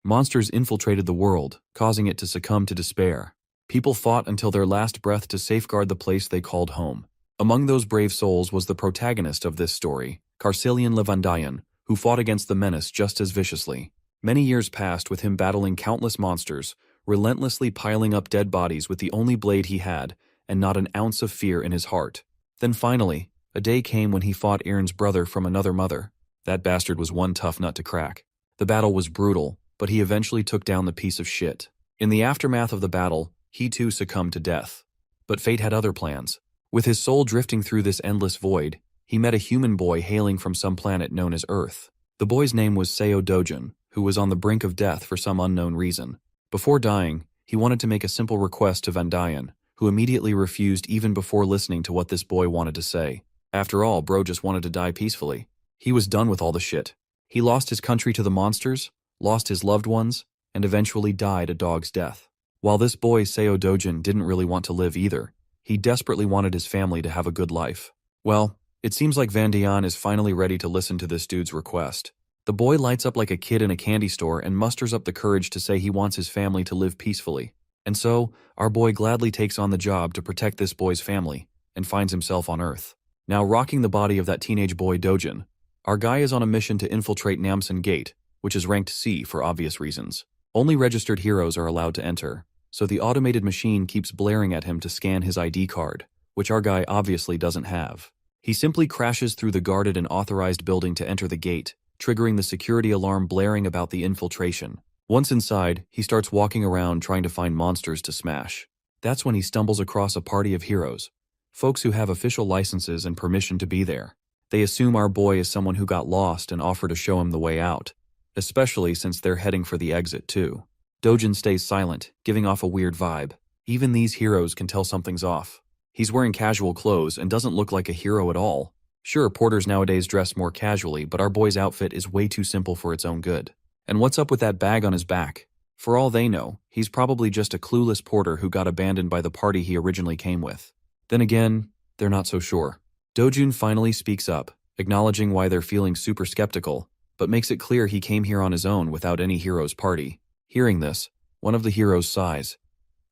Monsters infiltrated the world, causing it to succumb to despair. People fought until their last breath to safeguard the place they called home. Among those brave souls was the protagonist of this story, Carcelian Levandian, who fought against the menace just as viciously. Many years passed with him battling countless monsters, relentlessly piling up dead bodies with the only blade he had, and not an ounce of fear in his heart. Then finally, a day came when he fought Aaron's brother from another mother. That bastard was one tough nut to crack. The battle was brutal, but he eventually took down the piece of shit. In the aftermath of the battle, he too succumbed to death. But fate had other plans. With his soul drifting through this endless void, he met a human boy hailing from some planet known as Earth. The boy's name was Seo Dojin, who was on the brink of death for some unknown reason. Before dying, he wanted to make a simple request to Vandayan, who immediately refused even before listening to what this boy wanted to say. After all, bro just wanted to die peacefully. He was done with all the shit. He lost his country to the monsters, lost his loved ones, and eventually died a dog's death. While this boy Seo Dojin didn't really want to live either, he desperately wanted his family to have a good life. Well, it seems like Vandayan is finally ready to listen to this dude's request. The boy lights up like a kid in a candy store and musters up the courage to say he wants his family to live peacefully. And so, our boy gladly takes on the job to protect this boy's family, and finds himself on Earth. Now rocking the body of that teenage boy Dojin, our guy is on a mission to infiltrate Namsan Gate, which is ranked C for obvious reasons. Only registered heroes are allowed to enter, so the automated machine keeps blaring at him to scan his ID card, which our guy obviously doesn't have. He simply crashes through the guarded and authorized building to enter the gate, triggering the security alarm blaring about the infiltration. Once inside, he starts walking around trying to find monsters to smash. That's when he stumbles across a party of heroes, folks who have official licenses and permission to be there. They assume our boy is someone who got lost and offer to show him the way out, especially since they're heading for the exit too. Dojin stays silent, giving off a weird vibe. Even these heroes can tell something's off. He's wearing casual clothes and doesn't look like a hero at all. Sure, porters nowadays dress more casually, but our boy's outfit is way too simple for its own good. And what's up with that bag on his back? For all they know, he's probably just a clueless porter who got abandoned by the party he originally came with. Then again, they're not so sure. Dojun finally speaks up, acknowledging why they're feeling super skeptical, but makes it clear he came here on his own without any hero's party. Hearing this, one of the heroes sighs,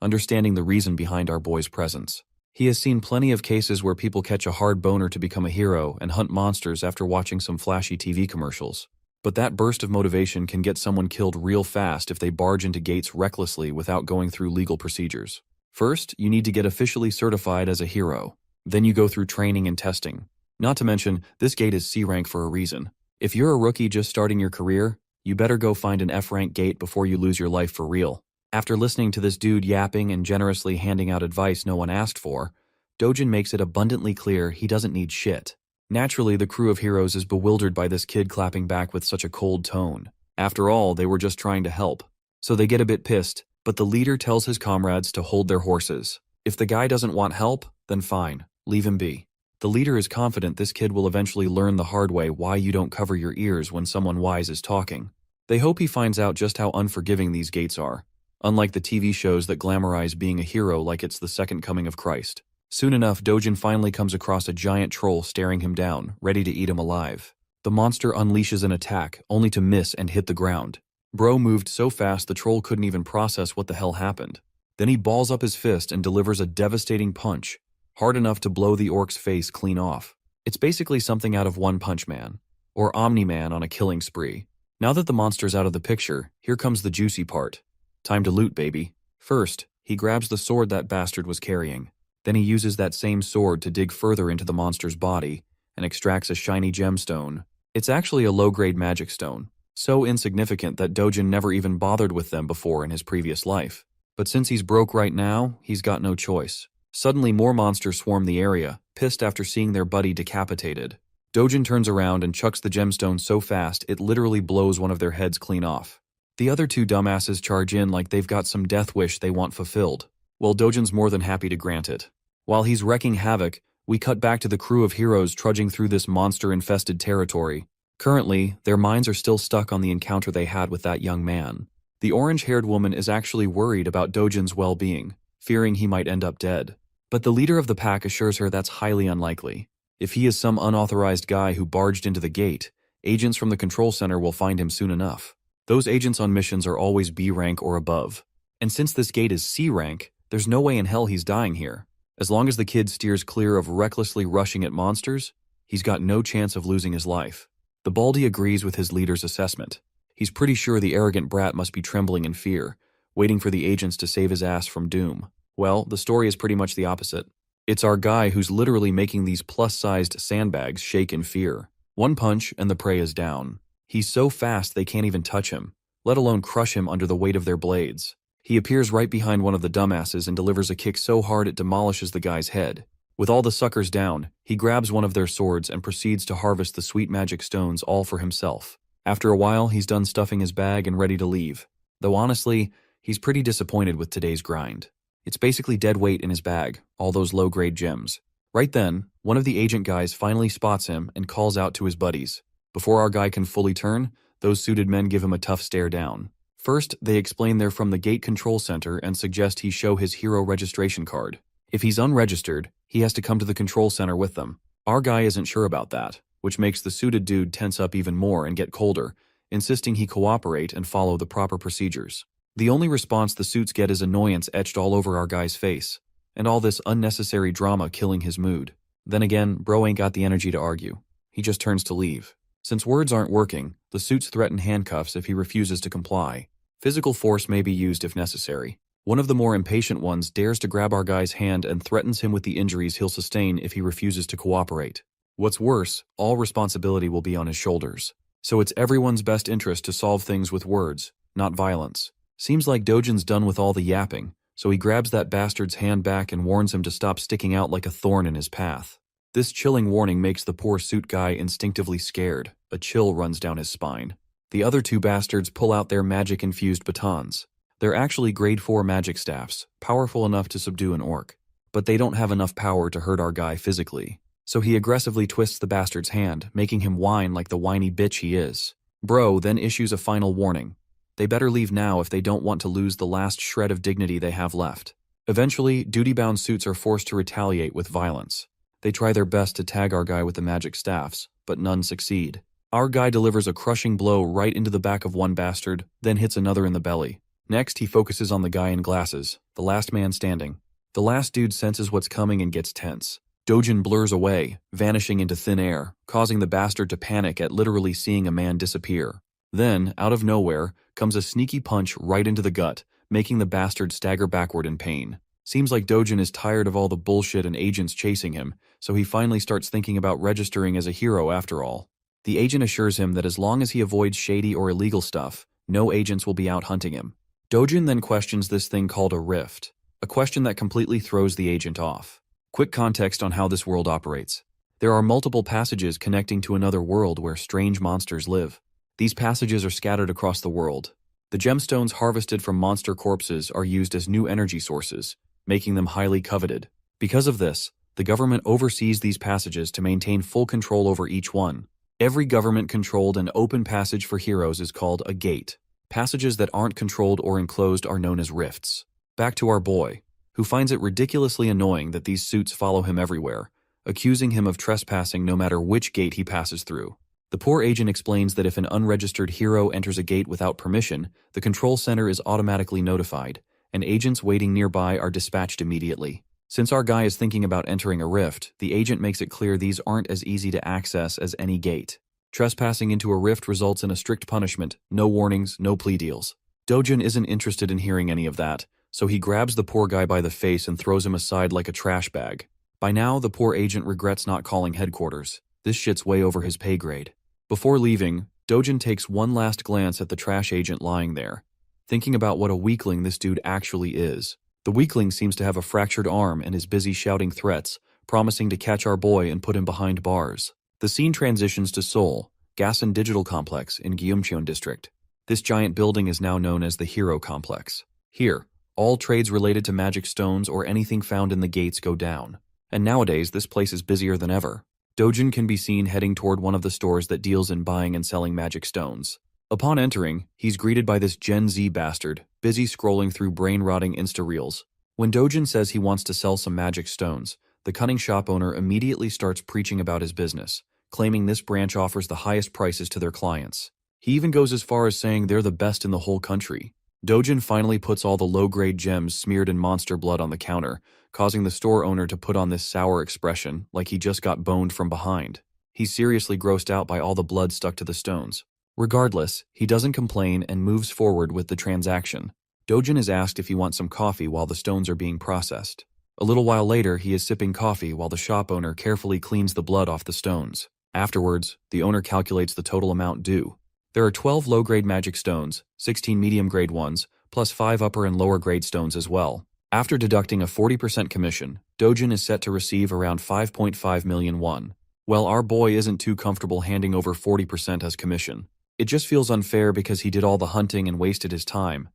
understanding the reason behind our boy's presence. He has seen plenty of cases where people catch a hard boner to become a hero and hunt monsters after watching some flashy TV commercials. But that burst of motivation can get someone killed real fast if they barge into gates recklessly without going through legal procedures. First, you need to get officially certified as a hero. Then you go through training and testing. Not to mention, this gate is C rank for a reason. If you're a rookie just starting your career, you better go find an F rank gate before you lose your life for real. After listening to this dude yapping and generously handing out advice no one asked for, Dojin makes it abundantly clear he doesn't need shit. Naturally, the crew of heroes is bewildered by this kid clapping back with such a cold tone. After all, they were just trying to help. So they get a bit pissed, but the leader tells his comrades to hold their horses. If the guy doesn't want help, then fine, leave him be. The leader is confident this kid will eventually learn the hard way why you don't cover your ears when someone wise is talking. They hope he finds out just how unforgiving these gates are, unlike the TV shows that glamorize being a hero like it's the second coming of Christ. Soon enough, Dojin finally comes across a giant troll staring him down, ready to eat him alive. The monster unleashes an attack, only to miss and hit the ground. Bro moved so fast the troll couldn't even process what the hell happened. Then he balls up his fist and delivers a devastating punch, hard enough to blow the orc's face clean off. It's basically something out of One Punch Man, or Omni-Man on a killing spree. Now that the monster's out of the picture, here comes the juicy part. Time to loot, baby. First, he grabs the sword that bastard was carrying. Then he uses that same sword to dig further into the monster's body and extracts a shiny gemstone. It's actually a low-grade magic stone, so insignificant that Dojin never even bothered with them before in his previous life. But since he's broke right now, he's got no choice. Suddenly more monsters swarm the area, pissed after seeing their buddy decapitated. Dojin turns around and chucks the gemstone so fast it literally blows one of their heads clean off. The other two dumbasses charge in like they've got some death wish they want fulfilled. Well, Dojin's more than happy to grant it. While he's wrecking havoc, we cut back to the crew of heroes trudging through this monster-infested territory. Currently, their minds are still stuck on the encounter they had with that young man. The orange-haired woman is actually worried about Dojin's well-being, fearing he might end up dead. But the leader of the pack assures her that's highly unlikely. If he is some unauthorized guy who barged into the gate, agents from the control center will find him soon enough. Those agents on missions are always B rank or above. And since this gate is C rank, there's no way in hell he's dying here. As long as the kid steers clear of recklessly rushing at monsters, he's got no chance of losing his life. The Baldy agrees with his leader's assessment. He's pretty sure the arrogant brat must be trembling in fear, waiting for the agents to save his ass from doom. Well, the story is pretty much the opposite. It's our guy who's literally making these plus-sized sandbags shake in fear. One punch and the prey is down. He's so fast they can't even touch him, let alone crush him under the weight of their blades. He appears right behind one of the dumbasses and delivers a kick so hard it demolishes the guy's head. With all the suckers down, he grabs one of their swords and proceeds to harvest the sweet magic stones all for himself. After a while, he's done stuffing his bag and ready to leave. Though honestly, he's pretty disappointed with today's grind. It's basically dead weight in his bag, all those low-grade gems. Right then, one of the agent guys finally spots him and calls out to his buddies. Before our guy can fully turn, those suited men give him a tough stare down. First, they explain they're from the gate control center and suggest he show his hero registration card. If he's unregistered, he has to come to the control center with them. Our guy isn't sure about that, which makes the suited dude tense up even more and get colder, insisting he cooperate and follow the proper procedures. The only response the suits get is annoyance etched all over our guy's face, and all this unnecessary drama killing his mood. Then again, bro ain't got the energy to argue. He just turns to leave. Since words aren't working, the suits threaten handcuffs if he refuses to comply. Physical force may be used if necessary. One of the more impatient ones dares to grab our guy's hand and threatens him with the injuries he'll sustain if he refuses to cooperate. What's worse, all responsibility will be on his shoulders. So it's everyone's best interest to solve things with words, not violence. Seems like Dojin's done with all the yapping, so he grabs that bastard's hand back and warns him to stop sticking out like a thorn in his path. This chilling warning makes the poor suit guy instinctively scared. A chill runs down his spine. The other two bastards pull out their magic-infused batons. They're actually grade 4 magic staffs, powerful enough to subdue an orc. But they don't have enough power to hurt our guy physically. So he aggressively twists the bastard's hand, making him whine like the whiny bitch he is. Bro then issues a final warning. They better leave now if they don't want to lose the last shred of dignity they have left. Eventually, duty-bound suits are forced to retaliate with violence. They try their best to tag our guy with the magic staffs, but none succeed. Our guy delivers a crushing blow right into the back of one bastard, then hits another in the belly. Next, he focuses on the guy in glasses, the last man standing. The last dude senses what's coming and gets tense. Dojin blurs away, vanishing into thin air, causing the bastard to panic at literally seeing a man disappear. Then, out of nowhere, comes a sneaky punch right into the gut, making the bastard stagger backward in pain. Seems like Dojin is tired of all the bullshit and agents chasing him, so he finally starts thinking about registering as a hero after all. The agent assures him that as long as he avoids shady or illegal stuff, no agents will be out hunting him. Dojin then questions this thing called a rift, a question that completely throws the agent off. Quick context on how this world operates. There are multiple passages connecting to another world where strange monsters live. These passages are scattered across the world. The gemstones harvested from monster corpses are used as new energy sources, making them highly coveted. Because of this, the government oversees these passages to maintain full control over each one. Every government-controlled and open passage for heroes is called a gate. Passages that aren't controlled or enclosed are known as rifts. Back to our boy, who finds it ridiculously annoying that these suits follow him everywhere, accusing him of trespassing no matter which gate he passes through. The poor agent explains that if an unregistered hero enters a gate without permission, the control center is automatically notified, and agents waiting nearby are dispatched immediately. Since our guy is thinking about entering a rift, the agent makes it clear these aren't as easy to access as any gate. Trespassing into a rift results in a strict punishment, no warnings, no plea deals. Dojin isn't interested in hearing any of that, so he grabs the poor guy by the face and throws him aside like a trash bag. By now, the poor agent regrets not calling headquarters. This shit's way over his pay grade. Before leaving, Dojin takes one last glance at the trash agent lying there, thinking about what a weakling this dude actually is. The weakling seems to have a fractured arm and is busy shouting threats, promising to catch our boy and put him behind bars. The scene transitions to Seoul, Gas and Digital Complex in Gyeongcheon District. This giant building is now known as the Hero Complex. Here, all trades related to magic stones or anything found in the gates go down. And nowadays, this place is busier than ever. Dojin can be seen heading toward one of the stores that deals in buying and selling magic stones. Upon entering, he's greeted by this Gen Z bastard, busy scrolling through brain-rotting Insta-reels. When Dojin says he wants to sell some magic stones, the cunning shop owner immediately starts preaching about his business, claiming this branch offers the highest prices to their clients. He even goes as far as saying they're the best in the whole country. Dojin finally puts all the low-grade gems smeared in monster blood on the counter, causing the store owner to put on this sour expression like he just got boned from behind. He's seriously grossed out by all the blood stuck to the stones. Regardless, he doesn't complain and moves forward with the transaction. Dojin is asked if he wants some coffee while the stones are being processed. A little while later, he is sipping coffee while the shop owner carefully cleans the blood off the stones. Afterwards, the owner calculates the total amount due. There are 12 low-grade magic stones, 16 medium-grade ones, plus 5 upper and lower-grade stones as well. After deducting a 40% commission, Dojin is set to receive around 5.5 million won. Well, our boy isn't too comfortable handing over 40% as commission. It just feels unfair because he did all the hunting and wasted his time.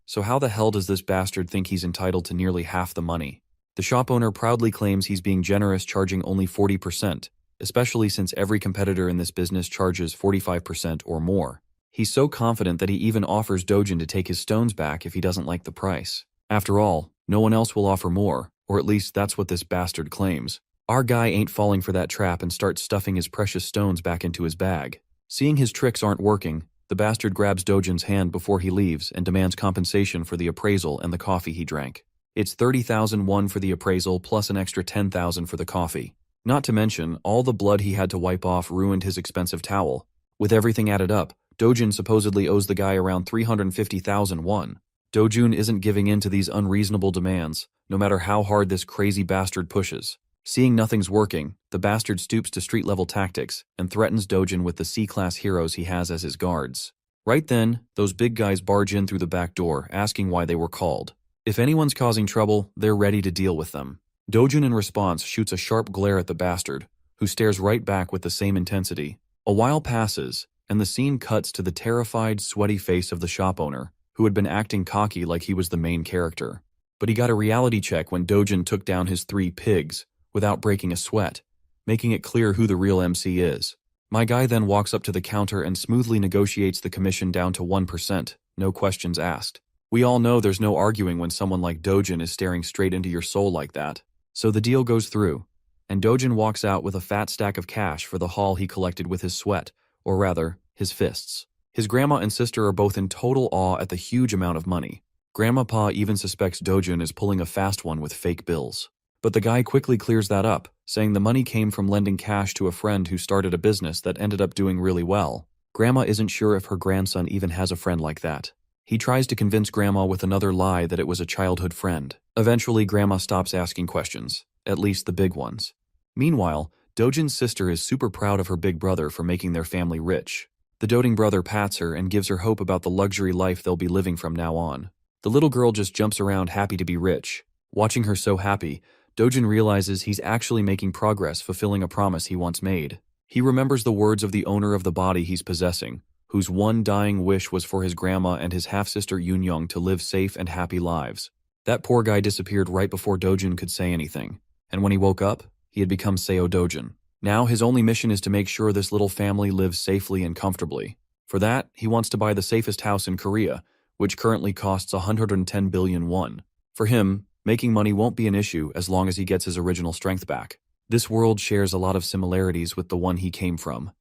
So how the hell does this bastard think he's entitled to nearly half the money? The shop owner proudly claims he's being generous, charging only 40%, especially since every competitor in this business charges 45% or more. He's so confident that he even offers Dojin to take his stones back if he doesn't like the price. After all, no one else will offer more, or at least that's what this bastard claims. Our guy ain't falling for that trap and starts stuffing his precious stones back into his bag. Seeing his tricks aren't working, the bastard grabs Dojin's hand before he leaves and demands compensation for the appraisal and the coffee he drank. It's 30,000 won for the appraisal plus an extra 10,000 for the coffee. Not to mention, all the blood he had to wipe off ruined his expensive towel. With everything added up, Dojin supposedly owes the guy around 350,000 won. Dojun isn't giving in to these unreasonable demands, no matter how hard this crazy bastard pushes. Seeing nothing's working, the bastard stoops to street-level tactics and threatens Dojin with the C-class heroes he has as his guards. Right then, those big guys barge in through the back door, asking why they were called. If anyone's causing trouble, they're ready to deal with them. Dojin in response shoots a sharp glare at the bastard, who stares right back with the same intensity. A while passes, and the scene cuts to the terrified, sweaty face of the shop owner, who had been acting cocky like he was the main character. But he got a reality check when Dojin took down his 3 pigs, without breaking a sweat, making it clear who the real MC is. My guy then walks up to the counter and smoothly negotiates the commission down to 1%, no questions asked. We all know there's no arguing when someone like Dojin is staring straight into your soul like that. So the deal goes through, and Dojin walks out with a fat stack of cash for the haul he collected with his sweat, or rather, his fists. His grandma and sister are both in total awe at the huge amount of money. Grandma-pa even suspects Dojin is pulling a fast one with fake bills. But the guy quickly clears that up, saying the money came from lending cash to a friend who started a business that ended up doing really well. Grandma isn't sure if her grandson even has a friend like that. He tries to convince Grandma with another lie that it was a childhood friend. Eventually, Grandma stops asking questions, at least the big ones. Meanwhile, Dojin's sister is super proud of her big brother for making their family rich. The doting brother pats her and gives her hope about the luxury life they'll be living from now on. The little girl just jumps around happy to be rich. Watching her so happy, Dojin realizes he's actually making progress fulfilling a promise he once made. He remembers the words of the owner of the body he's possessing, whose one dying wish was for his grandma and his half-sister Yunyoung to live safe and happy lives. That poor guy disappeared right before Dojin could say anything, and when he woke up, he had become Seo Dojin. Now his only mission is to make sure this little family lives safely and comfortably. For that, he wants to buy the safest house in Korea, which currently costs 110 billion won. For him, making money won't be an issue as long as he gets his original strength back. This world shares a lot of similarities with the one he came from,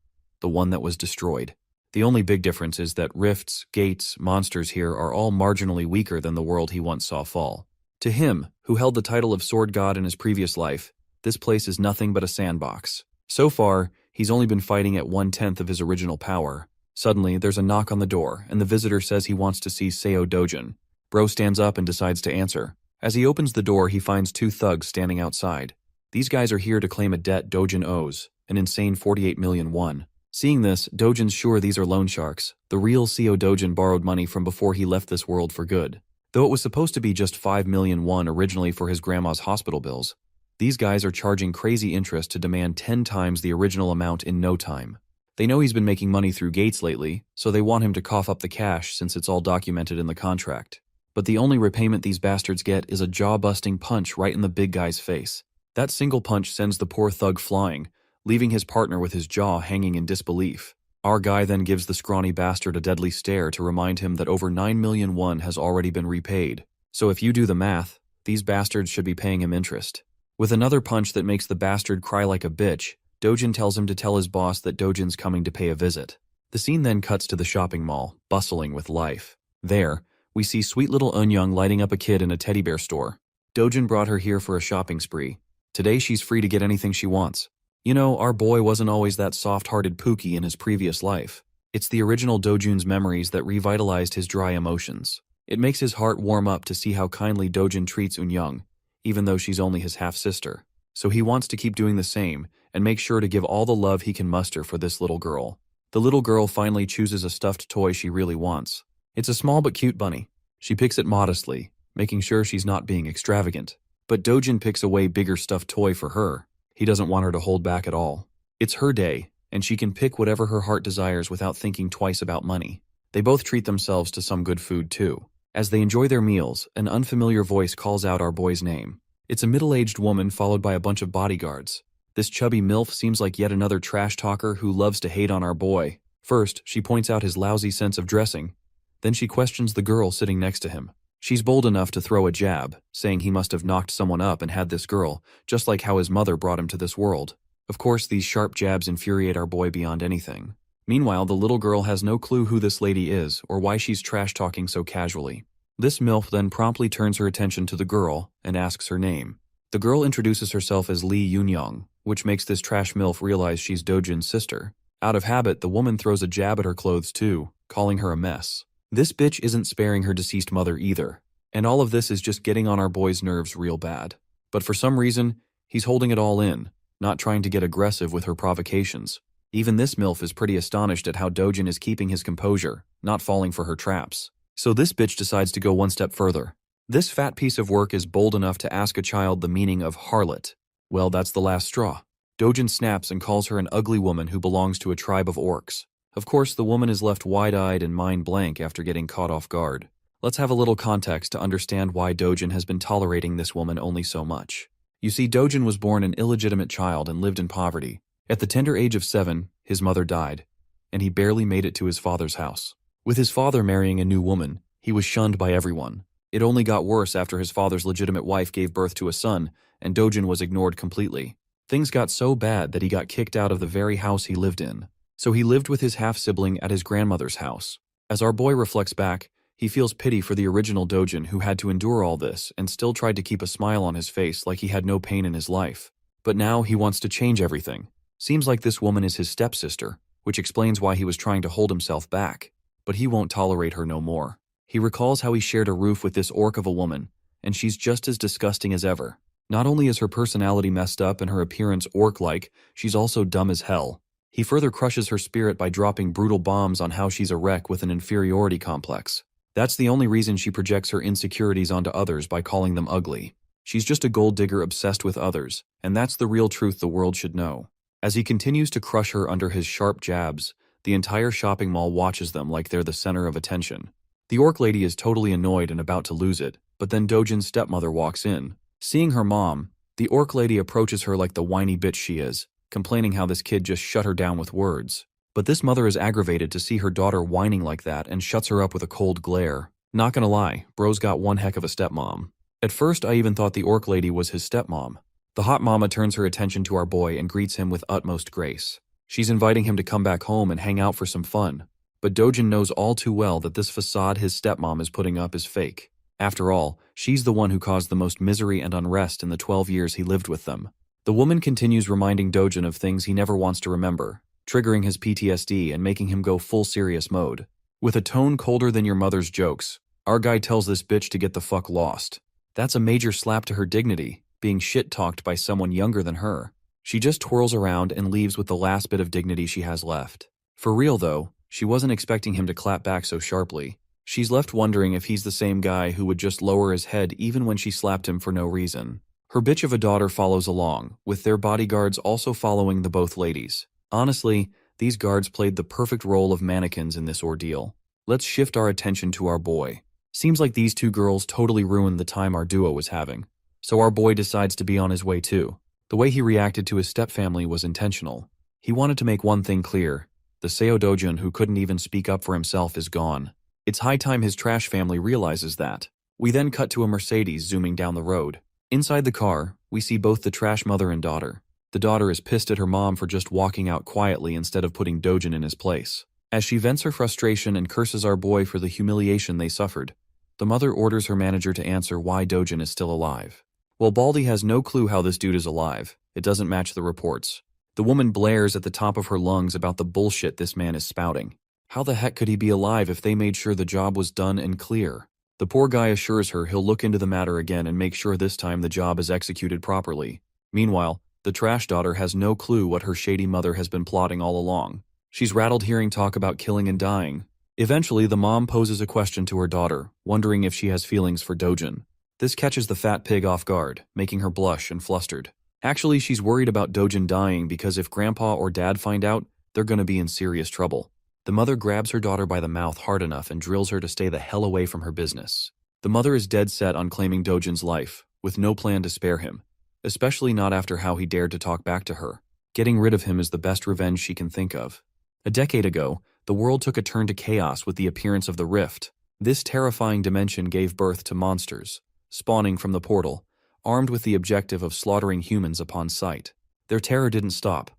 the one that was destroyed. The only big difference is that rifts, gates, monsters here are all marginally weaker than the world he once saw fall. To him, who held the title of Sword God in his previous life, this place is nothing but a sandbox. So far, he's only been fighting at 1/10 of his original power. Suddenly, there's a knock on the door, and the visitor says he wants to see Seo Dojin. Bro stands up and decides to answer. As he opens the door, he finds 2 thugs standing outside. These guys are here to claim a debt Dojin owes, an insane 48 million won. Seeing this, Dojin's sure these are loan sharks. The real Seo Dojin borrowed money from before he left this world for good. Though it was supposed to be just 5 million won originally for his grandma's hospital bills, these guys are charging crazy interest to demand 10 times the original amount in no time. They know he's been making money through Gates lately, so they want him to cough up the cash since it's all documented in the contract. But the only repayment these bastards get is a jaw-busting punch right in the big guy's face. That single punch sends the poor thug flying, leaving his partner with his jaw hanging in disbelief. Our guy then gives the scrawny bastard a deadly stare to remind him that over 9 million won has already been repaid. So if you do the math, these bastards should be paying him interest. With another punch that makes the bastard cry like a bitch, Dojin tells him to tell his boss that Dojin's coming to pay a visit. The scene then cuts to the shopping mall, bustling with life. There, we see sweet little Eunyoung lighting up a kid in a teddy bear store. Dojin brought her here for a shopping spree. Today she's free to get anything she wants. You know, our boy wasn't always that soft-hearted Pookie in his previous life. It's the original Dojun's memories that revitalized his dry emotions. It makes his heart warm up to see how kindly Dojin treats Eunyoung, even though she's only his half-sister. So he wants to keep doing the same, and make sure to give all the love he can muster for this little girl. The little girl finally chooses a stuffed toy she really wants. It's a small but cute bunny. She picks it modestly, making sure she's not being extravagant. But Dojin picks a way bigger stuffed toy for her. He doesn't want her to hold back at all. It's her day, and she can pick whatever her heart desires without thinking twice about money. They both treat themselves to some good food too. As they enjoy their meals, an unfamiliar voice calls out our boy's name. It's a middle-aged woman followed by a bunch of bodyguards. This chubby MILF seems like yet another trash talker who loves to hate on our boy. First, she points out his lousy sense of dressing. Then she questions the girl sitting next to him. She's bold enough to throw a jab, saying he must have knocked someone up and had this girl, just like how his mother brought him to this world. Of course, these sharp jabs infuriate our boy beyond anything. Meanwhile, the little girl has no clue who this lady is or why she's trash-talking so casually. This MILF then promptly turns her attention to the girl and asks her name. The girl introduces herself as Lee Eunyoung, which makes this trash MILF realize she's Dojin's sister. Out of habit, the woman throws a jab at her clothes too, calling her a mess. This bitch isn't sparing her deceased mother either, and all of this is just getting on our boy's nerves real bad. But for some reason, he's holding it all in, not trying to get aggressive with her provocations. Even this MILF is pretty astonished at how Dojin is keeping his composure, not falling for her traps. So this bitch decides to go one step further. This fat piece of work is bold enough to ask a child the meaning of harlot. Well, that's the last straw. Dojin snaps and calls her an ugly woman who belongs to a tribe of orcs. Of course, the woman is left wide-eyed and mind blank after getting caught off guard. Let's have a little context to understand why Dojin has been tolerating this woman only so much. You see, Dojin was born an illegitimate child and lived in poverty. At the tender age of 7, his mother died, and he barely made it to his father's house. With his father marrying a new woman, he was shunned by everyone. It only got worse after his father's legitimate wife gave birth to a son, and Dojin was ignored completely. Things got so bad that he got kicked out of the very house he lived in. So he lived with his half-sibling at his grandmother's house. As our boy reflects back, he feels pity for the original Dojin who had to endure all this and still tried to keep a smile on his face like he had no pain in his life. But now he wants to change everything. Seems like this woman is his stepsister, which explains why he was trying to hold himself back. But he won't tolerate her no more. He recalls how he shared a roof with this orc of a woman, and she's just as disgusting as ever. Not only is her personality messed up and her appearance orc-like, she's also dumb as hell. He further crushes her spirit by dropping brutal bombs on how she's a wreck with an inferiority complex. That's the only reason she projects her insecurities onto others by calling them ugly. She's just a gold digger obsessed with others, and that's the real truth the world should know. As he continues to crush her under his sharp jabs, the entire shopping mall watches them like they're the center of attention. The orc lady is totally annoyed and about to lose it, but then Dojin's stepmother walks in. Seeing her mom, the orc lady approaches her like the whiny bitch she is, complaining how this kid just shut her down with words. But this mother is aggravated to see her daughter whining like that and shuts her up with a cold glare. Not gonna lie, bro's got one heck of a stepmom. At first, I even thought the orc lady was his stepmom. The hot mama turns her attention to our boy and greets him with utmost grace. She's inviting him to come back home and hang out for some fun. But Dojin knows all too well that this facade his stepmom is putting up is fake. After all, she's the one who caused the most misery and unrest in the 12 years he lived with them. The woman continues reminding Dojin of things he never wants to remember, triggering his PTSD and making him go full serious mode. With a tone colder than your mother's jokes, our guy tells this bitch to get the fuck lost. That's a major slap to her dignity, being shit-talked by someone younger than her. She just twirls around and leaves with the last bit of dignity she has left. For real though, she wasn't expecting him to clap back so sharply. She's left wondering if he's the same guy who would just lower his head even when she slapped him for no reason. Her bitch of a daughter follows along, with their bodyguards also following the both ladies. Honestly, these guards played the perfect role of mannequins in this ordeal. Let's shift our attention to our boy. Seems like these two girls totally ruined the time our duo was having. So our boy decides to be on his way too. The way he reacted to his stepfamily was intentional. He wanted to make one thing clear. The Seo Dojin who couldn't even speak up for himself is gone. It's high time his trash family realizes that. We then cut to a Mercedes zooming down the road. Inside the car, we see both the trash mother and daughter. The daughter is pissed at her mom for just walking out quietly instead of putting Dojin in his place. As she vents her frustration and curses our boy for the humiliation they suffered, the mother orders her manager to answer why Dojin is still alive. Well, Baldy has no clue how this dude is alive. It doesn't match the reports. The woman blares at the top of her lungs about the bullshit this man is spouting. How the heck could he be alive if they made sure the job was done and clear? The poor guy assures her he'll look into the matter again and make sure this time the job is executed properly. Meanwhile, the trash daughter has no clue what her shady mother has been plotting all along. She's rattled hearing talk about killing and dying. Eventually, the mom poses a question to her daughter, wondering if she has feelings for Dojin. This catches the fat pig off guard, making her blush and flustered. Actually, she's worried about Dojin dying because if grandpa or dad find out, they're gonna be in serious trouble. The mother grabs her daughter by the mouth hard enough and drills her to stay the hell away from her business. The mother is dead set on claiming Dojin's life, with no plan to spare him, especially not after how he dared to talk back to her. Getting rid of him is the best revenge she can think of. A decade ago, the world took a turn to chaos with the appearance of the Rift. This terrifying dimension gave birth to monsters, spawning from the portal, armed with the objective of slaughtering humans upon sight. Their terror didn't stop.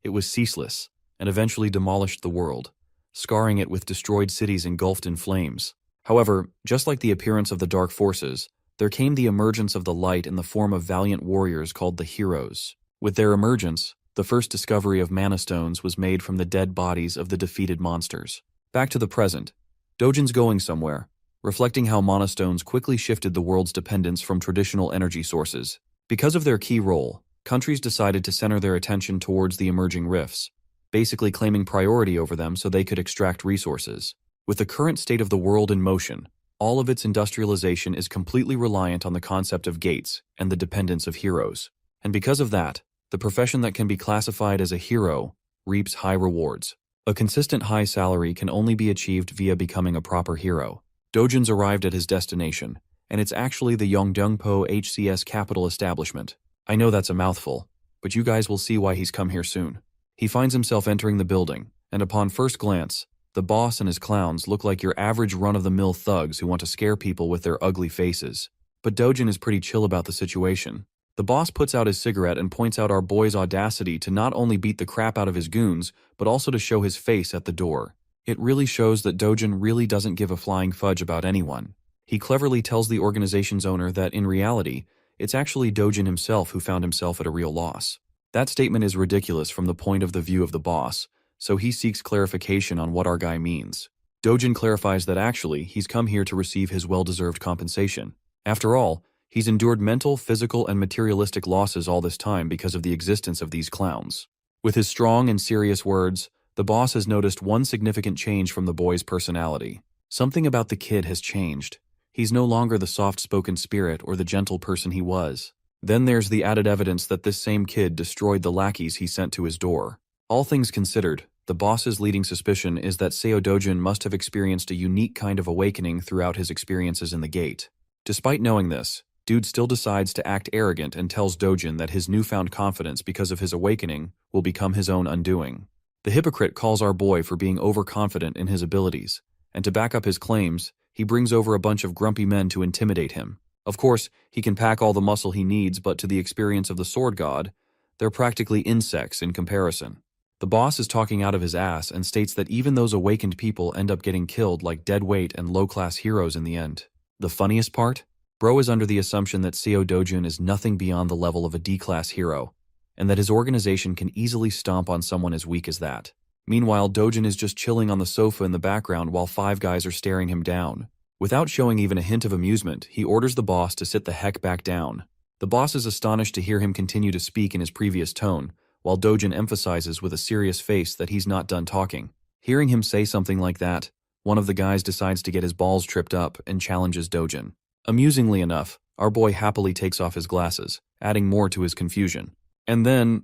It was ceaseless, and eventually demolished the world, scarring it with destroyed cities engulfed in flames. However, just like the appearance of the dark forces, there came the emergence of the light in the form of valiant warriors called the Heroes. With their emergence, the first discovery of mana stones was made from the dead bodies of the defeated monsters. Back to the present. Dojin's going somewhere, reflecting how mana stones quickly shifted the world's dependence from traditional energy sources. Because of their key role, countries decided to center their attention towards the emerging rifts, basically claiming priority over them so they could extract resources. With the current state of the world in motion, all of its industrialization is completely reliant on the concept of gates and the dependence of heroes. And because of that, the profession that can be classified as a hero reaps high rewards. A consistent high salary can only be achieved via becoming a proper hero. Dojin's arrived at his destination, and it's actually the Yongdongpo HCS capital establishment. I know that's a mouthful, but you guys will see why he's come here soon. He finds himself entering the building, and upon first glance, the boss and his clowns look like your average run-of-the-mill thugs who want to scare people with their ugly faces. But Dojin is pretty chill about the situation. The boss puts out his cigarette and points out our boy's audacity to not only beat the crap out of his goons, but also to show his face at the door. It really shows that Dojin really doesn't give a flying fudge about anyone. He cleverly tells the organization's owner that, in reality, it's actually Dojin himself who found himself at a real loss. That statement is ridiculous from the point of the view of the boss, so he seeks clarification on what our guy means. Dojin clarifies that actually, he's come here to receive his well-deserved compensation. After all, he's endured mental, physical, and materialistic losses all this time because of the existence of these clowns. With his strong and serious words, the boss has noticed one significant change from the boy's personality. Something about the kid has changed. He's no longer the soft-spoken spirit or the gentle person he was. Then there's the added evidence that this same kid destroyed the lackeys he sent to his door. All things considered, the boss's leading suspicion is that Seo Dojin must have experienced a unique kind of awakening throughout his experiences in the gate. Despite knowing this, dude still decides to act arrogant and tells Dojin that his newfound confidence because of his awakening will become his own undoing. The hypocrite calls our boy for being overconfident in his abilities, and to back up his claims, he brings over a bunch of grumpy men to intimidate him. Of course, he can pack all the muscle he needs, but to the experience of the sword god, they're practically insects in comparison. The boss is talking out of his ass and states that even those awakened people end up getting killed like deadweight and low-class heroes in the end. The funniest part? Bro is under the assumption that Seo Dojin is nothing beyond the level of a D-class hero, and that his organization can easily stomp on someone as weak as that. Meanwhile, Dojin is just chilling on the sofa in the background while 5 guys are staring him down. Without showing even a hint of amusement, he orders the boss to sit the heck back down. The boss is astonished to hear him continue to speak in his previous tone, while Dojin emphasizes with a serious face that he's not done talking. Hearing him say something like that, one of the guys decides to get his balls tripped up and challenges Dojin. Amusingly enough, our boy happily takes off his glasses, adding more to his confusion. And then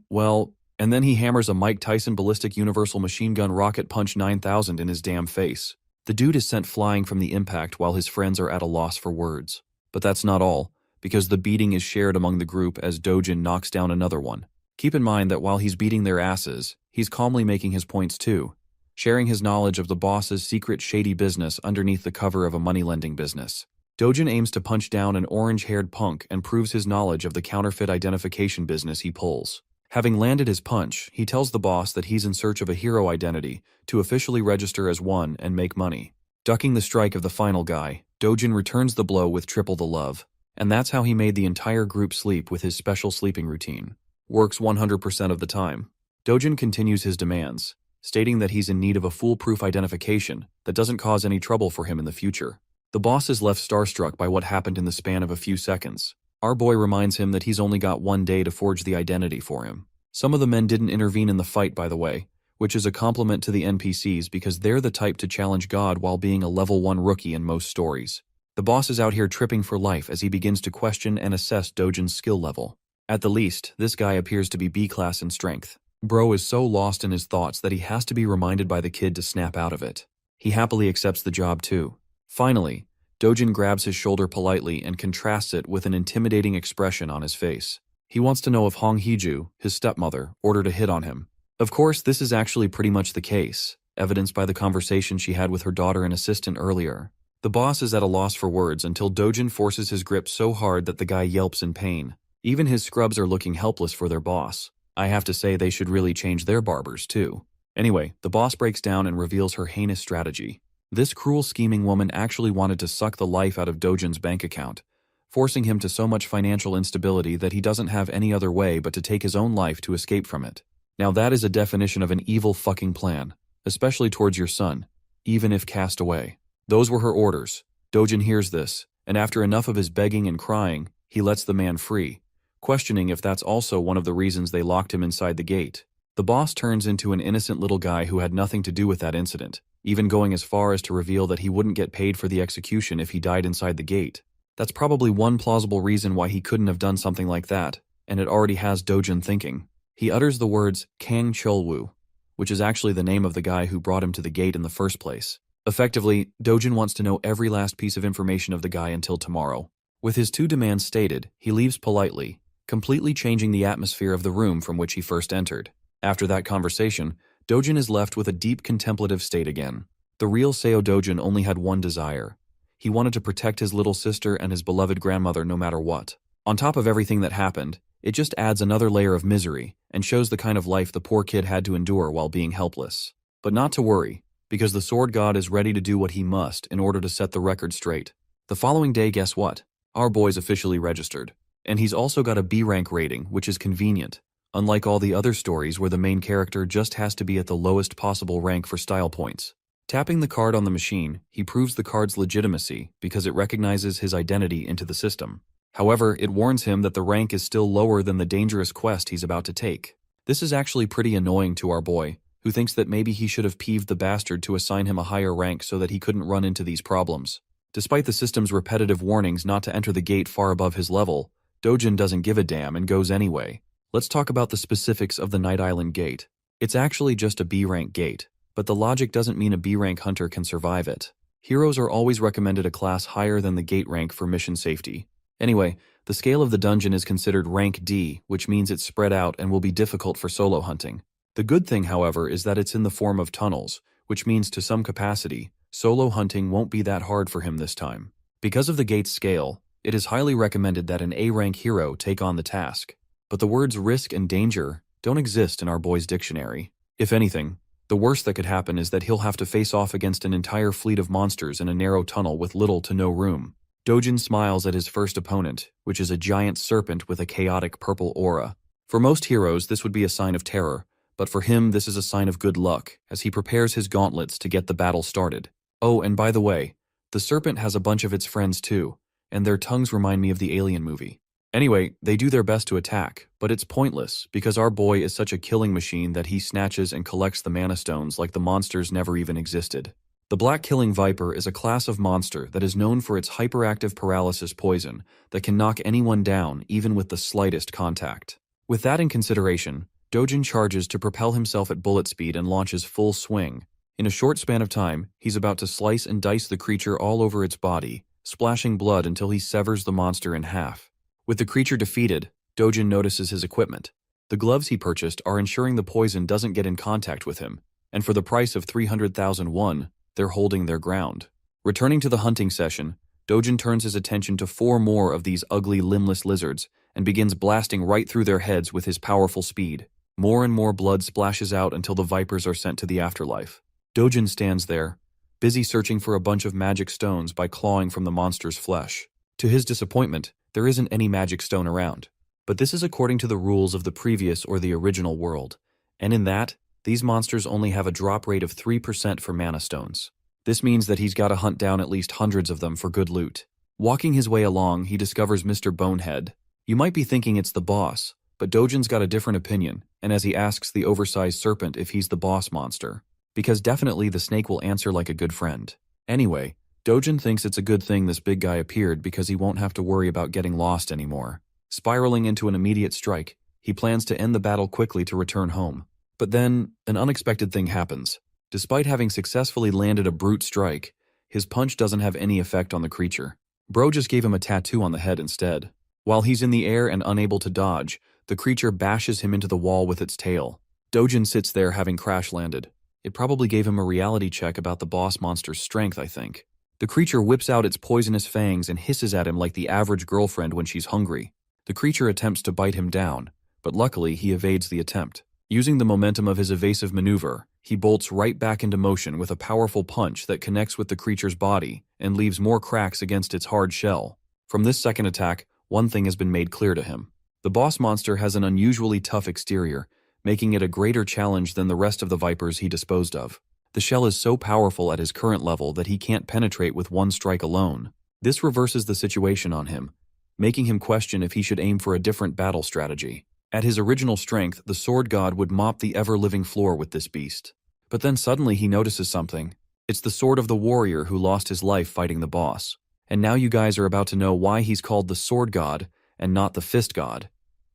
he hammers a Mike Tyson ballistic universal machine gun rocket punch 9000 in his damn face. The dude is sent flying from the impact while his friends are at a loss for words. But that's not all, because the beating is shared among the group as Dojin knocks down another one. Keep in mind that while he's beating their asses, he's calmly making his points too, sharing his knowledge of the boss's secret shady business underneath the cover of a money-lending business. Dojin aims to punch down an orange-haired punk and proves his knowledge of the counterfeit identification business he pulls. Having landed his punch, he tells the boss that he's in search of a hero identity to officially register as one and make money. Ducking the strike of the final guy, Dojin returns the blow with triple the love. And that's how he made the entire group sleep with his special sleeping routine. Works 100% of the time. Dojin continues his demands, stating that he's in need of a foolproof identification that doesn't cause any trouble for him in the future. The boss is left starstruck by what happened in the span of a few seconds. Our boy reminds him that he's only got one day to forge the identity for him. Some of the men didn't intervene in the fight, by the way, which is a compliment to the NPCs because they're the type to challenge God while being a level 1 rookie in most stories. The boss is out here tripping for life as he begins to question and assess Dojin's skill level. At the least, this guy appears to be B-class in strength. Bro is so lost in his thoughts that he has to be reminded by the kid to snap out of it. He happily accepts the job too. Finally, Dojin grabs his shoulder politely and contrasts it with an intimidating expression on his face. He wants to know if Hong Heju, his stepmother, ordered a hit on him. Of course, this is actually pretty much the case, evidenced by the conversation she had with her daughter and assistant earlier. The boss is at a loss for words until Dojin forces his grip so hard that the guy yelps in pain. Even his scrubs are looking helpless for their boss. I have to say they should really change their barbers too. Anyway, the boss breaks down and reveals her heinous strategy. This cruel scheming woman actually wanted to suck the life out of Dojin's bank account, forcing him to so much financial instability that he doesn't have any other way but to take his own life to escape from it. Now that is a definition of an evil fucking plan, especially towards your son, even if cast away. Those were her orders. Dojin hears this, and after enough of his begging and crying, he lets the man free, questioning if that's also one of the reasons they locked him inside the gate. The boss turns into an innocent little guy who had nothing to do with that incident, even going as far as to reveal that he wouldn't get paid for the execution if he died inside the gate. That's probably one plausible reason why he couldn't have done something like that, and it already has Dojin thinking. He utters the words Kang Cholwoo, which is actually the name of the guy who brought him to the gate in the first place. Effectively, Dojin wants to know every last piece of information of the guy until tomorrow. With his 2 demands stated, he leaves politely, completely changing the atmosphere of the room from which he first entered. After that conversation, Dojin is left with a deep contemplative state again. The real Seo Dojin only had one desire. He wanted to protect his little sister and his beloved grandmother no matter what. On top of everything that happened, it just adds another layer of misery and shows the kind of life the poor kid had to endure while being helpless. But not to worry, because the sword god is ready to do what he must in order to set the record straight. The following day, guess what? Our boy's officially registered. And he's also got a B rank rating, which is convenient, unlike all the other stories where the main character just has to be at the lowest possible rank for style points. Tapping the card on the machine, he proves the card's legitimacy because it recognizes his identity into the system. However, it warns him that the rank is still lower than the dangerous quest he's about to take. This is actually pretty annoying to our boy, who thinks that maybe he should have peeved the bastard to assign him a higher rank so that he couldn't run into these problems. Despite the system's repetitive warnings not to enter the gate far above his level, Dojin doesn't give a damn and goes anyway. Let's talk about the specifics of the Night Island gate. It's actually just a B-rank gate, but the logic doesn't mean a B-rank hunter can survive it. Heroes are always recommended a class higher than the gate rank for mission safety. Anyway, the scale of the dungeon is considered rank D, which means it's spread out and will be difficult for solo hunting. The good thing, however, is that it's in the form of tunnels, which means to some capacity, solo hunting won't be that hard for him this time. Because of the gate's scale, it is highly recommended that an A-rank hero take on the task. But the words risk and danger don't exist in our boy's dictionary. If anything, the worst that could happen is that he'll have to face off against an entire fleet of monsters in a narrow tunnel with little to no room. Dojin smiles at his first opponent, which is a giant serpent with a chaotic purple aura. For most heroes, this would be a sign of terror, but for him this is a sign of good luck as he prepares his gauntlets to get the battle started. Oh, and by the way, the serpent has a bunch of its friends too, and their tongues remind me of the Alien movie. Anyway, they do their best to attack, but it's pointless because our boy is such a killing machine that he snatches and collects the mana stones like the monsters never even existed. The Black Killing Viper is a class of monster that is known for its hyperactive paralysis poison that can knock anyone down even with the slightest contact. With that in consideration, Dojin charges to propel himself at bullet speed and launches full swing. In a short span of time, he's about to slice and dice the creature all over its body, splashing blood until he severs the monster in half. With the creature defeated, Dojin notices his equipment. The gloves he purchased are ensuring the poison doesn't get in contact with him, and for the price of 300,000 won, they're holding their ground. Returning to the hunting session, Dojin turns his attention to 4 more of these ugly limbless lizards and begins blasting right through their heads with his powerful speed. More and more blood splashes out until the vipers are sent to the afterlife. Dojin stands there, busy searching for a bunch of magic stones by clawing from the monster's flesh. To his disappointment, there isn't any magic stone around. But this is according to the rules of the previous or the original world, and in that, these monsters only have a drop rate of 3% for mana stones. This means that he's got to hunt down at least hundreds of them for good loot. Walking his way along, he discovers Mr. Bonehead. You might be thinking it's the boss, but Dojin's got a different opinion, and as he asks the oversized serpent if he's the boss monster, because definitely the snake will answer like a good friend. Anyway, Dojin thinks it's a good thing this big guy appeared because he won't have to worry about getting lost anymore. Spiraling into an immediate strike, he plans to end the battle quickly to return home. But then, an unexpected thing happens. Despite having successfully landed a brute strike, his punch doesn't have any effect on the creature. Bro just gave him a tattoo on the head instead. While he's in the air and unable to dodge, the creature bashes him into the wall with its tail. Dojin sits there having crash-landed. It probably gave him a reality check about the boss monster's strength, I think. The creature whips out its poisonous fangs and hisses at him like the average girlfriend when she's hungry. The creature attempts to bite him down, but luckily he evades the attempt. Using the momentum of his evasive maneuver, he bolts right back into motion with a powerful punch that connects with the creature's body and leaves more cracks against its hard shell. From this second attack, one thing has been made clear to him. The boss monster has an unusually tough exterior, making it a greater challenge than the rest of the vipers he disposed of. The shell is so powerful at his current level that he can't penetrate with one strike alone. This reverses the situation on him, making him question if he should aim for a different battle strategy. At his original strength, the sword god would mop the ever-living floor with this beast. But then suddenly he notices something. It's the sword of the warrior who lost his life fighting the boss. And now you guys are about to know why he's called the sword god and not the fist god.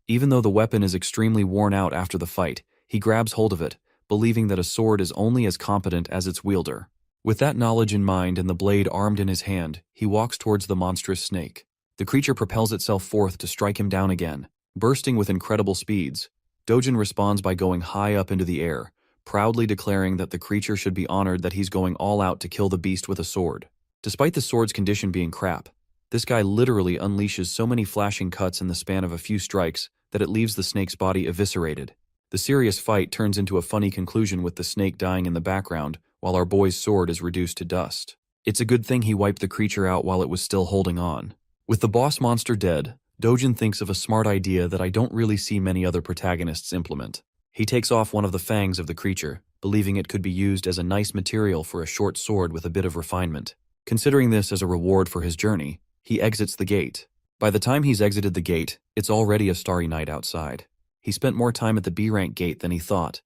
Even though the weapon is extremely worn out after the fight, he grabs hold of it, believing that a sword is only as competent as its wielder. With that knowledge in mind and the blade armed in his hand, he walks towards the monstrous snake. The creature propels itself forth to strike him down again. Bursting with incredible speeds, Dojin responds by going high up into the air, proudly declaring that the creature should be honored that he's going all out to kill the beast with a sword. Despite the sword's condition being crap, this guy literally unleashes so many flashing cuts in the span of a few strikes that it leaves the snake's body eviscerated. The serious fight turns into a funny conclusion with the snake dying in the background while our boy's sword is reduced to dust. It's a good thing he wiped the creature out while it was still holding on. With the boss monster dead, Dojin thinks of a smart idea that I don't really see many other protagonists implement. He takes off one of the fangs of the creature, believing it could be used as a nice material for a short sword with a bit of refinement. Considering this as a reward for his journey, he exits the gate. By the time he's exited the gate, it's already a starry night outside. He spent more time at the B-rank gate than he thought,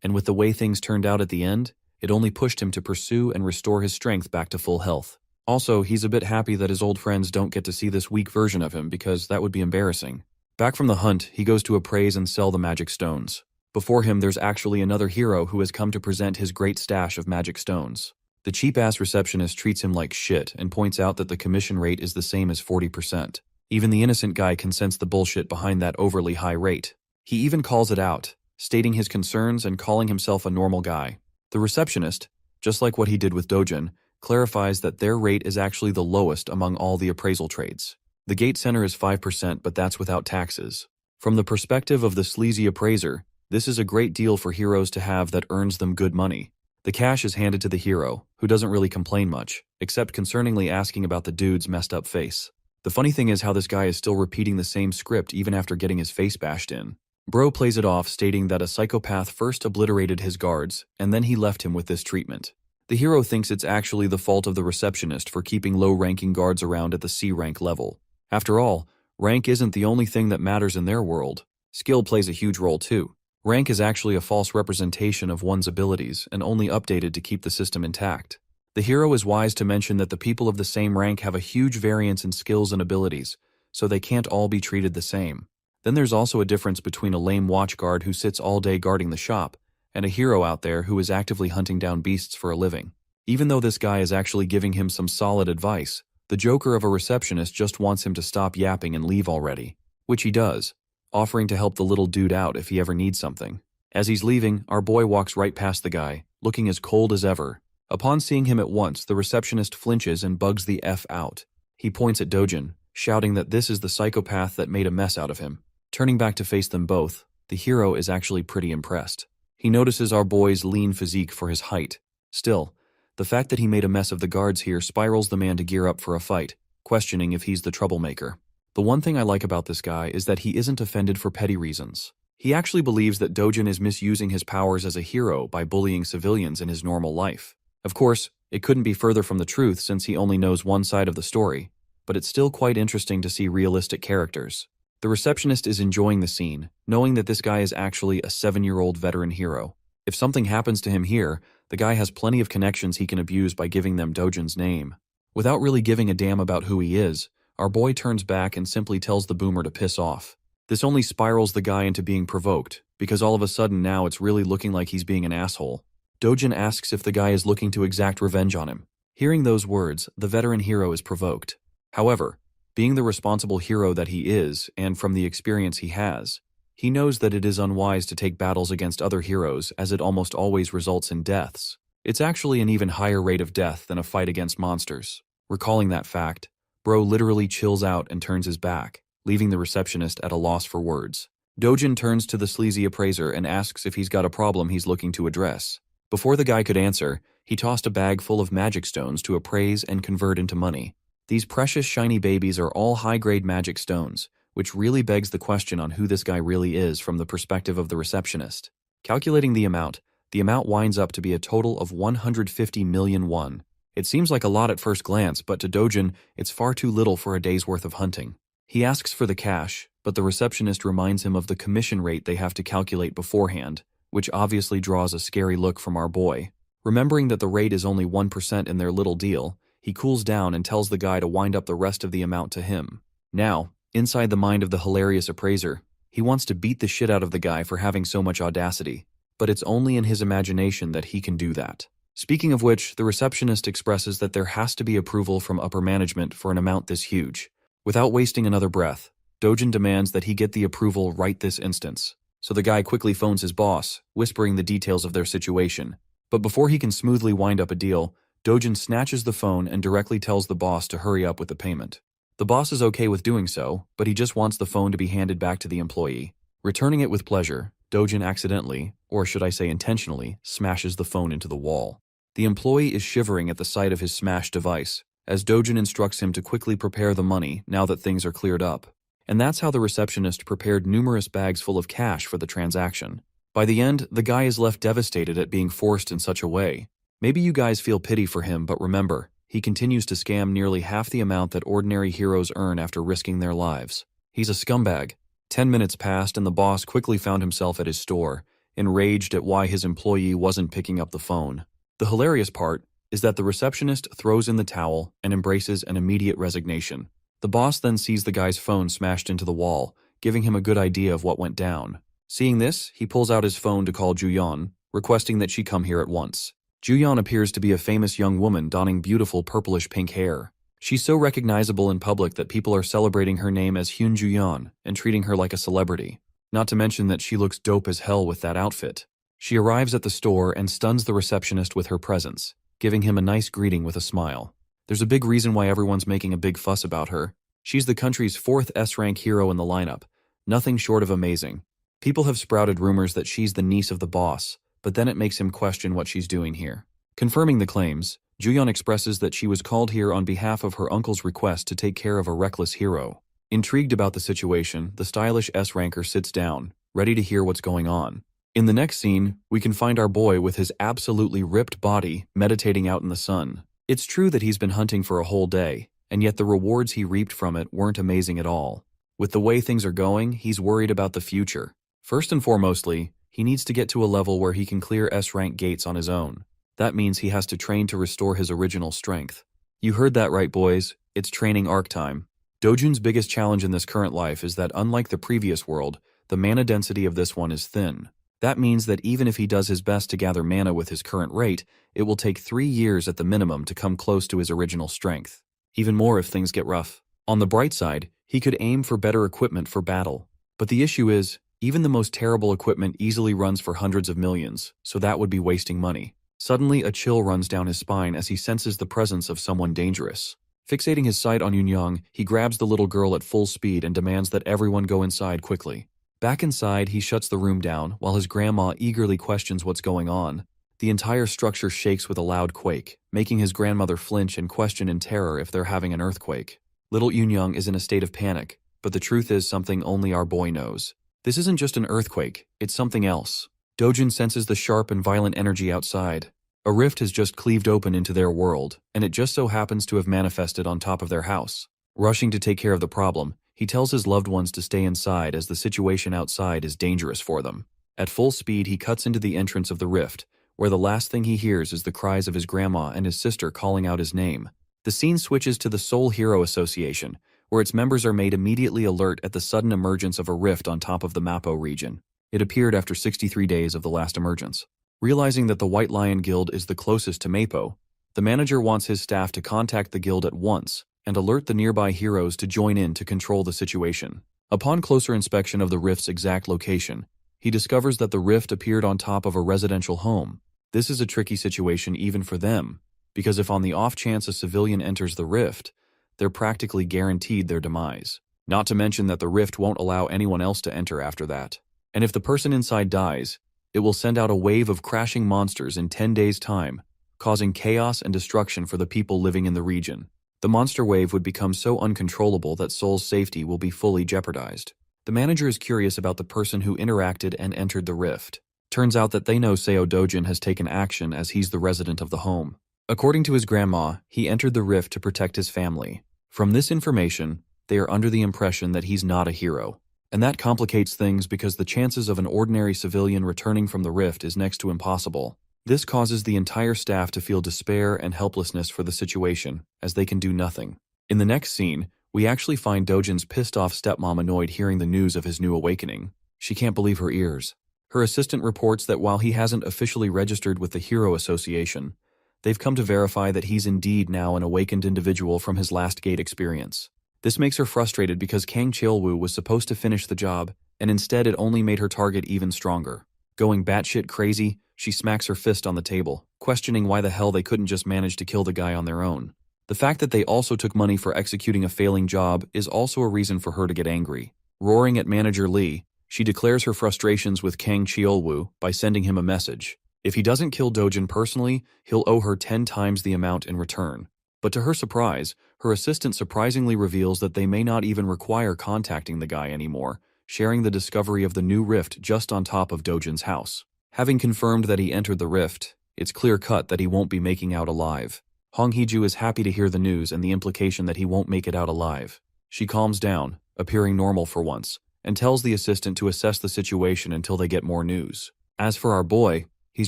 and with the way things turned out at the end, it only pushed him to pursue and restore his strength back to full health. Also, he's a bit happy that his old friends don't get to see this weak version of him because that would be embarrassing. Back from the hunt, he goes to appraise and sell the magic stones. Before him, there's actually another hero who has come to present his great stash of magic stones. The cheap-ass receptionist treats him like shit and points out that the commission rate is the same as 40%. Even the innocent guy can sense the bullshit behind that overly high rate. He even calls it out, stating his concerns and calling himself a normal guy. The receptionist, just like what he did with Dojin, clarifies that their rate is actually the lowest among all the appraisal trades. The gate center is 5%, but that's without taxes. From the perspective of the sleazy appraiser, this is a great deal for heroes to have that earns them good money. The cash is handed to the hero, who doesn't really complain much, except concerningly asking about the dude's messed up face. The funny thing is how this guy is still repeating the same script even after getting his face bashed in. Bro plays it off, stating that a psychopath first obliterated his guards, and then he left him with this treatment. The hero thinks it's actually the fault of the receptionist for keeping low-ranking guards around at the C-rank level. After all, rank isn't the only thing that matters in their world. Skill plays a huge role too. Rank is actually a false representation of one's abilities and only updated to keep the system intact. The hero is wise to mention that the people of the same rank have a huge variance in skills and abilities, so they can't all be treated the same. Then there's also a difference between a lame watchguard who sits all day guarding the shop and a hero out there who is actively hunting down beasts for a living. Even though this guy is actually giving him some solid advice, the joker of a receptionist just wants him to stop yapping and leave already, which he does, offering to help the little dude out if he ever needs something. As he's leaving, our boy walks right past the guy, looking as cold as ever. Upon seeing him at once, the receptionist flinches and bugs the F out. He points at Dojin, shouting that this is the psychopath that made a mess out of him. Turning back to face them both, the hero is actually pretty impressed. He notices our boy's lean physique for his height. Still, the fact that he made a mess of the guards here spirals the man to gear up for a fight, questioning if he's the troublemaker. The one thing I like about this guy is that he isn't offended for petty reasons. He actually believes that Dojin is misusing his powers as a hero by bullying civilians in his normal life. Of course, it couldn't be further from the truth since he only knows one side of the story, but it's still quite interesting to see realistic characters. The receptionist is enjoying the scene, knowing that this guy is actually a 7-year-old veteran hero. If something happens to him here, the guy has plenty of connections he can abuse by giving them Dojin's name. Without really giving a damn about who he is, our boy turns back and simply tells the boomer to piss off. This only spirals the guy into being provoked, because all of a sudden now it's really looking like he's being an asshole. Dojin asks if the guy is looking to exact revenge on him. Hearing those words, the veteran hero is provoked. However, being the responsible hero that he is, and from the experience he has, he knows that it is unwise to take battles against other heroes as it almost always results in deaths. It's actually an even higher rate of death than a fight against monsters. Recalling that fact, Bro literally chills out and turns his back, leaving the receptionist at a loss for words. Dojin turns to the sleazy appraiser and asks if he's got a problem he's looking to address. Before the guy could answer, he tossed a bag full of magic stones to appraise and convert into money. These precious shiny babies are all high-grade magic stones, which really begs the question on who this guy really is from the perspective of the receptionist. Calculating the amount winds up to be a total of 150 million won. It seems like a lot at first glance, but to Dojin, it's far too little for a day's worth of hunting. He asks for the cash, but the receptionist reminds him of the commission rate they have to calculate beforehand, which obviously draws a scary look from our boy. Remembering that the rate is only 1% in their little deal, he cools down and tells the guy to wind up the rest of the amount to him. Now, inside the mind of the hilarious appraiser, he wants to beat the shit out of the guy for having so much audacity, but it's only in his imagination that he can do that. Speaking of which, the receptionist expresses that there has to be approval from upper management for an amount this huge. Without wasting another breath, Dojin demands that he get the approval right this instance. So the guy quickly phones his boss, whispering the details of their situation. But before he can smoothly wind up a deal, Dojin snatches the phone and directly tells the boss to hurry up with the payment. The boss is okay with doing so, but he just wants the phone to be handed back to the employee. Returning it with pleasure, Dojin accidentally, or should I say intentionally, smashes the phone into the wall. The employee is shivering at the sight of his smashed device, as Dojin instructs him to quickly prepare the money now that things are cleared up. And that's how the receptionist prepared numerous bags full of cash for the transaction. By the end, the guy is left devastated at being forced in such a way. Maybe you guys feel pity for him, but remember, he continues to scam nearly half the amount that ordinary heroes earn after risking their lives. He's a scumbag. 10 minutes passed and the boss quickly found himself at his store, enraged at why his employee wasn't picking up the phone. The hilarious part is that the receptionist throws in the towel and embraces an immediate resignation. The boss then sees the guy's phone smashed into the wall, giving him a good idea of what went down. Seeing this, he pulls out his phone to call Juyeon, requesting that she come here at once. Juyeon appears to be a famous young woman donning beautiful purplish-pink hair. She's so recognizable in public that people are celebrating her name as Hyun Juyeon and treating her like a celebrity. Not to mention that she looks dope as hell with that outfit. She arrives at the store and stuns the receptionist with her presence, giving him a nice greeting with a smile. There's a big reason why everyone's making a big fuss about her. She's the country's 4th S-rank hero in the lineup, nothing short of amazing. People have sprouted rumors that she's the niece of the boss, but then it makes him question what she's doing here. Confirming the claims, Juyeon expresses that she was called here on behalf of her uncle's request to take care of a reckless hero. Intrigued about the situation, the stylish S-ranker sits down, ready to hear what's going on. In the next scene, we can find our boy with his absolutely ripped body meditating out in the sun. It's true that he's been hunting for a whole day, and yet the rewards he reaped from it weren't amazing at all. With the way things are going, he's worried about the future. First and foremostly, he needs to get to a level where he can clear S-rank gates on his own. That means he has to train to restore his original strength. You heard that right, boys. It's training arc time. Dojin's biggest challenge in this current life is that unlike the previous world, the mana density of this one is thin. That means that even if he does his best to gather mana with his current rate, it will take 3 years at the minimum to come close to his original strength. Even more if things get rough. On the bright side, he could aim for better equipment for battle. But the issue is, even the most terrible equipment easily runs for hundreds of millions, so that would be wasting money. Suddenly, a chill runs down his spine as he senses the presence of someone dangerous. Fixating his sight on Yunyang, he grabs the little girl at full speed and demands that everyone go inside quickly. Back inside, he shuts the room down while his grandma eagerly questions what's going on. The entire structure shakes with a loud quake, making his grandmother flinch and question in terror if they're having an earthquake. Little Yunyang is in a state of panic, but the truth is something only our boy knows. This isn't just an earthquake, it's something else. Dojin senses the sharp and violent energy outside. A rift has just cleaved open into their world, and it just so happens to have manifested on top of their house. Rushing to take care of the problem, he tells his loved ones to stay inside as the situation outside is dangerous for them. At full speed, he cuts into the entrance of the rift, where the last thing he hears is the cries of his grandma and his sister calling out his name. The scene switches to the Soul Hero Association, where its members are made immediately alert at the sudden emergence of a rift on top of the Mapo region. It appeared after 63 days of the last emergence. Realizing that the White Lion Guild is the closest to Mapo, the manager wants his staff to contact the guild at once and alert the nearby heroes to join in to control the situation. Upon closer inspection of the rift's exact location, he discovers that the rift appeared on top of a residential home. This is a tricky situation even for them, because if on the off chance a civilian enters the rift, they're practically guaranteed their demise. Not to mention that the rift won't allow anyone else to enter after that. And if the person inside dies, it will send out a wave of crashing monsters in 10 days' time, causing chaos and destruction for the people living in the region. The monster wave would become so uncontrollable that Soul's safety will be fully jeopardized. The manager is curious about the person who interacted and entered the rift. Turns out that they know Seo Dojin has taken action as he's the resident of the home. According to his grandma, he entered the rift to protect his family. From this information, they are under the impression that he's not a hero. And that complicates things because the chances of an ordinary civilian returning from the rift is next to impossible. This causes the entire staff to feel despair and helplessness for the situation, as they can do nothing. In the next scene, we actually find Dojin's pissed-off stepmom annoyed hearing the news of his new awakening. She can't believe her ears. Her assistant reports that while he hasn't officially registered with the Hero Association, they've come to verify that he's indeed now an awakened individual from his last gate experience. This makes her frustrated because Kang Cheolwoo was supposed to finish the job, and instead it only made her target even stronger. Going batshit crazy, she smacks her fist on the table, questioning why the hell they couldn't just manage to kill the guy on their own. The fact that they also took money for executing a failing job is also a reason for her to get angry. Roaring at Manager Lee, she declares her frustrations with Kang Cheolwoo by sending him a message. If he doesn't kill Dojin personally, he'll owe her 10 times the amount in return. But to her surprise, her assistant surprisingly reveals that they may not even require contacting the guy anymore, sharing the discovery of the new rift just on top of Dojin's house. Having confirmed that he entered the rift, it's clear-cut that he won't be making out alive. Hong Hee-ju is happy to hear the news and the implication that he won't make it out alive. She calms down, appearing normal for once, and tells the assistant to assess the situation until they get more news. As for our boy, he's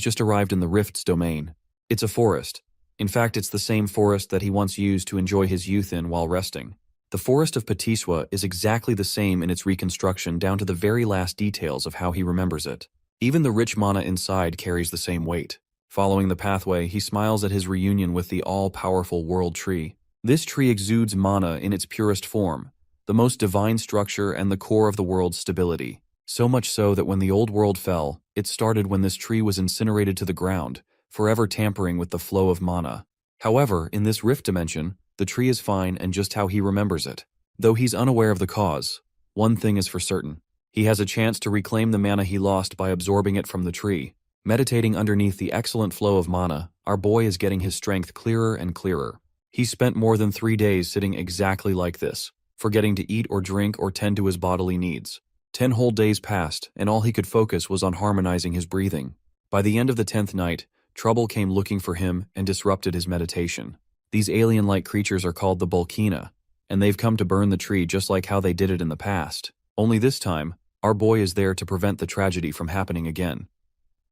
just arrived in the rift's domain. It's a forest. In fact, it's the same forest that he once used to enjoy his youth in while resting. The forest of Patiswa is exactly the same in its reconstruction down to the very last details of how he remembers it. Even the rich mana inside carries the same weight. Following the pathway, he smiles at his reunion with the all-powerful world tree. This tree exudes mana in its purest form, the most divine structure and the core of the world's stability. So much so that when the old world fell, it started when this tree was incinerated to the ground, forever tampering with the flow of mana. However, in this rift dimension, the tree is fine and just how he remembers it. Though he's unaware of the cause, one thing is for certain. He has a chance to reclaim the mana he lost by absorbing it from the tree. Meditating underneath the excellent flow of mana, our boy is getting his strength clearer and clearer. He spent more than 3 days sitting exactly like this, forgetting to eat or drink or tend to his bodily needs. 10 whole days passed, and all he could focus was on harmonizing his breathing. By the end of the 10th night, trouble came looking for him and disrupted his meditation. These alien-like creatures are called the Bulkina, and they've come to burn the tree just like how they did it in the past. Only this time, our boy is there to prevent the tragedy from happening again.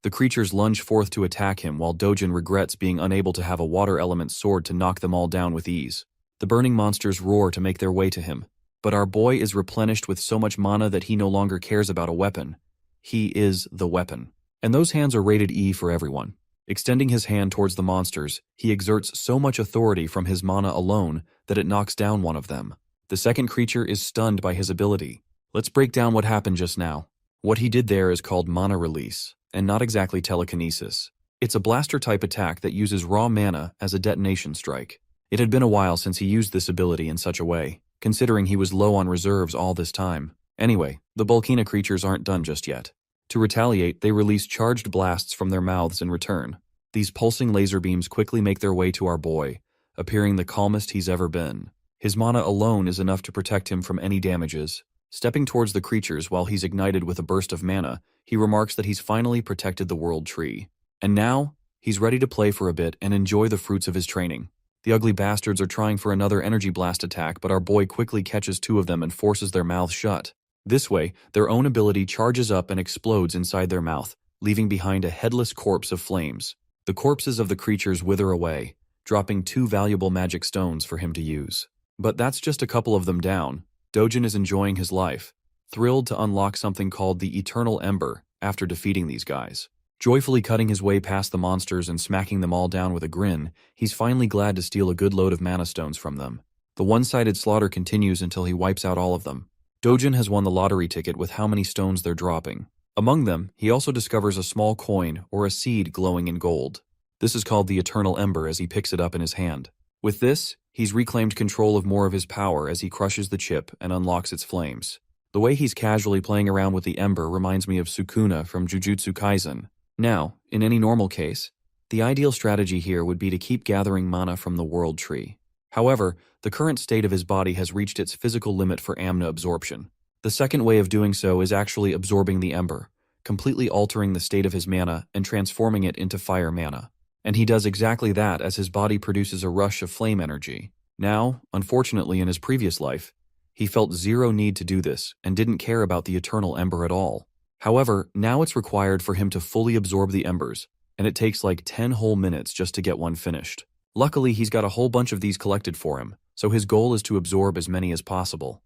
The creatures lunge forth to attack him while Dojin regrets being unable to have a water element sword to knock them all down with ease. The burning monsters roar to make their way to him, but our boy is replenished with so much mana that he no longer cares about a weapon. He is the weapon. And those hands are rated E for everyone. Extending his hand towards the monsters, he exerts so much authority from his mana alone that it knocks down one of them. The second creature is stunned by his ability. Let's break down what happened just now. What he did there is called mana release, and not exactly telekinesis. It's a blaster-type attack that uses raw mana as a detonation strike. It had been a while since he used this ability in such a way, considering he was low on reserves all this time. Anyway, the Volcana creatures aren't done just yet. To retaliate, they release charged blasts from their mouths in return. These pulsing laser beams quickly make their way to our boy, appearing the calmest he's ever been. His mana alone is enough to protect him from any damages. Stepping towards the creatures while he's ignited with a burst of mana, he remarks that he's finally protected the world tree. And now, he's ready to play for a bit and enjoy the fruits of his training. The ugly bastards are trying for another energy blast attack, but our boy quickly catches two of them and forces their mouths shut. This way, their own ability charges up and explodes inside their mouth, leaving behind a headless corpse of flames. The corpses of the creatures wither away, dropping 2 valuable magic stones for him to use. But that's just a couple of them down. Dojin is enjoying his life, thrilled to unlock something called the Eternal Ember after defeating these guys. Joyfully cutting his way past the monsters and smacking them all down with a grin, he's finally glad to steal a good load of mana stones from them. The one-sided slaughter continues until he wipes out all of them. Dojin has won the lottery ticket with how many stones they're dropping. Among them, he also discovers a small coin or a seed glowing in gold. This is called the Eternal Ember as he picks it up in his hand. With this, he's reclaimed control of more of his power as he crushes the chip and unlocks its flames. The way he's casually playing around with the ember reminds me of Sukuna from Jujutsu Kaisen. Now, in any normal case, the ideal strategy here would be to keep gathering mana from the world tree. However, the current state of his body has reached its physical limit for amna absorption. The second way of doing so is actually absorbing the ember, completely altering the state of his mana and transforming it into fire mana. And he does exactly that as his body produces a rush of flame energy. Now, unfortunately in his previous life, he felt zero need to do this and didn't care about the eternal ember at all. However, now it's required for him to fully absorb the embers, and it takes like 10 whole minutes just to get one finished. Luckily, he's got a whole bunch of these collected for him, so his goal is to absorb as many as possible.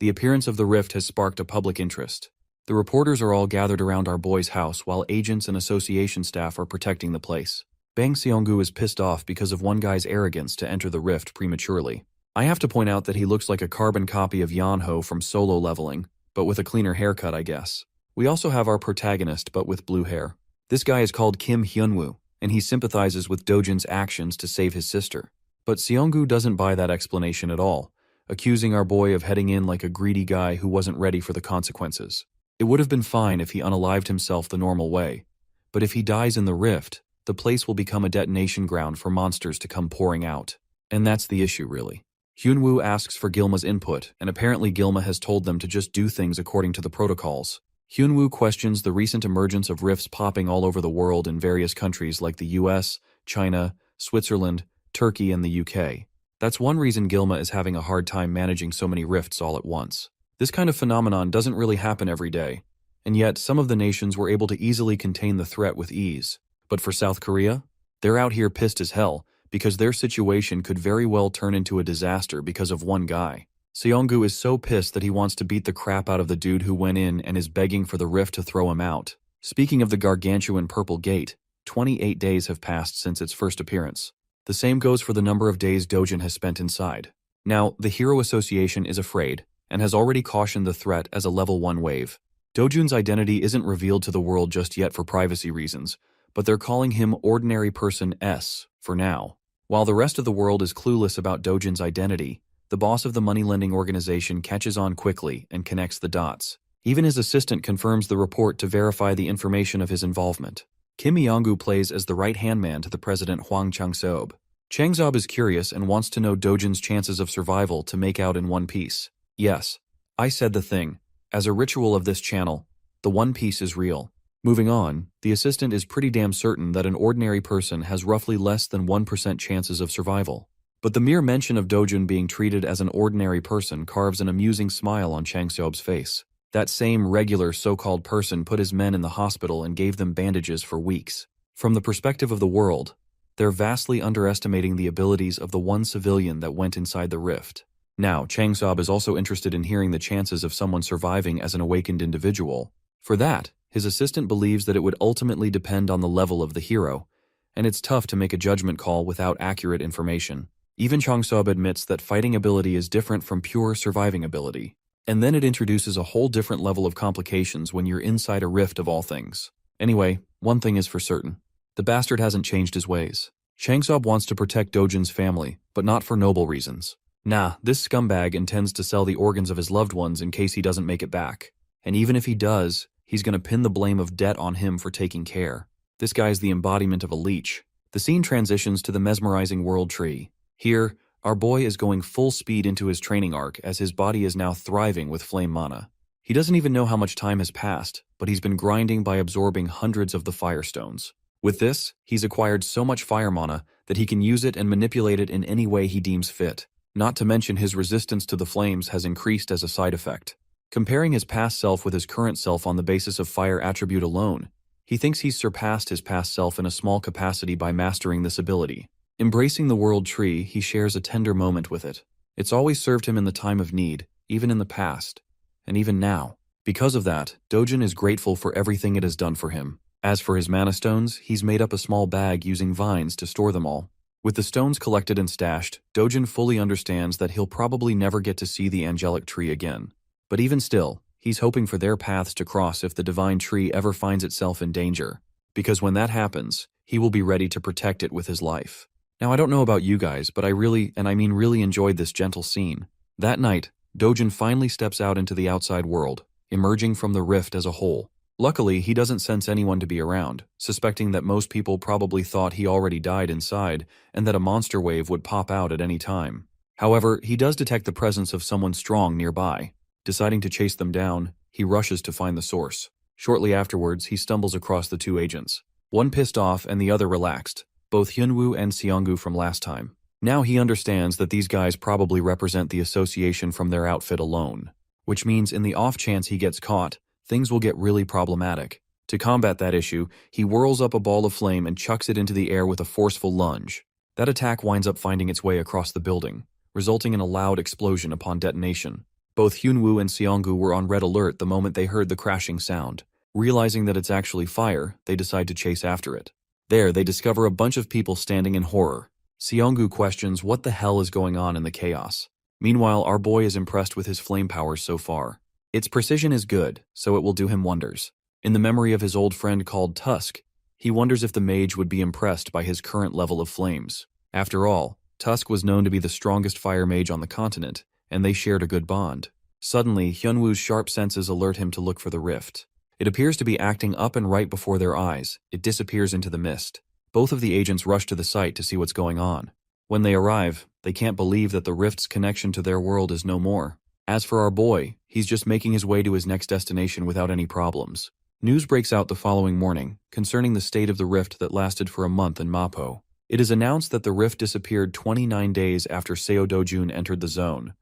The appearance of the rift has sparked a public interest. The reporters are all gathered around our boy's house while agents and association staff are protecting the place. Bang Seonggu is pissed off because of one guy's arrogance to enter the rift prematurely. I have to point out that he looks like a carbon copy of Yeonho from Solo Leveling, but with a cleaner haircut, I guess. We also have our protagonist, but with blue hair. This guy is called Kim Hyunwoo, and he sympathizes with Dojin's actions to save his sister. But Seonggu doesn't buy that explanation at all, accusing our boy of heading in like a greedy guy who wasn't ready for the consequences. It would have been fine if he unalived himself the normal way, but if he dies in the rift, the place will become a detonation ground for monsters to come pouring out. And that's the issue, really. Hyunwoo asks for Gilma's input, and apparently Gilma has told them to just do things according to the protocols. Hyunwoo questions the recent emergence of rifts popping all over the world in various countries like the US, China, Switzerland, Turkey, and the UK. That's one reason Gilma is having a hard time managing so many rifts all at once. This kind of phenomenon doesn't really happen every day, and yet some of the nations were able to easily contain the threat with ease. But for South Korea, they're out here pissed as hell because their situation could very well turn into a disaster because of one guy. Seonggu is so pissed that he wants to beat the crap out of the dude who went in and is begging for the rift to throw him out. Speaking of the gargantuan purple gate, 28 days have passed since its first appearance. The same goes for the number of days Dojin has spent inside. Now, the Hero Association is afraid and has already cautioned the threat as a level 1 wave. Dojin's identity isn't revealed to the world just yet for privacy reasons, but they're calling him Ordinary Person S for now. While the rest of the world is clueless about Dojin's identity, the boss of the money-lending organization catches on quickly and connects the dots. Even his assistant confirms the report to verify the information of his involvement. Kim Yong-gu plays as the right-hand man to the president Hwang Chang-seob. Chang-seob is curious and wants to know Dojin's chances of survival to make out in one piece. Yes, I said the thing. As a ritual of this channel, the One Piece is real. Moving on, the assistant is pretty damn certain that an ordinary person has roughly less than 1% chances of survival. But the mere mention of Dojin being treated as an ordinary person carves an amusing smile on Chang-seob's face. That same regular so-called person put his men in the hospital and gave them bandages for weeks. From the perspective of the world, they're vastly underestimating the abilities of the one civilian that went inside the rift. Now, Chang-seob is also interested in hearing the chances of someone surviving as an awakened individual. For that, his assistant believes that it would ultimately depend on the level of the hero, and it's tough to make a judgment call without accurate information. Even Chang-seob admits that fighting ability is different from pure surviving ability. And then it introduces a whole different level of complications when you're inside a rift of all things. Anyway, one thing is for certain. The bastard hasn't changed his ways. Changseob wants to protect Dojin's family, but not for noble reasons. Nah, this scumbag intends to sell the organs of his loved ones in case he doesn't make it back. And even if he does, he's gonna pin the blame of debt on him for taking care. This guy's the embodiment of a leech. The scene transitions to the mesmerizing world tree. Here, our boy is going full speed into his training arc as his body is now thriving with flame mana. He doesn't even know how much time has passed, but he's been grinding by absorbing hundreds of the firestones. With this, he's acquired so much fire mana that he can use it and manipulate it in any way he deems fit. Not to mention his resistance to the flames has increased as a side effect. Comparing his past self with his current self on the basis of fire attribute alone, he thinks he's surpassed his past self in a small capacity by mastering this ability. Embracing the world tree, he shares a tender moment with it. It's always served him in the time of need, even in the past, and even now. Because of that, Dojin is grateful for everything it has done for him. As for his mana stones, he's made up a small bag using vines to store them all. With the stones collected and stashed, Dojin fully understands that he'll probably never get to see the angelic tree again. But even still, he's hoping for their paths to cross if the divine tree ever finds itself in danger, because when that happens, he will be ready to protect it with his life. Now, I don't know about you guys, but I really enjoyed this gentle scene. That night, Dojin finally steps out into the outside world, emerging from the rift as a whole. Luckily, he doesn't sense anyone to be around, suspecting that most people probably thought he already died inside and that a monster wave would pop out at any time. However, he does detect the presence of someone strong nearby. Deciding to chase them down, he rushes to find the source. Shortly afterwards, he stumbles across the two agents. One pissed off and the other relaxed, both Hyunwoo and Seonggu from last time. Now he understands that these guys probably represent the association from their outfit alone, which means in the off chance he gets caught, things will get really problematic. To combat that issue, he whirls up a ball of flame and chucks it into the air with a forceful lunge. That attack winds up finding its way across the building, resulting in a loud explosion upon detonation. Both Hyunwoo and Seonggu were on red alert the moment they heard the crashing sound. Realizing that it's actually fire, they decide to chase after it. There, they discover a bunch of people standing in horror. Seonggu questions what the hell is going on in the chaos. Meanwhile, our boy is impressed with his flame powers so far. Its precision is good, so it will do him wonders. In the memory of his old friend called Tusk, he wonders if the mage would be impressed by his current level of flames. After all, Tusk was known to be the strongest fire mage on the continent, and they shared a good bond. Suddenly, Hyunwoo's sharp senses alert him to look for the rift. It appears to be acting up and right before their eyes. It disappears into the mist. Both of the agents rush to the site to see what's going on. When they arrive, they can't believe that the rift's connection to their world is no more. As for our boy, he's just making his way to his next destination without any problems. News breaks out the following morning concerning the state of the rift that lasted for a month in Mapo. It is announced that the rift disappeared 29 days after Seo Dojun entered the zone,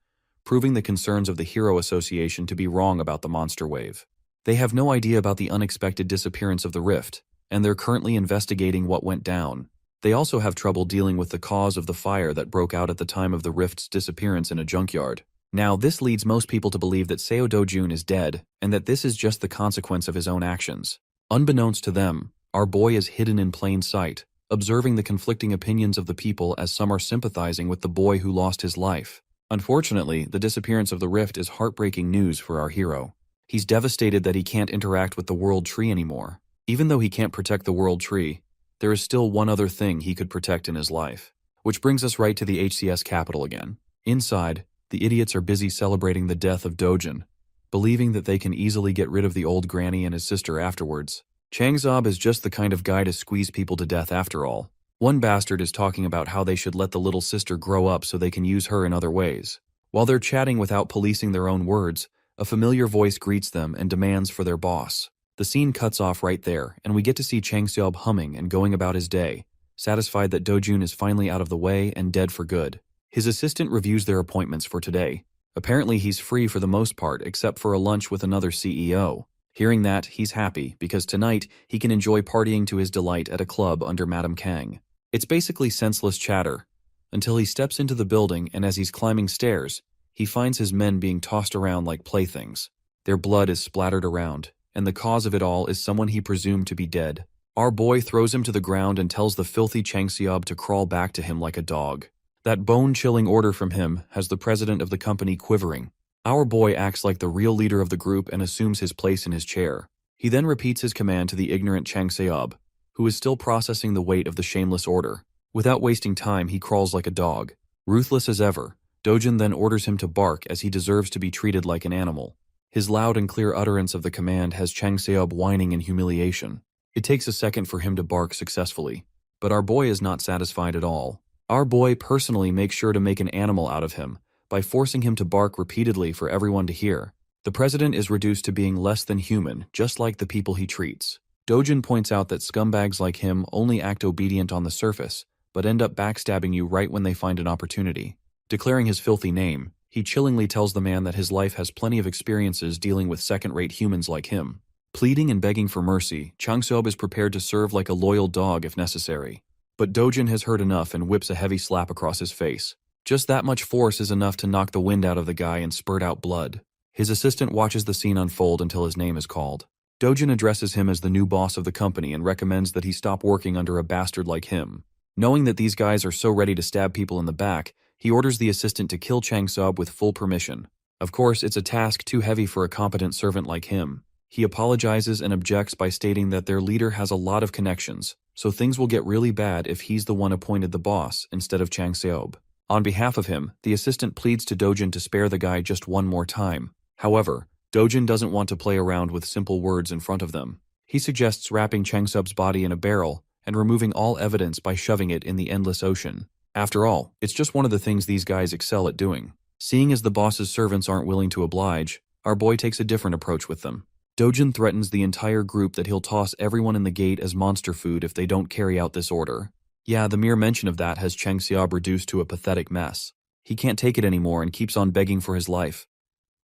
proving the concerns of the Hero Association to be wrong about the monster wave. They have no idea about the unexpected disappearance of the rift, and they're currently investigating what went down. They also have trouble dealing with the cause of the fire that broke out at the time of the rift's disappearance in a junkyard. Now, this leads most people to believe that Seo Dojun is dead, and that this is just the consequence of his own actions. Unbeknownst to them, our boy is hidden in plain sight, observing the conflicting opinions of the people as some are sympathizing with the boy who lost his life. Unfortunately, the disappearance of the rift is heartbreaking news for our hero. He's devastated that he can't interact with the world tree anymore. Even though he can't protect the world tree, there is still one other thing he could protect in his life. Which brings us right to the HCS capital again. Inside, the idiots are busy celebrating the death of Dojin, believing that they can easily get rid of the old granny and his sister afterwards. Changseob is just the kind of guy to squeeze people to death after all. One bastard is talking about how they should let the little sister grow up so they can use her in other ways. While they're chatting without policing their own words, a familiar voice greets them and demands for their boss. The scene cuts off right there, and we get to see Changseob humming and going about his day, satisfied that Dojun is finally out of the way and dead for good. His assistant reviews their appointments for today. Apparently he's free for the most part except for a lunch with another CEO. Hearing that, he's happy because tonight he can enjoy partying to his delight at a club under Madame Kang. It's basically senseless chatter, until he steps into the building and as he's climbing stairs, he finds his men being tossed around like playthings. Their blood is splattered around, and the cause of it all is someone he presumed to be dead. Our boy throws him to the ground and tells the filthy Changseob to crawl back to him like a dog. That bone-chilling order from him has the president of the company quivering. Our boy acts like the real leader of the group and assumes his place in his chair. He then repeats his command to the ignorant Changseob, who is still processing the weight of the shameless order. Without wasting time, he crawls like a dog. Ruthless as ever, Dojin then orders him to bark as he deserves to be treated like an animal. His loud and clear utterance of the command has Chang Seob whining in humiliation. It takes a second for him to bark successfully. But our boy is not satisfied at all. Our boy personally makes sure to make an animal out of him by forcing him to bark repeatedly for everyone to hear. The president is reduced to being less than human, just like the people he treats. Dojin points out that scumbags like him only act obedient on the surface, but end up backstabbing you right when they find an opportunity. Declaring his filthy name, he chillingly tells the man that his life has plenty of experiences dealing with second-rate humans like him. Pleading and begging for mercy, Chang Seob is prepared to serve like a loyal dog if necessary. But Dojin has heard enough and whips a heavy slap across his face. Just that much force is enough to knock the wind out of the guy and spurt out blood. His assistant watches the scene unfold until his name is called. Dojin addresses him as the new boss of the company and recommends that he stop working under a bastard like him. Knowing that these guys are so ready to stab people in the back, he orders the assistant to kill Chang Seob with full permission. Of course, it's a task too heavy for a competent servant like him. He apologizes and objects by stating that their leader has a lot of connections, so things will get really bad if he's the one appointed the boss instead of Chang Seob. On behalf of him, the assistant pleads to Dojin to spare the guy just one more time. However, Dojin doesn't want to play around with simple words in front of them. He suggests wrapping Chang Seob's body in a barrel and removing all evidence by shoving it in the endless ocean. After all, it's just one of the things these guys excel at doing. Seeing as the boss's servants aren't willing to oblige, our boy takes a different approach with them. Dojin threatens the entire group that he'll toss everyone in the gate as monster food if they don't carry out this order. Yeah, the mere mention of that has Chang Seob reduced to a pathetic mess. He can't take it anymore and keeps on begging for his life,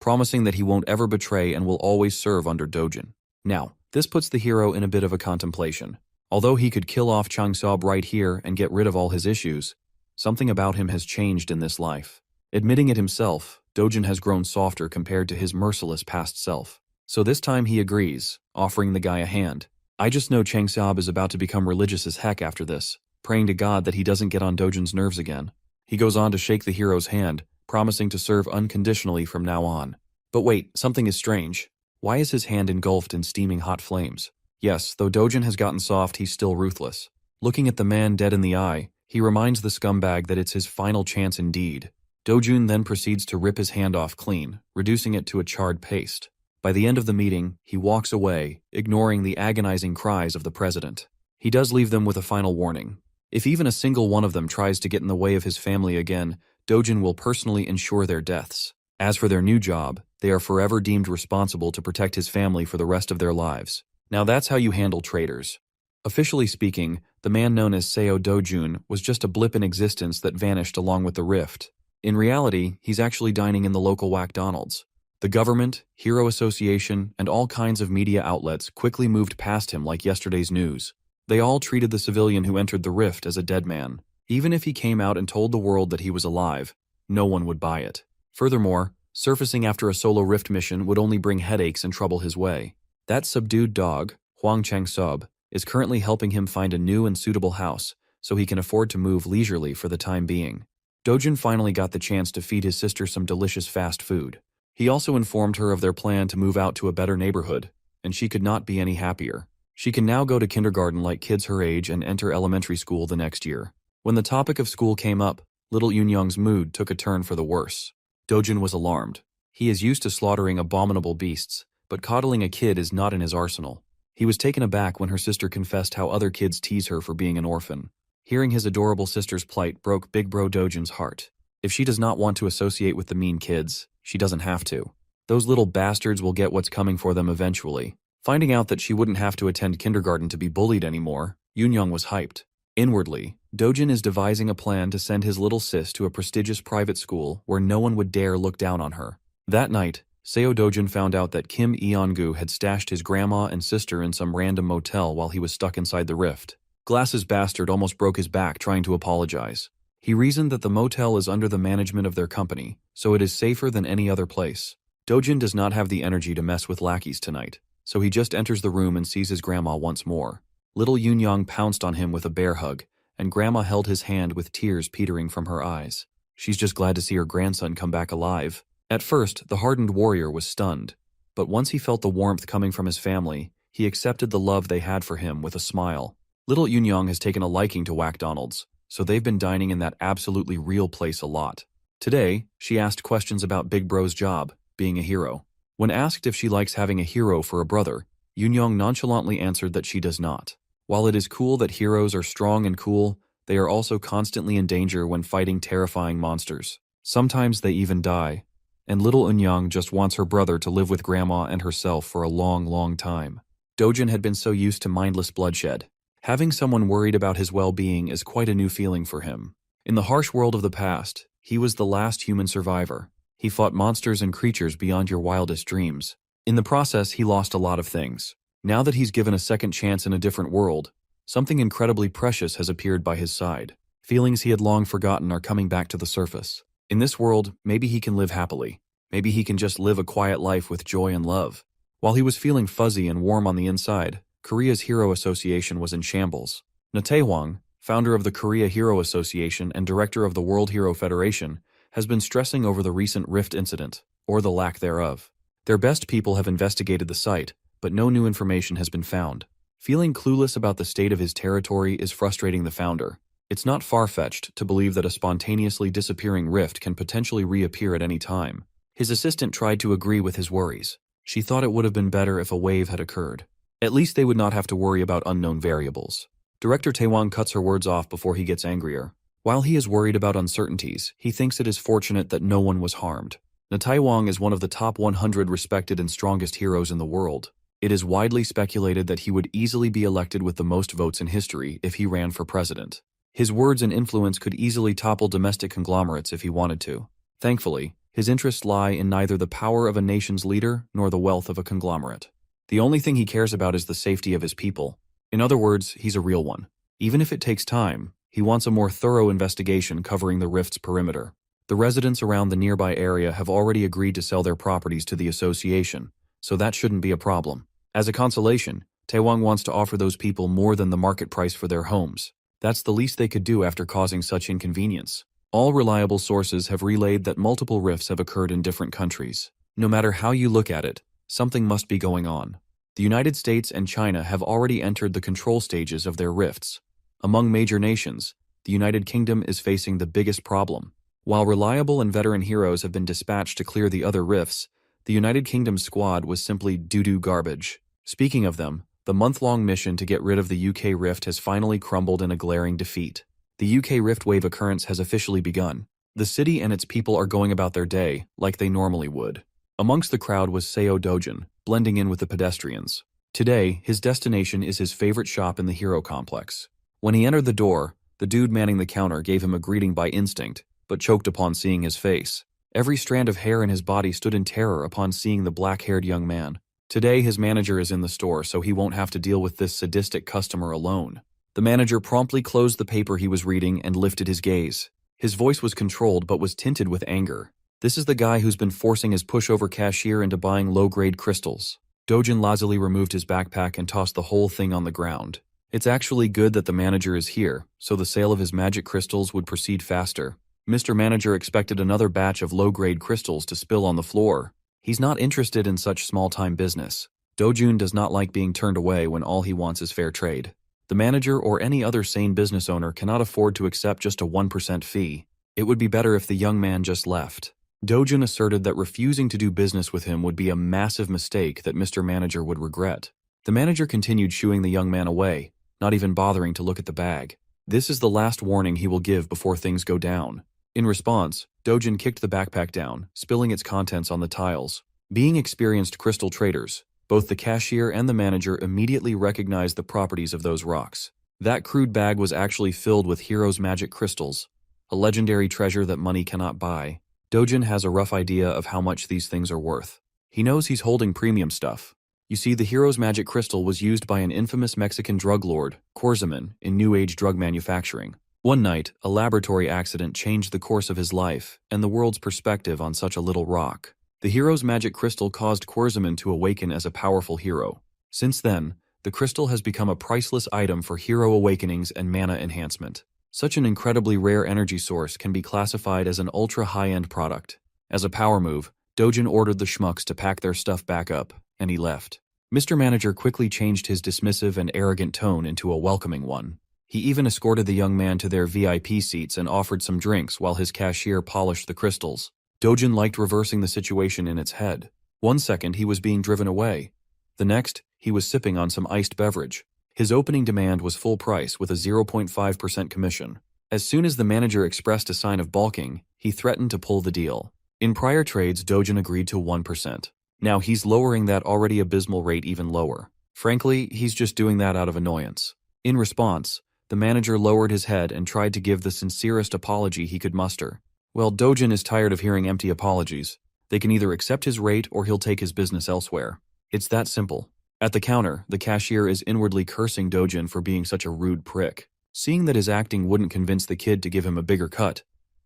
promising that he won't ever betray and will always serve under Dojin. Now, this puts the hero in a bit of a contemplation. Although he could kill off Chang Seob right here and get rid of all his issues, something about him has changed in this life. Admitting it himself, Dojin has grown softer compared to his merciless past self. So this time he agrees, offering the guy a hand. I just know Chang Seob is about to become religious as heck after this, praying to God that he doesn't get on Dojin's nerves again. He goes on to shake the hero's hand, promising to serve unconditionally from now on. But wait, something is strange. Why is his hand engulfed in steaming hot flames? Yes, though Dojin has gotten soft, he's still ruthless. Looking at the man dead in the eye, he reminds the scumbag that it's his final chance indeed. Dojin then proceeds to rip his hand off clean, reducing it to a charred paste. By the end of the meeting, he walks away, ignoring the agonizing cries of the president. He does leave them with a final warning. If even a single one of them tries to get in the way of his family again, Dojin will personally ensure their deaths. As for their new job, they are forever deemed responsible to protect his family for the rest of their lives. Now that's how you handle traitors. Officially speaking, the man known as Seo Dojun was just a blip in existence that vanished along with the rift. In reality, he's actually dining in the local McDonald's. The government, Hero Association, and all kinds of media outlets quickly moved past him like yesterday's news. They all treated the civilian who entered the rift as a dead man. Even if he came out and told the world that he was alive, no one would buy it. Furthermore, surfacing after a solo rift mission would only bring headaches and trouble his way. That subdued dog, Huang Chang Seob, is currently helping him find a new and suitable house so he can afford to move leisurely for the time being. Dojin finally got the chance to feed his sister some delicious fast food. He also informed her of their plan to move out to a better neighborhood, and she could not be any happier. She can now go to kindergarten like kids her age and enter elementary school the next year. When the topic of school came up, little Yunyang's mood took a turn for the worse. Dojin was alarmed. He is used to slaughtering abominable beasts, but coddling a kid is not in his arsenal. He was taken aback when her sister confessed how other kids tease her for being an orphan. Hearing his adorable sister's plight broke Big Bro Dojin's heart. If she does not want to associate with the mean kids, she doesn't have to. Those little bastards will get what's coming for them eventually. Finding out that she wouldn't have to attend kindergarten to be bullied anymore, Yunyang was hyped. Inwardly, Dojin is devising a plan to send his little sis to a prestigious private school where no one would dare look down on her. That night, Seo Dojin found out that Kim Eongu had stashed his grandma and sister in some random motel while he was stuck inside the rift. Glass's bastard almost broke his back trying to apologize. He reasoned that the motel is under the management of their company, so it is safer than any other place. Dojin does not have the energy to mess with lackeys tonight, so he just enters the room and sees his grandma once more. Little Yunyang pounced on him with a bear hug, and Grandma held his hand with tears petering from her eyes. She's just glad to see her grandson come back alive. At first, the hardened warrior was stunned, but once he felt the warmth coming from his family, he accepted the love they had for him with a smile. Little Yunyang has taken a liking to McDonald's, so they've been dining in that absolutely real place a lot. Today, she asked questions about Big Bro's job, being a hero. When asked if she likes having a hero for a brother, Yoon nonchalantly answered that she does not. While it is cool that heroes are strong and cool, they are also constantly in danger when fighting terrifying monsters. Sometimes they even die, and little Eunyoung just wants her brother to live with grandma and herself for a long, long time. Dojin had been so used to mindless bloodshed. Having someone worried about his well-being is quite a new feeling for him. In the harsh world of the past, he was the last human survivor. He fought monsters and creatures beyond your wildest dreams. In the process, he lost a lot of things. Now that he's given a second chance in a different world, something incredibly precious has appeared by his side. Feelings he had long forgotten are coming back to the surface. In this world, maybe he can live happily. Maybe he can just live a quiet life with joy and love. While he was feeling fuzzy and warm on the inside, Korea's Hero Association was in shambles. Na Tae-hwang, founder of the Korea Hero Association and director of the World Hero Federation, has been stressing over the recent rift incident, or the lack thereof. Their best people have investigated the site, but no new information has been found. Feeling clueless about the state of his territory is frustrating the founder. It's not far-fetched to believe that a spontaneously disappearing rift can potentially reappear at any time. His assistant tried to agree with his worries. She thought it would have been better if a wave had occurred. At least they would not have to worry about unknown variables. Director Taewon cuts her words off before he gets angrier. While he is worried about uncertainties, he thinks it is fortunate that no one was harmed. Na Tae-hwang is one of the top 100 respected and strongest heroes in the world. It is widely speculated that he would easily be elected with the most votes in history if he ran for president. His words and influence could easily topple domestic conglomerates if he wanted to. Thankfully, his interests lie in neither the power of a nation's leader nor the wealth of a conglomerate. The only thing he cares about is the safety of his people. In other words, he's a real one. Even if it takes time, he wants a more thorough investigation covering the rift's perimeter. The residents around the nearby area have already agreed to sell their properties to the association, so that shouldn't be a problem. As a consolation, Taewon wants to offer those people more than the market price for their homes. That's the least they could do after causing such inconvenience. All reliable sources have relayed that multiple rifts have occurred in different countries. No matter how you look at it, something must be going on. The United States and China have already entered the control stages of their rifts. Among major nations, the United Kingdom is facing the biggest problem. While reliable and veteran heroes have been dispatched to clear the other rifts, the United Kingdom's squad was simply doo-doo garbage. Speaking of them, the month-long mission to get rid of the UK rift has finally crumbled in a glaring defeat. The UK rift wave occurrence has officially begun. The city and its people are going about their day like they normally would. Amongst the crowd was Seo Dojin, blending in with the pedestrians. Today, his destination is his favorite shop in the hero complex. When he entered the door, the dude manning the counter gave him a greeting by instinct, but choked upon seeing his face. Every strand of hair in his body stood in terror upon seeing the black-haired young man. Today, his manager is in the store, so he won't have to deal with this sadistic customer alone. The manager promptly closed the paper he was reading and lifted his gaze. His voice was controlled but was tinted with anger. This is the guy who's been forcing his pushover cashier into buying low-grade crystals. Dojin lazily removed his backpack and tossed the whole thing on the ground. It's actually good that the manager is here, so the sale of his magic crystals would proceed faster. Mr. Manager expected another batch of low-grade crystals to spill on the floor. He's not interested in such small-time business. Dojun does not like being turned away when all he wants is fair trade. The manager or any other sane business owner cannot afford to accept just a 1% fee. It would be better if the young man just left. Dojun asserted that refusing to do business with him would be a massive mistake that Mr. Manager would regret. The manager continued shooing the young man away, not even bothering to look at the bag. This is the last warning he will give before things go down. In response, Dojin kicked the backpack down, spilling its contents on the tiles. Being experienced crystal traders, both the cashier and the manager immediately recognized the properties of those rocks. That crude bag was actually filled with Hero's magic crystals, a legendary treasure that money cannot buy. Dojin has a rough idea of how much these things are worth. He knows he's holding premium stuff. You see, the Hero's magic crystal was used by an infamous Mexican drug lord, Korzeman, in New Age drug manufacturing. One night, a laboratory accident changed the course of his life and the world's perspective on such a little rock. The Hero's magic crystal caused Korzeman to awaken as a powerful hero. Since then, the crystal has become a priceless item for hero awakenings and mana enhancement. Such an incredibly rare energy source can be classified as an ultra-high-end product. As a power move, Dojin ordered the schmucks to pack their stuff back up, and he left. Mr. Manager quickly changed his dismissive and arrogant tone into a welcoming one. He even escorted the young man to their VIP seats and offered some drinks while his cashier polished the crystals. Dojin liked reversing the situation in its head. One second he was being driven away. The next, he was sipping on some iced beverage. His opening demand was full price with a 0.5% commission. As soon as the manager expressed a sign of balking, he threatened to pull the deal. In prior trades, Dojin agreed to 1%. Now he's lowering that already abysmal rate even lower. Frankly, he's just doing that out of annoyance. In response, the manager lowered his head and tried to give the sincerest apology he could muster. Well, Dojin is tired of hearing empty apologies. They can either accept his rate or he'll take his business elsewhere. It's that simple. At the counter, the cashier is inwardly cursing Dojin for being such a rude prick. Seeing that his acting wouldn't convince the kid to give him a bigger cut,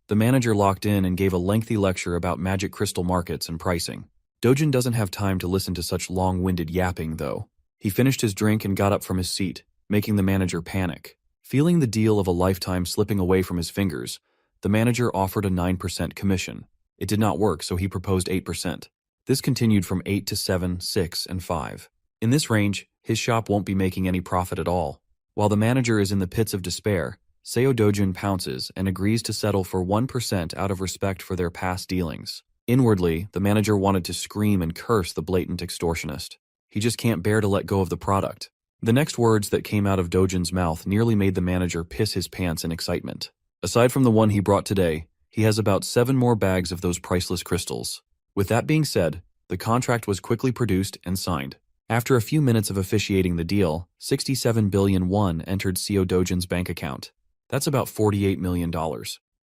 the manager locked in and gave a lengthy lecture about magic crystal markets and pricing. Dojin doesn't have time to listen to such long-winded yapping, though. He finished his drink and got up from his seat, making the manager panic. Feeling the deal of a lifetime slipping away from his fingers, the manager offered a 9% commission. It did not work, so he proposed 8%. This continued from 8 to 7, 6, and 5. In this range, his shop won't be making any profit at all. While the manager is in the pits of despair, Seo Dojun pounces and agrees to settle for 1% out of respect for their past dealings. Inwardly, the manager wanted to scream and curse the blatant extortionist. He just can't bear to let go of the product. The next words that came out of Dojun's mouth nearly made the manager piss his pants in excitement. Aside from the one he brought today, he has about 7 more bags of those priceless crystals. With that being said, the contract was quickly produced and signed. After a few minutes of officiating the deal, 67 billion won entered Seo Dojun's bank account. That's about $48 million.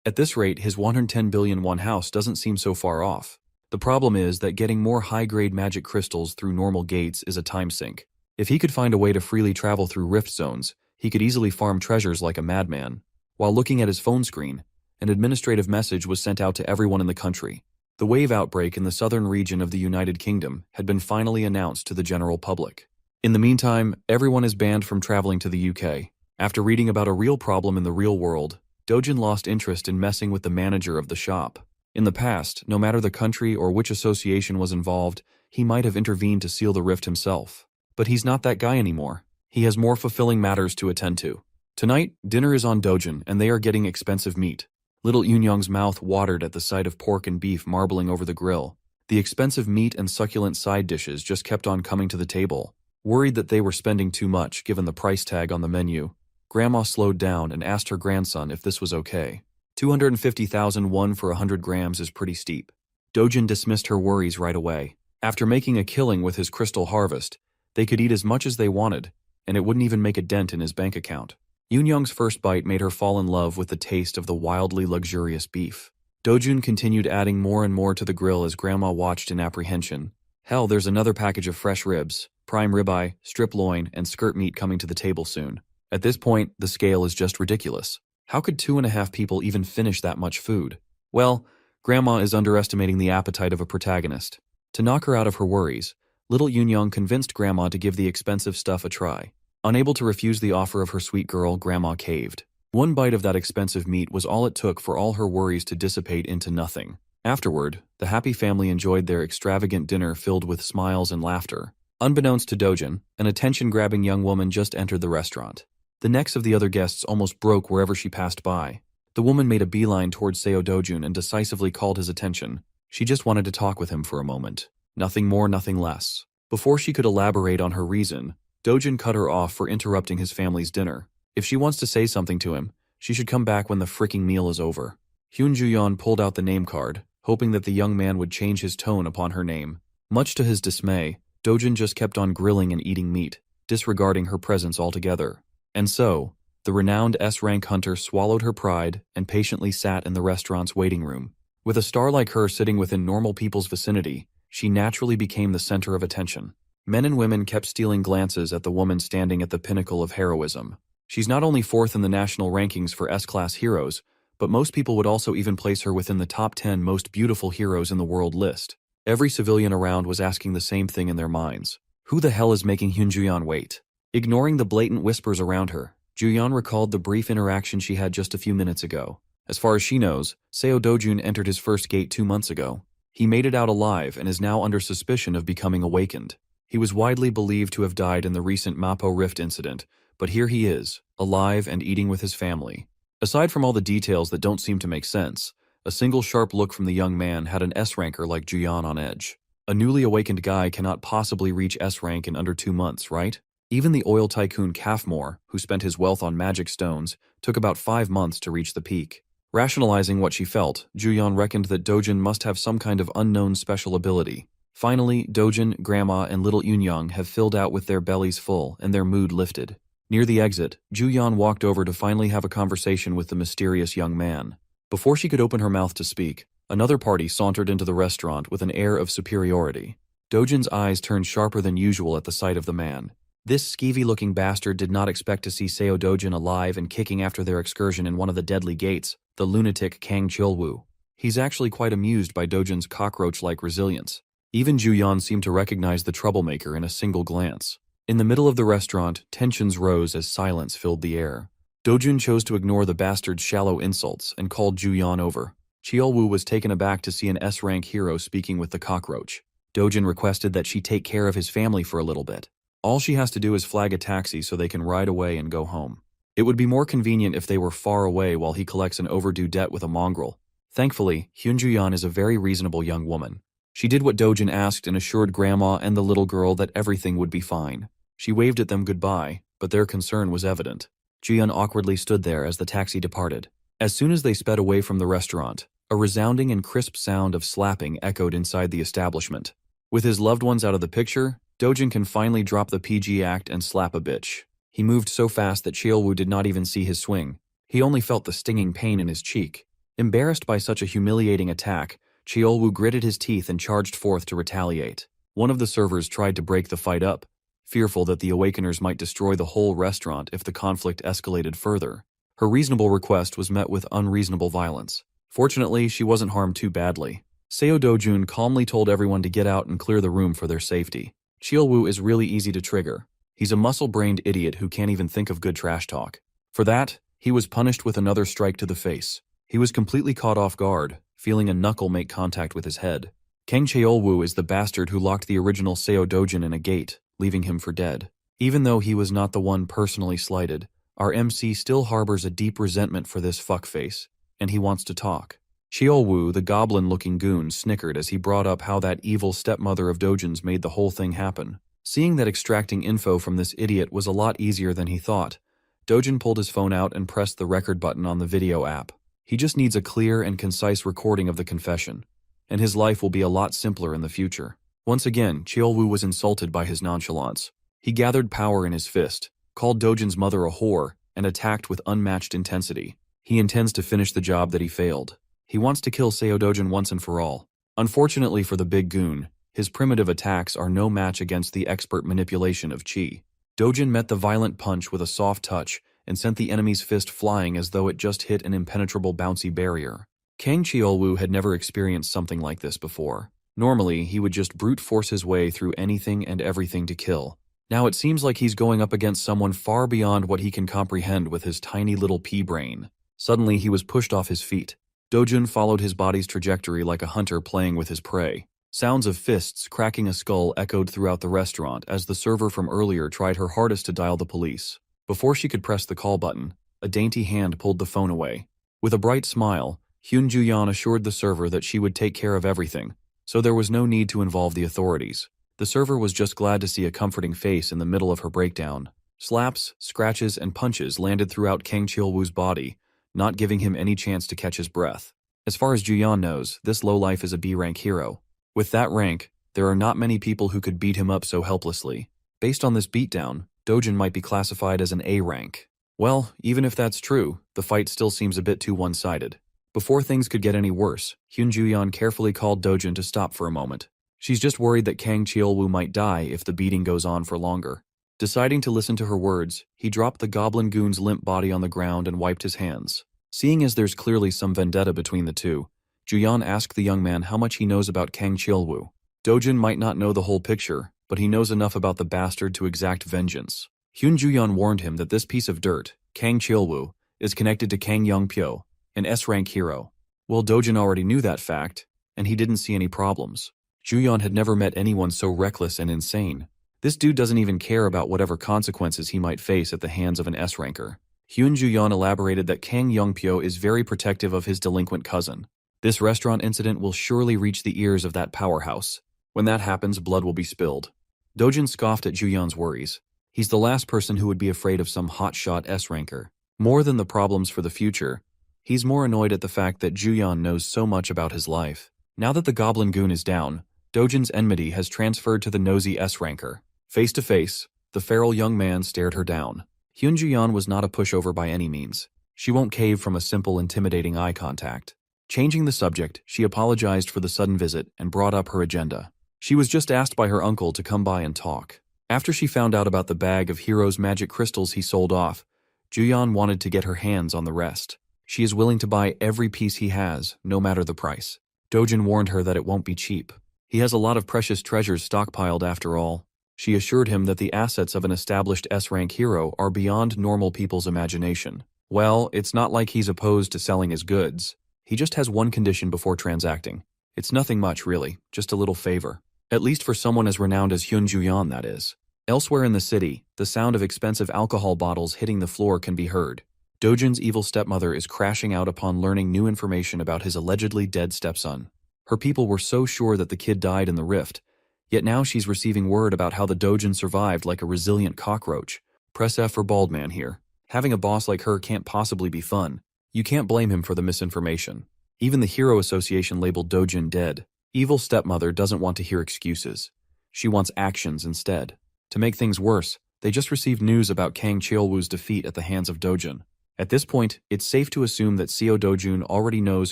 At this rate, his 110 billion won house doesn't seem so far off. The problem is that getting more high-grade magic crystals through normal gates is a time sink. If he could find a way to freely travel through rift zones, he could easily farm treasures like a madman. While looking at his phone screen, an administrative message was sent out to everyone in the country. The wave outbreak in the southern region of the United Kingdom had been finally announced to the general public. In the meantime, everyone is banned from traveling to the UK. After reading about a real problem in the real world, Dojin lost interest in messing with the manager of the shop. In the past, no matter the country or which association was involved, he might have intervened to seal the rift himself. But he's not that guy anymore. He has more fulfilling matters to attend to. Tonight, dinner is on Dojin, and they are getting expensive meat. Little Yunyong's mouth watered at the sight of pork and beef marbling over the grill. The expensive meat and succulent side dishes just kept on coming to the table. Worried that they were spending too much given the price tag on the menu, Grandma slowed down and asked her grandson if this was okay. 250,000 won for 100 grams is pretty steep. Dojin dismissed her worries right away. After making a killing with his crystal harvest, they could eat as much as they wanted, and it wouldn't even make a dent in his bank account. Yoonyoung's first bite made her fall in love with the taste of the wildly luxurious beef. Dojun continued adding more and more to the grill as Grandma watched in apprehension. Hell, there's another package of fresh ribs, prime ribeye, strip loin, and skirt meat coming to the table soon. At this point, the scale is just ridiculous. How could 2.5 people even finish that much food? Well, Grandma is underestimating the appetite of a protagonist. To knock her out of her worries, little Yoonyoung convinced Grandma to give the expensive stuff a try. Unable to refuse the offer of her sweet girl, Grandma caved. One bite of that expensive meat was all it took for all her worries to dissipate into nothing. Afterward, the happy family enjoyed their extravagant dinner filled with smiles and laughter. Unbeknownst to Dojin, an attention-grabbing young woman just entered the restaurant. The necks of the other guests almost broke wherever she passed by. The woman made a beeline towards Seo Dojun and decisively called his attention. She just wanted to talk with him for a moment. Nothing more, nothing less. Before she could elaborate on her reason, Dojun cut her off for interrupting his family's dinner. If she wants to say something to him, she should come back when the fricking meal is over. Hyun Ju-yeon pulled out the name card, hoping that the young man would change his tone upon her name. Much to his dismay, Dojun just kept on grilling and eating meat, disregarding her presence altogether. And so, the renowned S-rank hunter swallowed her pride and patiently sat in the restaurant's waiting room. With a star like her sitting within normal people's vicinity, she naturally became the center of attention. Men and women kept stealing glances at the woman standing at the pinnacle of heroism. She's not only fourth in the national rankings for S-class heroes, but most people would also even place her within the top 10 most beautiful heroes in the world list. Every civilian around was asking the same thing in their minds. Who the hell is making Hyun Ju-yeon wait? Ignoring the blatant whispers around her, Ju-yeon recalled the brief interaction she had just a few minutes ago. As far as she knows, Seo Dojun entered his first gate 2 months ago. He made it out alive and is now under suspicion of becoming awakened. He was widely believed to have died in the recent Mapo Rift incident, but here he is, alive and eating with his family. Aside from all the details that don't seem to make sense, a single sharp look from the young man had an S-ranker like Juyeon on edge. A newly awakened guy cannot possibly reach S-rank in under 2 months, right? Even the oil tycoon Kafmore, who spent his wealth on magic stones, took about 5 months to reach the peak. Rationalizing what she felt, Juyeon reckoned that Dojin must have some kind of unknown special ability. Finally, Dojin, Grandma, and little Eunyoung have filled out with their bellies full and their mood lifted. Near the exit, Juyeon walked over to finally have a conversation with the mysterious young man. Before she could open her mouth to speak, another party sauntered into the restaurant with an air of superiority. Dojin's eyes turned sharper than usual at the sight of the man. This skeevy-looking bastard did not expect to see Seo Dojin alive and kicking after their excursion in one of the deadly gates, the lunatic Kang Chilwoo. He's actually quite amused by Dojin's cockroach-like resilience. Even Juyeon seemed to recognize the troublemaker in a single glance. In the middle of the restaurant, tensions rose as silence filled the air. Dojin chose to ignore the bastard's shallow insults and called Juyeon over. Cheolwoo was taken aback to see an S-rank hero speaking with the cockroach. Dojin requested that she take care of his family for a little bit. All she has to do is flag a taxi so they can ride away and go home. It would be more convenient if they were far away while he collects an overdue debt with a mongrel. Thankfully, Hyun Juyeon is a very reasonable young woman. She did what Dojin asked and assured Grandma and the little girl that everything would be fine. She waved at them goodbye, but their concern was evident. Juyeon awkwardly stood there as the taxi departed. As soon as they sped away from the restaurant, a resounding and crisp sound of slapping echoed inside the establishment. With his loved ones out of the picture, Dojin can finally drop the PG act and slap a bitch. He moved so fast that Cheolwoo did not even see his swing. He only felt the stinging pain in his cheek. Embarrassed by such a humiliating attack, Cheolwoo gritted his teeth and charged forth to retaliate. One of the servers tried to break the fight up, fearful that the Awakeners might destroy the whole restaurant if the conflict escalated further. Her reasonable request was met with unreasonable violence. Fortunately, she wasn't harmed too badly. Seo Dojun calmly told everyone to get out and clear the room for their safety. Cheolwoo is really easy to trigger. He's a muscle-brained idiot who can't even think of good trash talk. For that, he was punished with another strike to the face. He was completely caught off guard, feeling a knuckle make contact with his head. Kang Cheolwoo is the bastard who locked the original Seo Dojin in a gate, leaving him for dead. Even though he was not the one personally slighted, our MC still harbors a deep resentment for this fuckface, and he wants to talk. Cheolwoo, the goblin-looking goon, snickered as he brought up how that evil stepmother of Dojin's made the whole thing happen. Seeing that extracting info from this idiot was a lot easier than he thought, Dojin pulled his phone out and pressed the record button on the video app. He just needs a clear and concise recording of the confession, and his life will be a lot simpler in the future. Once again, Cheolwoo was insulted by his nonchalance. He gathered power in his fist, called Dojin's mother a whore, and attacked with unmatched intensity. He intends to finish the job that he failed. He wants to kill Seo Dojin once and for all. Unfortunately for the big goon, his primitive attacks are no match against the expert manipulation of Chi. Dojin met the violent punch with a soft touch and sent the enemy's fist flying as though it just hit an impenetrable bouncy barrier. Kang Cheolwoo had never experienced something like this before. Normally, he would just brute force his way through anything and everything to kill. Now it seems like he's going up against someone far beyond what he can comprehend with his tiny little pea brain. Suddenly, he was pushed off his feet. Dojin followed his body's trajectory like a hunter playing with his prey. Sounds of fists cracking a skull echoed throughout the restaurant as the server from earlier tried her hardest to dial the police. Before she could press the call button, a dainty hand pulled the phone away. With a bright smile, Hyun Juyeon assured the server that she would take care of everything, so there was no need to involve the authorities. The server was just glad to see a comforting face in the middle of her breakdown. Slaps, scratches, and punches landed throughout Kang Cheolwoo's body, not giving him any chance to catch his breath. As far as Juyeon knows, this lowlife is a B-rank hero. With that rank, there are not many people who could beat him up so helplessly. Based on this beatdown, Dojin might be classified as an A rank. Well, even if that's true, the fight still seems a bit too one-sided. Before things could get any worse, Hyun Juyeon carefully called Dojin to stop for a moment. She's just worried that Kang Cheolwoo might die if the beating goes on for longer. Deciding to listen to her words, he dropped the goblin goon's limp body on the ground and wiped his hands. Seeing as there's clearly some vendetta between the two, Juyeon asked the young man how much he knows about Kang Cheolwoo. Dojin might not know the whole picture, but he knows enough about the bastard to exact vengeance. Hyun Juyeon warned him that this piece of dirt, Kang Cheolwoo, is connected to Kang Youngpyo, an S-rank hero. Well, Dojin already knew that fact, and he didn't see any problems. Juyeon had never met anyone so reckless and insane. This dude doesn't even care about whatever consequences he might face at the hands of an S-ranker. Hyun Ju-yeon elaborated that Kang Youngpyo is very protective of his delinquent cousin. This restaurant incident will surely reach the ears of that powerhouse. When that happens, blood will be spilled. Dojin scoffed at Ju-yeon's worries. He's the last person who would be afraid of some hotshot S-ranker. More than the problems for the future, he's more annoyed at the fact that Ju-yeon knows so much about his life. Now that the Goblin Goon is down, Dojin's enmity has transferred to the nosy S-ranker. Face to face, the feral young man stared her down. Hyun Ju-yeon was not a pushover by any means. She won't cave from a simple, intimidating eye contact. Changing the subject, she apologized for the sudden visit and brought up her agenda. She was just asked by her uncle to come by and talk. After she found out about the bag of Hero's magic crystals he sold off, Ju-yeon wanted to get her hands on the rest. She is willing to buy every piece he has, no matter the price. Dojin warned her that it won't be cheap. He has a lot of precious treasures stockpiled after all. She assured him that the assets of an established S-rank hero are beyond normal people's imagination. Well, it's not like he's opposed to selling his goods. He just has one condition before transacting. It's nothing much, really, just a little favor. At least for someone as renowned as Hyun Ju-yeon, that is. Elsewhere in the city, the sound of expensive alcohol bottles hitting the floor can be heard. Dojin's evil stepmother is crashing out upon learning new information about his allegedly dead stepson. Her people were so sure that the kid died in the rift, yet now she's receiving word about how the Dojin survived like a resilient cockroach. Press F for bald man here. Having a boss like her can't possibly be fun. You can't blame him for the misinformation. Even the Hero Association labeled Dojin dead. Evil stepmother doesn't want to hear excuses. She wants actions instead. To make things worse, they just received news about Kang Cheolwoo's defeat at the hands of Dojin. At this point, it's safe to assume that Seo Dojun already knows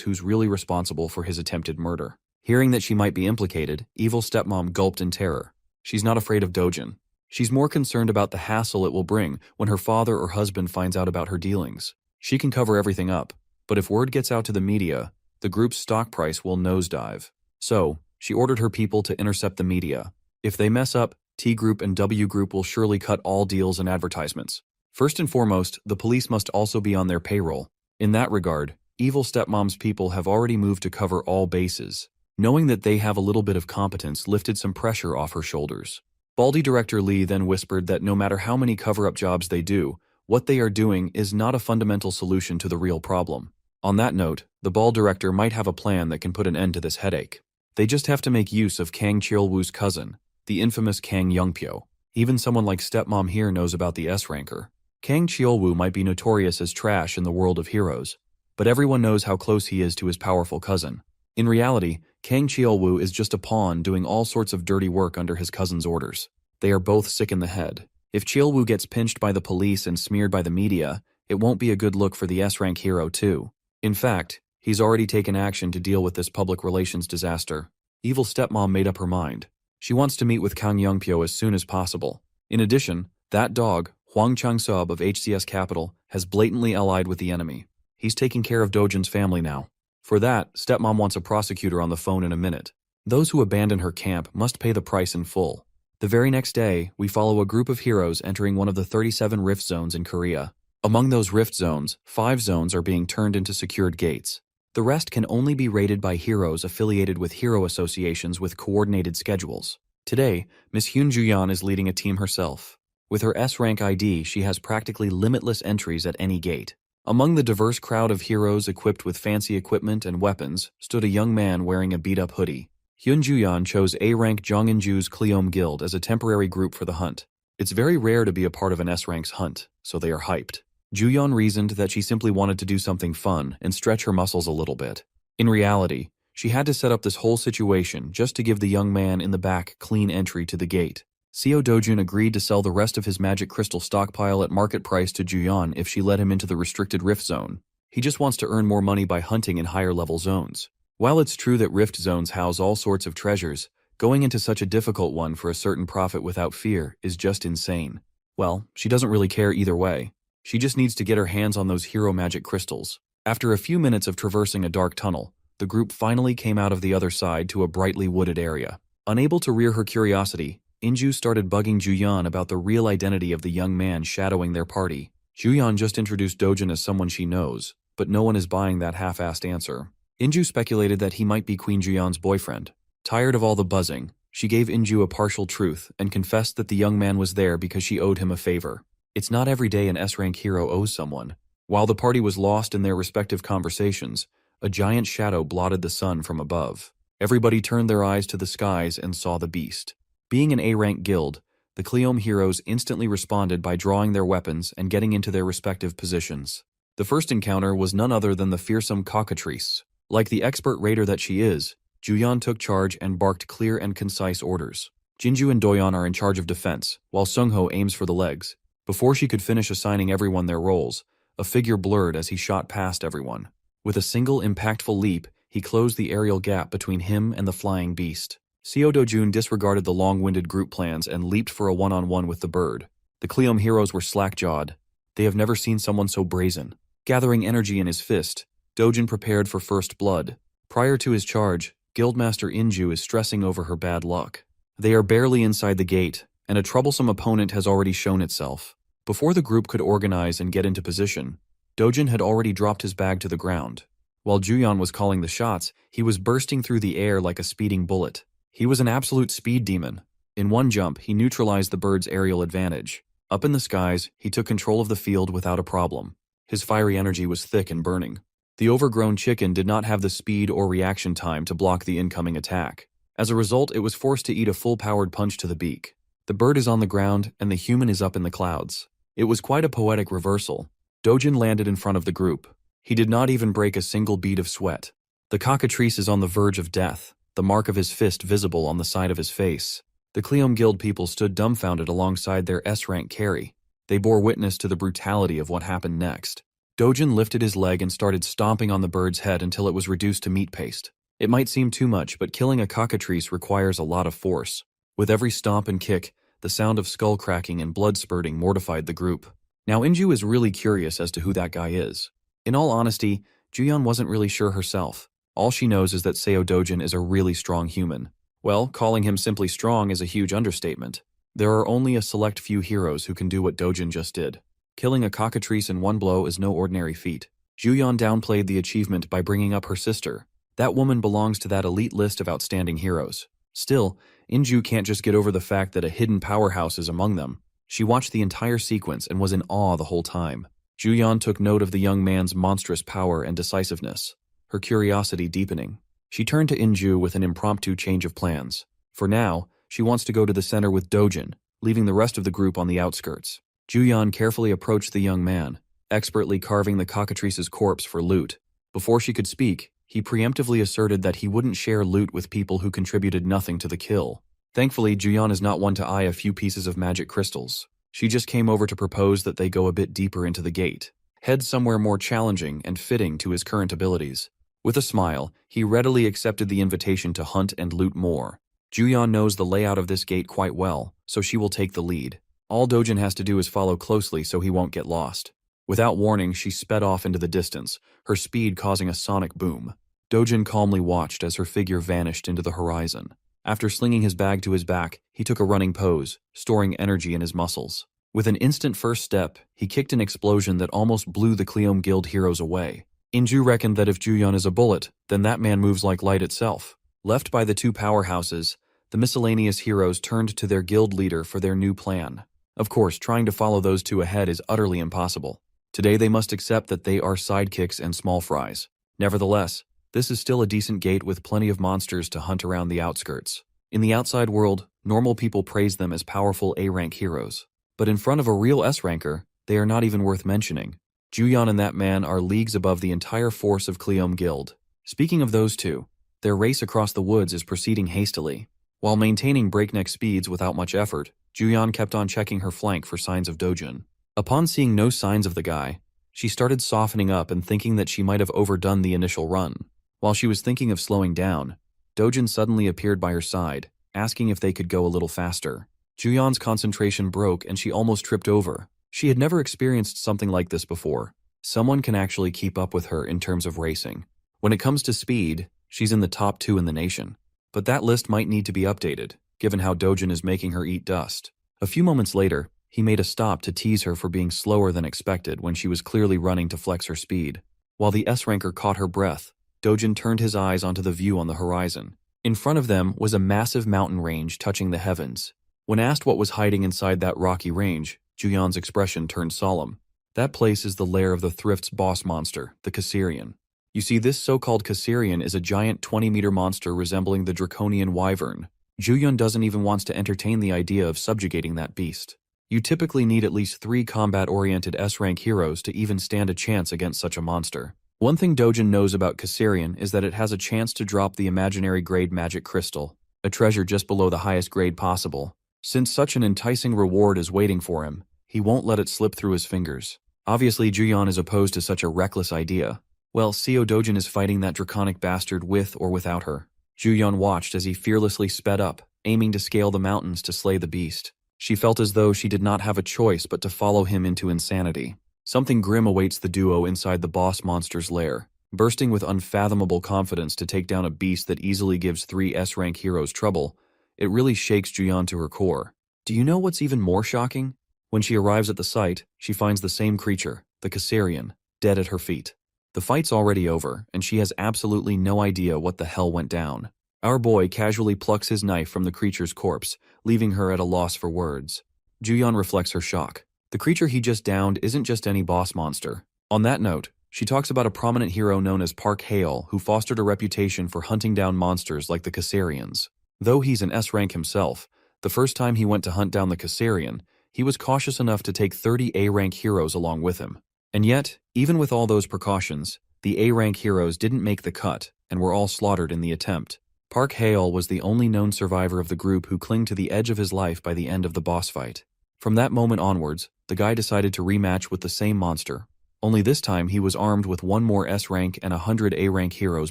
who's really responsible for his attempted murder. Hearing that she might be implicated, evil stepmom gulped in terror. She's not afraid of Dojin. She's more concerned about the hassle it will bring when her father or husband finds out about her dealings. She can cover everything up, but if word gets out to the media, the group's stock price will nosedive. So, she ordered her people to intercept the media. If they mess up, T Group and W Group will surely cut all deals and advertisements. First and foremost, the police must also be on their payroll. In that regard, evil stepmom's people have already moved to cover all bases. Knowing that they have a little bit of competence lifted some pressure off her shoulders. Baldy director Lee then whispered that no matter how many cover-up jobs they do, what they are doing is not a fundamental solution to the real problem. On that note, the bald director might have a plan that can put an end to this headache. They just have to make use of Kang Cheolwoo's cousin, the infamous Kang Youngpyo. Even someone like stepmom here knows about the S-ranker. Kang Cheolwoo might be notorious as trash in the world of heroes, but everyone knows how close he is to his powerful cousin. In reality, Kang Cheolwoo is just a pawn doing all sorts of dirty work under his cousin's orders. They are both sick in the head. If Cheolwoo gets pinched by the police and smeared by the media, it won't be a good look for the S-rank hero too. In fact, he's already taken action to deal with this public relations disaster. Evil stepmom made up her mind. She wants to meet with Kang Youngpyo as soon as possible. In addition, that dog, Hwang Chang-seob of HCS Capital, has blatantly allied with the enemy. He's taking care of Dojin's family now. For that, stepmom wants a prosecutor on the phone in a minute. Those who abandon her camp must pay the price in full. The very next day, we follow a group of heroes entering one of the 37 rift zones in Korea. Among those rift zones, 5 zones are being turned into secured gates. The rest can only be raided by heroes affiliated with hero associations with coordinated schedules. Today, Miss Hyun Ju-yeon is leading a team herself. With her S-rank ID, she has practically limitless entries at any gate. Among the diverse crowd of heroes equipped with fancy equipment and weapons stood a young man wearing a beat-up hoodie. Hyun Ju-yeon chose A-rank Jongin-ju's Cleome Guild as a temporary group for the hunt. It's very rare to be a part of an S-rank's hunt, so they are hyped. Ju-yeon reasoned that she simply wanted to do something fun and stretch her muscles a little bit. In reality, she had to set up this whole situation just to give the young man in the back clean entry to the gate. Seo Dojun agreed to sell the rest of his magic crystal stockpile at market price to Ju-yeon if she let him into the restricted rift zone. He just wants to earn more money by hunting in higher level zones. While it's true that rift zones house all sorts of treasures, going into such a difficult one for a certain profit without fear is just insane. Well, she doesn't really care either way. She just needs to get her hands on those hero magic crystals. After a few minutes of traversing a dark tunnel, the group finally came out of the other side to a brightly wooded area. Unable to rear her curiosity, Inju started bugging Ju-yeon about the real identity of the young man shadowing their party. Ju-yeon just introduced Dojin as someone she knows, but no one is buying that half-assed answer. Inju speculated that he might be Queen Ju-yeon's boyfriend. Tired of all the buzzing, She gave Inju a partial truth and confessed that the young man was there because she owed him a favor. It's not every day an S-rank hero owes someone. While the party was lost in their respective conversations, a giant shadow blotted the sun from above. Everybody turned their eyes to the skies and saw the beast. Being an A-rank guild, the Cleome heroes instantly responded by drawing their weapons and getting into their respective positions. The first encounter was none other than the fearsome cockatrice. Like the expert raider that she is, Juyeon took charge and barked clear and concise orders. Jinju and Doyeon are in charge of defense, while Sungho aims for the legs. Before she could finish assigning everyone their roles, a figure blurred as he shot past everyone. With a single impactful leap, he closed the aerial gap between him and the flying beast. Seo Dojun disregarded the long-winded group plans and leaped for a one-on-one with the bird. The Cleome heroes were slack-jawed. They have never seen someone so brazen. Gathering energy in his fist, Dojun prepared for first blood. Prior to his charge, Guildmaster Inju is stressing over her bad luck. They are barely inside the gate, and a troublesome opponent has already shown itself. Before the group could organize and get into position, Dojun had already dropped his bag to the ground. While Juyeon was calling the shots, he was bursting through the air like a speeding bullet. He was an absolute speed demon. In one jump, he neutralized the bird's aerial advantage. Up in the skies, he took control of the field without a problem. His fiery energy was thick and burning. The overgrown chicken did not have the speed or reaction time to block the incoming attack. As a result, it was forced to eat a full-powered punch to the beak. The bird is on the ground, and the human is up in the clouds. It was quite a poetic reversal. Dojun landed in front of the group. He did not even break a single bead of sweat. The cockatrice is on the verge of death, the mark of his fist visible on the side of his face. The Cleome Guild people stood dumbfounded alongside their S-rank carry. They bore witness to the brutality of what happened next. Dojun lifted his leg and started stomping on the bird's head until it was reduced to meat paste. It might seem too much, but killing a cockatrice requires a lot of force. With every stomp and kick, the sound of skull cracking and blood spurting mortified the group. Now Inju is really curious as to who that guy is. In all honesty, Juyeon wasn't really sure herself. All she knows is that Seo Dojun is a really strong human. Well, calling him simply strong is a huge understatement. There are only a select few heroes who can do what Dojun just did. Killing a cockatrice in one blow is no ordinary feat. Juyeon downplayed the achievement by bringing up her sister. That woman belongs to that elite list of outstanding heroes. Still, Inju can't just get over the fact that a hidden powerhouse is among them. She watched the entire sequence and was in awe the whole time. Juyeon took note of the young man's monstrous power and decisiveness, her curiosity deepening. She turned to Inju with an impromptu change of plans. For now, she wants to go to the center with Dojun, leaving the rest of the group on the outskirts. Juyeon carefully approached the young man, expertly carving the cockatrice's corpse for loot. Before she could speak, he preemptively asserted that he wouldn't share loot with people who contributed nothing to the kill. Thankfully, Juyeon is not one to eye a few pieces of magic crystals. She just came over to propose that they go a bit deeper into the gate, head somewhere more challenging and fitting to his current abilities. With a smile, he readily accepted the invitation to hunt and loot more. Juyeon knows the layout of this gate quite well, so she will take the lead. All Dojun has to do is follow closely so he won't get lost. Without warning, she sped off into the distance, her speed causing a sonic boom. Dojun calmly watched as her figure vanished into the horizon. After slinging his bag to his back, he took a running pose, storing energy in his muscles. With an instant first step, he kicked an explosion that almost blew the Cleome Guild heroes away. Inju reckoned that if Juyeon is a bullet, then that man moves like light itself. Left by the two powerhouses, the miscellaneous heroes turned to their guild leader for their new plan. Of course, trying to follow those two ahead is utterly impossible. Today they must accept that they are sidekicks and small fries. Nevertheless, this is still a decent gate with plenty of monsters to hunt around the outskirts. In the outside world, normal people praise them as powerful A-rank heroes. But in front of a real S-ranker, they are not even worth mentioning. Juyeon and that man are leagues above the entire force of Cleome Guild. Speaking of those two, their race across the woods is proceeding hastily. While maintaining breakneck speeds without much effort, Juyeon kept on checking her flank for signs of Dojun. Upon seeing no signs of the guy, she started softening up and thinking that she might have overdone the initial run. While she was thinking of slowing down, Dojun suddenly appeared by her side, asking if they could go a little faster. Juyeon's concentration broke and she almost tripped over. She had never experienced something like this before. Someone can actually keep up with her in terms of racing. When it comes to speed, she's in the top 2 in the nation. But that list might need to be updated, given how Dojun is making her eat dust. A few moments later, he made a stop to tease her for being slower than expected when she was clearly running to flex her speed. While the S-ranker caught her breath, Dojun turned his eyes onto the view on the horizon. In front of them was a massive mountain range touching the heavens. When asked what was hiding inside that rocky range, Juyeon's expression turned solemn. That place is the lair of the thrift's boss monster, the Caesarian. You see, this so-called Caesarian is a giant 20-meter monster resembling the draconian wyvern. Juyeon doesn't even want to entertain the idea of subjugating that beast. You typically need at least 3 combat-oriented S-rank heroes to even stand a chance against such a monster. One thing Dojin knows about Caesarian is that it has a chance to drop the imaginary grade magic crystal, a treasure just below the highest grade possible. Since such an enticing reward is waiting for him, he won't let it slip through his fingers. Obviously, Juyeon is opposed to such a reckless idea. Well, Seo Dojin is fighting that draconic bastard with or without her. Juyeon watched as he fearlessly sped up, aiming to scale the mountains to slay the beast. She felt as though she did not have a choice but to follow him into insanity. Something grim awaits the duo inside the boss monster's lair. Bursting with unfathomable confidence to take down a beast that easily gives 3 S-rank heroes trouble, it really shakes Juyeon to her core. Do you know what's even more shocking? When she arrives at the site, she finds the same creature, the Caesarian, dead at her feet. The fight's already over, and she has absolutely no idea what the hell went down. Our boy casually plucks his knife from the creature's corpse, leaving her at a loss for words. Juyeon reflects her shock. The creature he just downed isn't just any boss monster. On that note, she talks about a prominent hero known as Park Hae-il who fostered a reputation for hunting down monsters like the Caesarians. Though he's an S-rank himself, the first time he went to hunt down the Caesarian, he was cautious enough to take 30 A-rank heroes along with him. And yet, even with all those precautions, the A-rank heroes didn't make the cut and were all slaughtered in the attempt. Park Hae-il was the only known survivor of the group who clung to the edge of his life by the end of the boss fight. From that moment onwards, the guy decided to rematch with the same monster. Only this time he was armed with 1 more S-rank and 100 A-rank heroes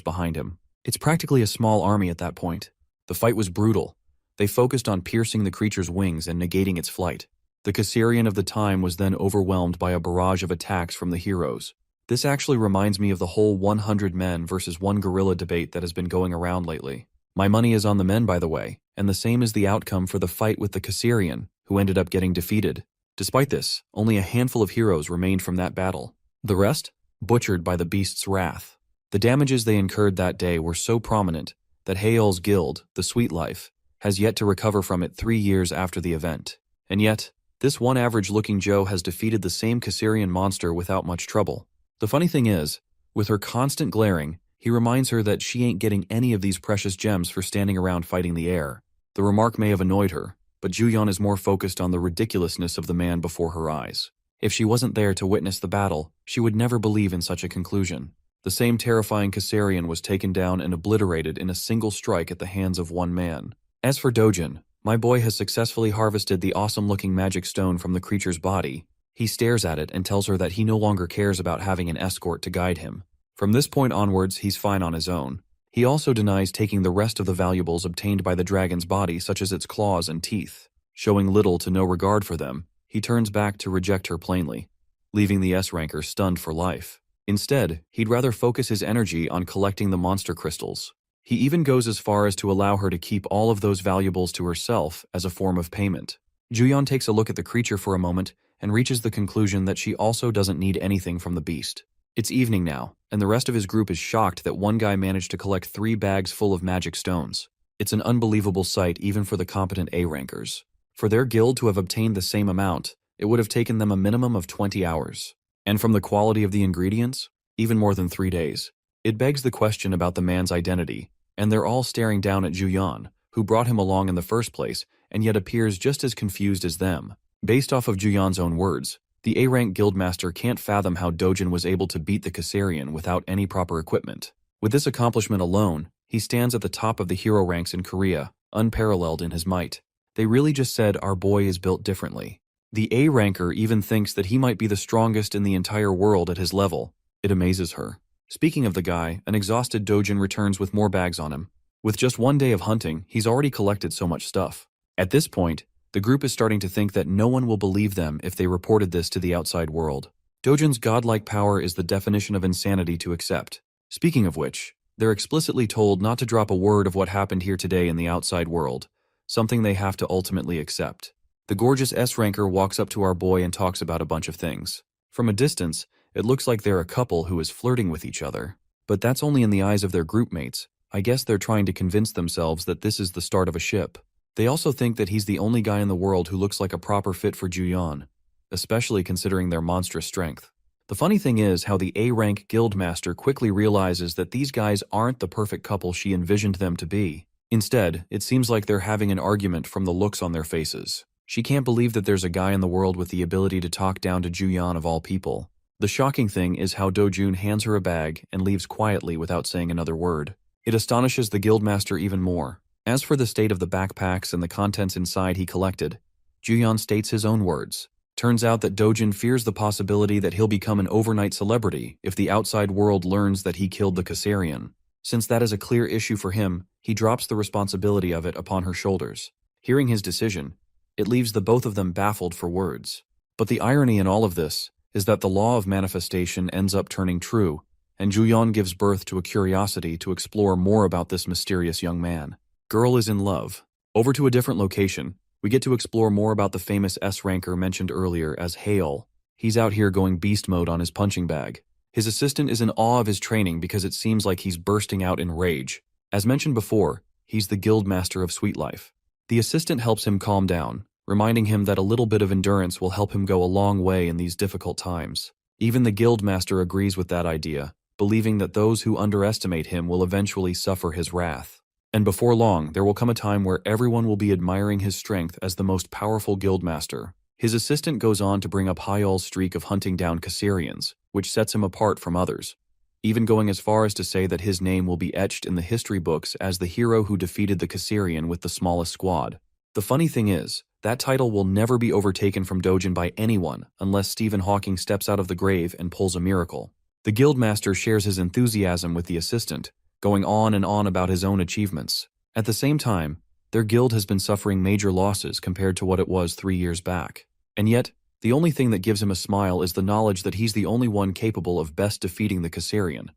behind him. It's practically a small army at that point. The fight was brutal. They focused on piercing the creature's wings and negating its flight. The Caesarian of the time was then overwhelmed by a barrage of attacks from the heroes. This actually reminds me of the whole 100 men versus 1 gorilla debate that has been going around lately. My money is on the men, by the way, and the same is the outcome for the fight with the Caesarian, who ended up getting defeated. Despite this, only a handful of heroes remained from that battle. The rest, butchered by the beast's wrath. The damages they incurred that day were so prominent that Hae-il's guild, the Sweet Life, has yet to recover from it 3 years after the event. And yet, this one average-looking Joe has defeated the same Caesarian monster without much trouble. The funny thing is, with her constant glaring, he reminds her that she ain't getting any of these precious gems for standing around fighting the air. The remark may have annoyed her, but Juyeon is more focused on the ridiculousness of the man before her eyes. If she wasn't there to witness the battle, she would never believe in such a conclusion. The same terrifying Caesarian was taken down and obliterated in a single strike at the hands of 1 man. As for Dojin, my boy has successfully harvested the awesome-looking magic stone from the creature's body. He stares at it and tells her that he no longer cares about having an escort to guide him. From this point onwards, he's fine on his own. He also denies taking the rest of the valuables obtained by the dragon's body, such as its claws and teeth. Showing little to no regard for them, he turns back to reject her plainly, leaving the S-ranker stunned for life. Instead, he'd rather focus his energy on collecting the monster crystals. He even goes as far as to allow her to keep all of those valuables to herself as a form of payment. Juyeon takes a look at the creature for a moment and reaches the conclusion that she also doesn't need anything from the beast. It's evening now, and the rest of his group is shocked that one guy managed to collect 3 bags full of magic stones. It's an unbelievable sight even for the competent A-rankers. For their guild to have obtained the same amount, it would have taken them a minimum of 20 hours. And from the quality of the ingredients, even more than 3 days. It begs the question about the man's identity, and they're all staring down at Juyeon, who brought him along in the first place, and yet appears just as confused as them. Based off of Juyeon's own words, the A-rank guildmaster can't fathom how Dojin was able to beat the Caesarian without any proper equipment. With this accomplishment alone, he stands at the top of the hero ranks in Korea, unparalleled in his might. They really just said our boy is built differently. The A-ranker even thinks that he might be the strongest in the entire world at his level. It amazes her. Speaking of the guy, an exhausted Dojin returns with more bags on him. With just 1 day of hunting, he's already collected so much stuff. At this point, the group is starting to think that no one will believe them if they reported this to the outside world. Dojin's godlike power is the definition of insanity to accept. Speaking of which, they're explicitly told not to drop a word of what happened here today in the outside world, something they have to ultimately accept. The gorgeous S-ranker walks up to our boy and talks about a bunch of things. From a distance, it looks like they're a couple who is flirting with each other. But that's only in the eyes of their group mates. I guess they're trying to convince themselves that this is the start of a ship. They also think that he's the only guy in the world who looks like a proper fit for Juyeon, especially considering their monstrous strength. The funny thing is how the A-rank guildmaster quickly realizes that these guys aren't the perfect couple she envisioned them to be. Instead, it seems like they're having an argument from the looks on their faces. She can't believe that there's a guy in the world with the ability to talk down to Juyeon of all people. The shocking thing is how Dojun hands her a bag and leaves quietly without saying another word. It astonishes the guildmaster even more. As for the state of the backpacks and the contents inside he collected, Juyeon states his own words. Turns out that Dojun fears the possibility that he'll become an overnight celebrity if the outside world learns that he killed the Caesarian. Since that is a clear issue for him, he drops the responsibility of it upon her shoulders. Hearing his decision, it leaves the both of them baffled for words. But the irony in all of this is that the law of manifestation ends up turning true, and Juyeon gives birth to a curiosity to explore more about this mysterious young man. Girl is in love. Over to a different location, we get to explore more about the famous S-ranker mentioned earlier as Hale. He's out here going beast mode on his punching bag. His assistant is in awe of his training because it seems like he's bursting out in rage. As mentioned before, he's the guild master of Sweet Life. The assistant helps him calm down, reminding him that a little bit of endurance will help him go a long way in these difficult times. Even the guild master agrees with that idea, believing that those who underestimate him will eventually suffer his wrath. And before long, there will come a time where everyone will be admiring his strength as the most powerful guildmaster. His assistant goes on to bring up Hyol's streak of hunting down Caesarians, which sets him apart from others, even going as far as to say that his name will be etched in the history books as the hero who defeated the Caesarian with the smallest squad. The funny thing is, that title will never be overtaken from Dojin by anyone unless Stephen Hawking steps out of the grave and pulls a miracle. The guildmaster shares his enthusiasm with the assistant, going on and on about his own achievements. At the same time, their guild has been suffering major losses compared to what it was 3 years back. And yet, the only thing that gives him a smile is the knowledge that he's the only one capable of best defeating the Caesarian,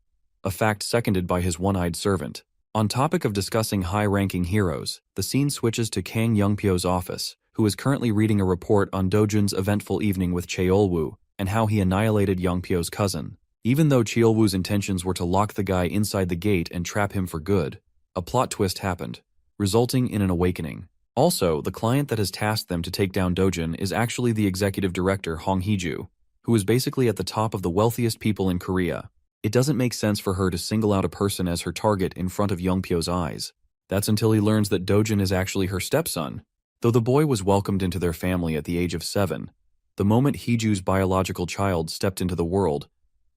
a fact seconded by his one-eyed servant. On topic of discussing high-ranking heroes, the scene switches to Kang Youngpyo's office, who is currently reading a report on Dojun's eventful evening with Cheolwoo and how he annihilated Youngpyo's cousin. Even though Cheolwoo's intentions were to lock the guy inside the gate and trap him for good, a plot twist happened, resulting in an awakening. Also, the client that has tasked them to take down Dojun is actually the executive director Hong Hee-ju, who is basically at the top of the wealthiest people in Korea. It doesn't make sense for her to single out a person as her target in front of Youngpyo's eyes. That's until he learns that Dojun is actually her stepson. Though the boy was welcomed into their family at the age of 7, the moment Hee-ju's biological child stepped into the world,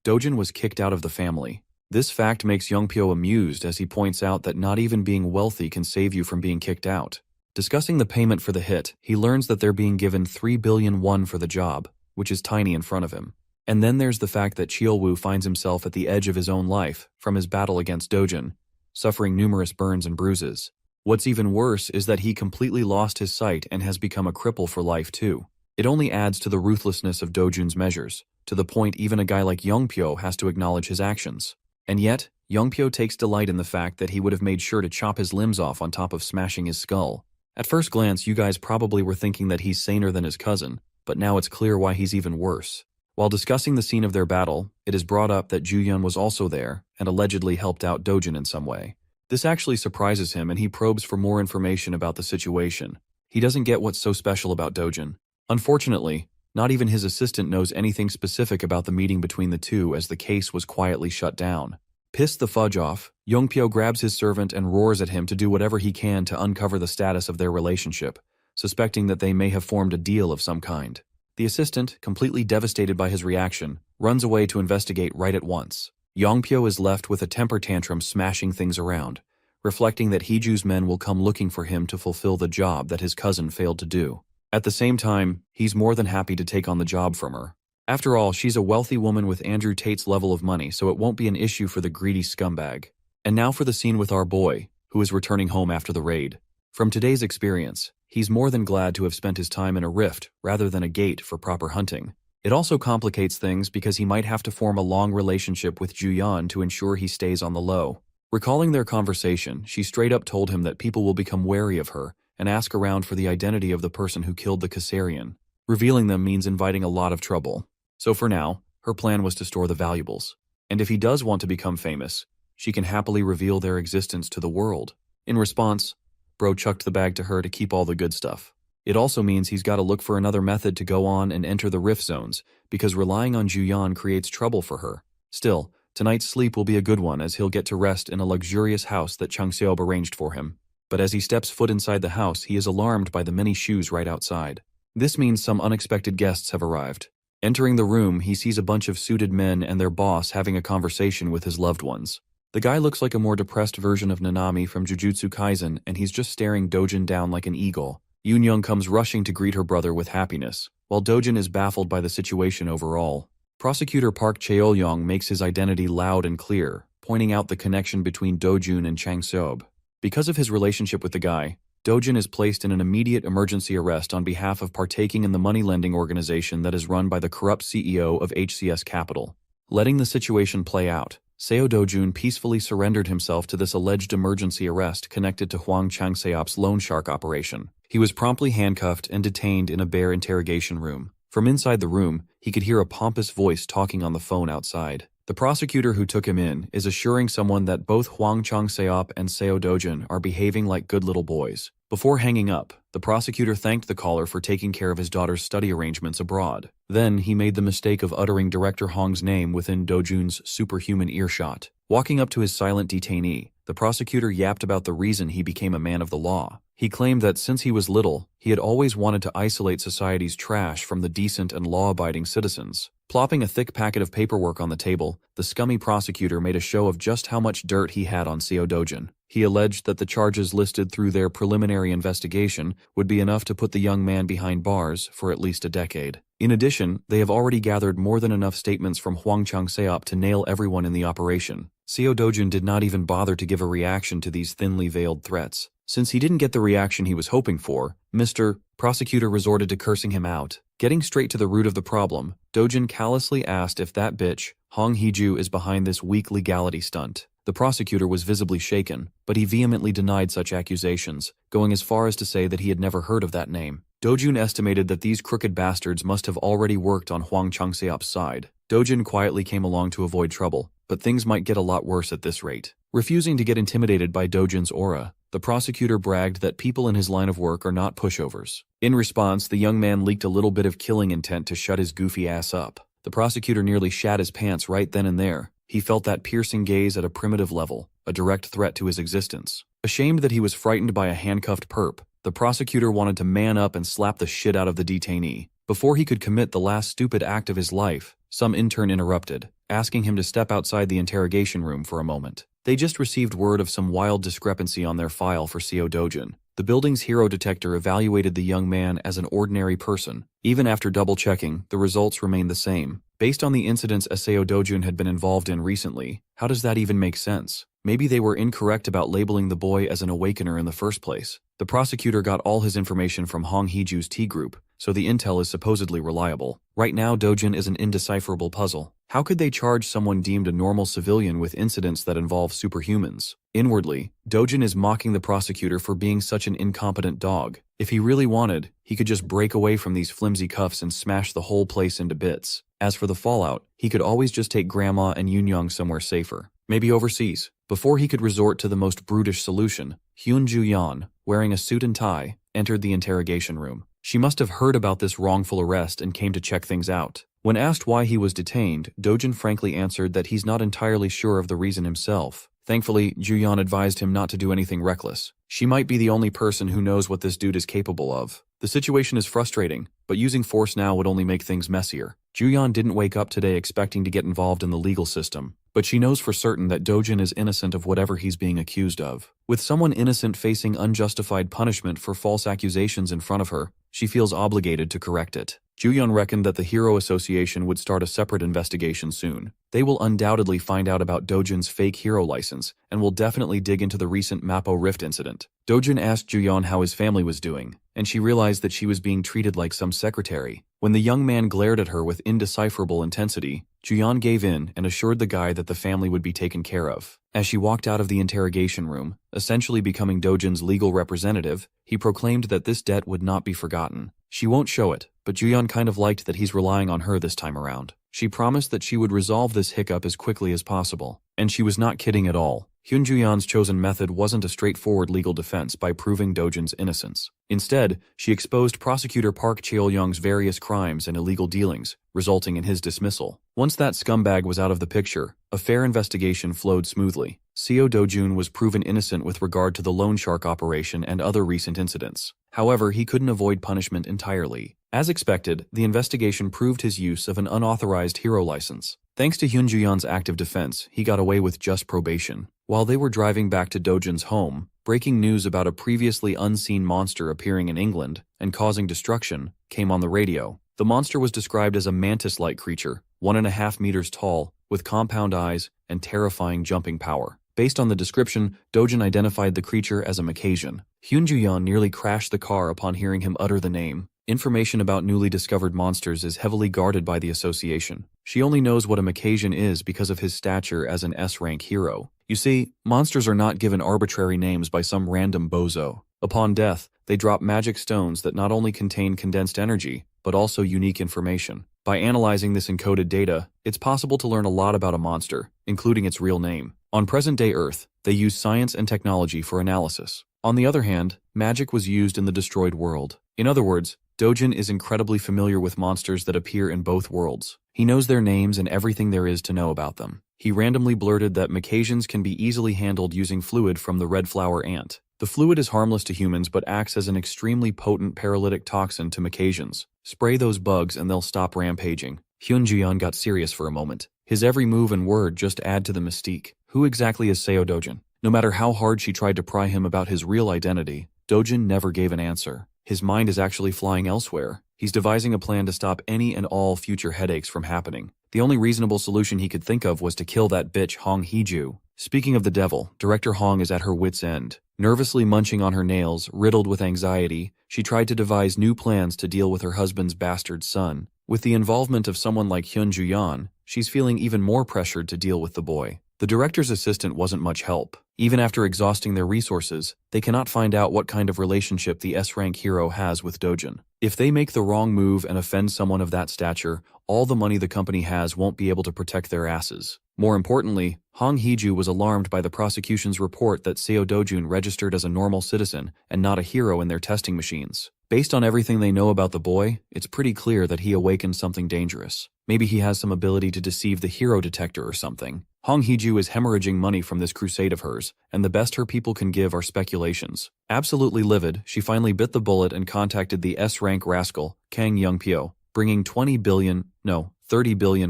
Dojun was kicked out of the family. This fact makes Youngpyo amused as he points out that not even being wealthy can save you from being kicked out. Discussing the payment for the hit, he learns that they're being given 3 billion won for the job, which is tiny in front of him. And then there's the fact that Cheolwoo finds himself at the edge of his own life from his battle against Dojun, suffering numerous burns and bruises. What's even worse is that he completely lost his sight and has become a cripple for life too. It only adds to the ruthlessness of Dojun's measures, to the point even a guy like Youngpyo has to acknowledge his actions. And yet, Youngpyo takes delight in the fact that he would have made sure to chop his limbs off on top of smashing his skull. At first glance, you guys probably were thinking that he's saner than his cousin, but now it's clear why he's even worse. While discussing the scene of their battle, it is brought up that Juyeon was also there and allegedly helped out Dojun in some way. This actually surprises him and he probes for more information about the situation. He doesn't get what's so special about Dojun. Unfortunately, not even his assistant knows anything specific about the meeting between the two as the case was quietly shut down. Pissed the fudge off, Youngpyo grabs his servant and roars at him to do whatever he can to uncover the status of their relationship, suspecting that they may have formed a deal of some kind. The assistant, completely devastated by his reaction, runs away to investigate right at once. Youngpyo is left with a temper tantrum smashing things around, reflecting that Hee-ju's men will come looking for him to fulfill the job that his cousin failed to do. At the same time, he's more than happy to take on the job from her. After all, she's a wealthy woman with Andrew Tate's level of money, so it won't be an issue for the greedy scumbag. And now for the scene with our boy, who is returning home after the raid. From today's experience, he's more than glad to have spent his time in a rift rather than a gate for proper hunting. It also complicates things because he might have to form a long relationship with Juyeon to ensure he stays on the low. Recalling their conversation, she straight up told him that people will become wary of her and ask around for the identity of the person who killed the Caesarian. Revealing them means inviting a lot of trouble. So for now, her plan was to store the valuables. And if he does want to become famous, she can happily reveal their existence to the world. In response, Bro chucked the bag to her to keep all the good stuff. It also means he's got to look for another method to go on and enter the rift zones, because relying on Juyan creates trouble for her. Still, tonight's sleep will be a good one as he'll get to rest in a luxurious house that Changseob arranged for him. But as he steps foot inside the house, he is alarmed by the many shoes right outside. This means some unexpected guests have arrived. Entering the room, he sees a bunch of suited men and their boss having a conversation with his loved ones. The guy looks like a more depressed version of Nanami from Jujutsu Kaisen, and he's just staring Dojin down like an eagle. Yoon comes rushing to greet her brother with happiness, while Dojin is baffled by the situation overall. Prosecutor Park Cheolyong makes his identity loud and clear, pointing out the connection between Dojun and Changseob. Because of his relationship with the guy, Dojin is placed in an immediate emergency arrest on behalf of partaking in the money-lending organization that is run by the corrupt CEO of HCS Capital. Letting the situation play out, Seo Dojun peacefully surrendered himself to this alleged emergency arrest connected to Hwang Changseop's loan shark operation. He was promptly handcuffed and detained in a bare interrogation room. From inside the room, he could hear a pompous voice talking on the phone outside. The prosecutor who took him in is assuring someone that both Hwang Changseop and Seo Dojun are behaving like good little boys. Before hanging up, the prosecutor thanked the caller for taking care of his daughter's study arrangements abroad. Then he made the mistake of uttering Director Hong's name within Dojun's superhuman earshot. Walking up to his silent detainee, the prosecutor yapped about the reason he became a man of the law. He claimed that since he was little, he had always wanted to isolate society's trash from the decent and law-abiding citizens. Plopping a thick packet of paperwork on the table, the scummy prosecutor made a show of just how much dirt he had on Seo Dojun. He alleged that the charges listed through their preliminary investigation would be enough to put the young man behind bars for at least a decade. In addition, they have already gathered more than enough statements from Hwang Changseop to nail everyone in the operation. Seo Dojun did not even bother to give a reaction to these thinly veiled threats. Since he didn't get the reaction he was hoping for, Mr. Prosecutor resorted to cursing him out. Getting straight to the root of the problem, Dojun callously asked if that bitch, Hong Heeju, is behind this weak legality stunt. The prosecutor was visibly shaken, but he vehemently denied such accusations, going as far as to say that he had never heard of that name. Dojun estimated that these crooked bastards must have already worked on Hwang Changseop's side. Dojun quietly came along to avoid trouble, but things might get a lot worse at this rate. Refusing to get intimidated by Dojun's aura, the prosecutor bragged that people in his line of work are not pushovers. In response, the young man leaked a little bit of killing intent to shut his goofy ass up. The prosecutor nearly shat his pants right then and there. He felt that piercing gaze at a primitive level, a direct threat to his existence. Ashamed that he was frightened by a handcuffed perp, the prosecutor wanted to man up and slap the shit out of the detainee. Before he could commit the last stupid act of his life, some intern interrupted, asking him to step outside the interrogation room for a moment. They just received word of some wild discrepancy on their file for Seo Dojun. The building's hero detector evaluated the young man as an ordinary person. Even after double-checking, the results remained the same. Based on the incidents Seo Dojun had been involved in recently, how does that even make sense? Maybe they were incorrect about labeling the boy as an awakener in the first place. The prosecutor got all his information from Hong Heeju's T group, so the intel is supposedly reliable. Right now, Dojun is an indecipherable puzzle. How could they charge someone deemed a normal civilian with incidents that involve superhumans? Inwardly, Dojun is mocking the prosecutor for being such an incompetent dog. If he really wanted, he could just break away from these flimsy cuffs and smash the whole place into bits. As for the fallout, he could always just take Grandma and Yoon somewhere safer. Maybe overseas. Before he could resort to the most brutish solution, Hyun Ju-yeon, wearing a suit and tie, entered the interrogation room. She must have heard about this wrongful arrest and came to check things out. When asked why he was detained, Dojun frankly answered that he's not entirely sure of the reason himself. Thankfully, Ju-yeon advised him not to do anything reckless. She might be the only person who knows what this dude is capable of. The situation is frustrating, but using force now would only make things messier. Ju-yeon didn't wake up today expecting to get involved in the legal system, but she knows for certain that Dojun is innocent of whatever he's being accused of. With someone innocent facing unjustified punishment for false accusations in front of her, she feels obligated to correct it. Ju-yeon reckoned that the Hero Association would start a separate investigation soon. They will undoubtedly find out about Dojun's fake hero license, and will definitely dig into the recent Mappo Rift incident. Dojun asked Ju-yeon how his family was doing, and she realized that she was being treated like some secretary. When the young man glared at her with indecipherable intensity, Ju-yeon gave in and assured the guy that the family would be taken care of. As she walked out of the interrogation room, essentially becoming Dojun's legal representative, he proclaimed that this debt would not be forgotten. She won't show it, but Ju-yeon kind of liked that he's relying on her this time around. She promised that she would resolve this hiccup as quickly as possible. And she was not kidding at all. Hyunjuyeon's chosen method wasn't a straightforward legal defense by proving Dojin's innocence. Instead, she exposed prosecutor Park Cheol-young's various crimes and illegal dealings, resulting in his dismissal. Once that scumbag was out of the picture, a fair investigation flowed smoothly. Seo Do-jun was proven innocent with regard to the loan shark operation and other recent incidents. However, he couldn't avoid punishment entirely. As expected, the investigation proved his use of an unauthorized hero license. Thanks to Hyunjuyeon's active defense, he got away with just probation. While they were driving back to Dojin's home, breaking news about a previously unseen monster appearing in England and causing destruction came on the radio. The monster was described as a mantis-like creature, 1.5 meters tall, with compound eyes and terrifying jumping power. Based on the description, Dojin identified the creature as a Macassian. Hyunjuyeon nearly crashed the car upon hearing him utter the name. Information about newly discovered monsters is heavily guarded by the association. She only knows what a Macassian is because of his stature as an S-rank hero. You see, monsters are not given arbitrary names by some random bozo. Upon death, they drop magic stones that not only contain condensed energy, but also unique information. By analyzing this encoded data, it's possible to learn a lot about a monster, including its real name. On present-day Earth, they use science and technology for analysis. On the other hand, magic was used in the destroyed world. In other words, Dojin is incredibly familiar with monsters that appear in both worlds. He knows their names and everything there is to know about them. He randomly blurted that Macassians can be easily handled using fluid from the red flower ant. The fluid is harmless to humans but acts as an extremely potent paralytic toxin to Macassians. Spray those bugs and they'll stop rampaging. Hyunjuyeon got serious for a moment. His every move and word just add to the mystique. Who exactly is Seo Dojin? No matter how hard she tried to pry him about his real identity, Dojin never gave an answer. His mind is actually flying elsewhere. He's devising a plan to stop any and all future headaches from happening. The only reasonable solution he could think of was to kill that bitch Hong Hee-ju. Speaking of the devil, director Hong is at her wit's end. Nervously munching on her nails, riddled with anxiety, she tried to devise new plans to deal with her husband's bastard son. With the involvement of someone like Hyunjuyeon, she's feeling even more pressured to deal with the boy. The director's assistant wasn't much help. Even after exhausting their resources, they cannot find out what kind of relationship the S-rank hero has with Dojin. If they make the wrong move and offend someone of that stature, all the money the company has won't be able to protect their asses. More importantly, Hong Hee-ju was alarmed by the prosecution's report that Seo Do-jun registered as a normal citizen and not a hero in their testing machines. Based on everything they know about the boy, it's pretty clear that he awakened something dangerous. Maybe he has some ability to deceive the hero detector or something. Hong Hee-ju is hemorrhaging money from this crusade of hers, and the best her people can give are speculations. Absolutely livid, she finally bit the bullet and contacted the S-rank rascal, Kang Young-pyo, bringing 30 billion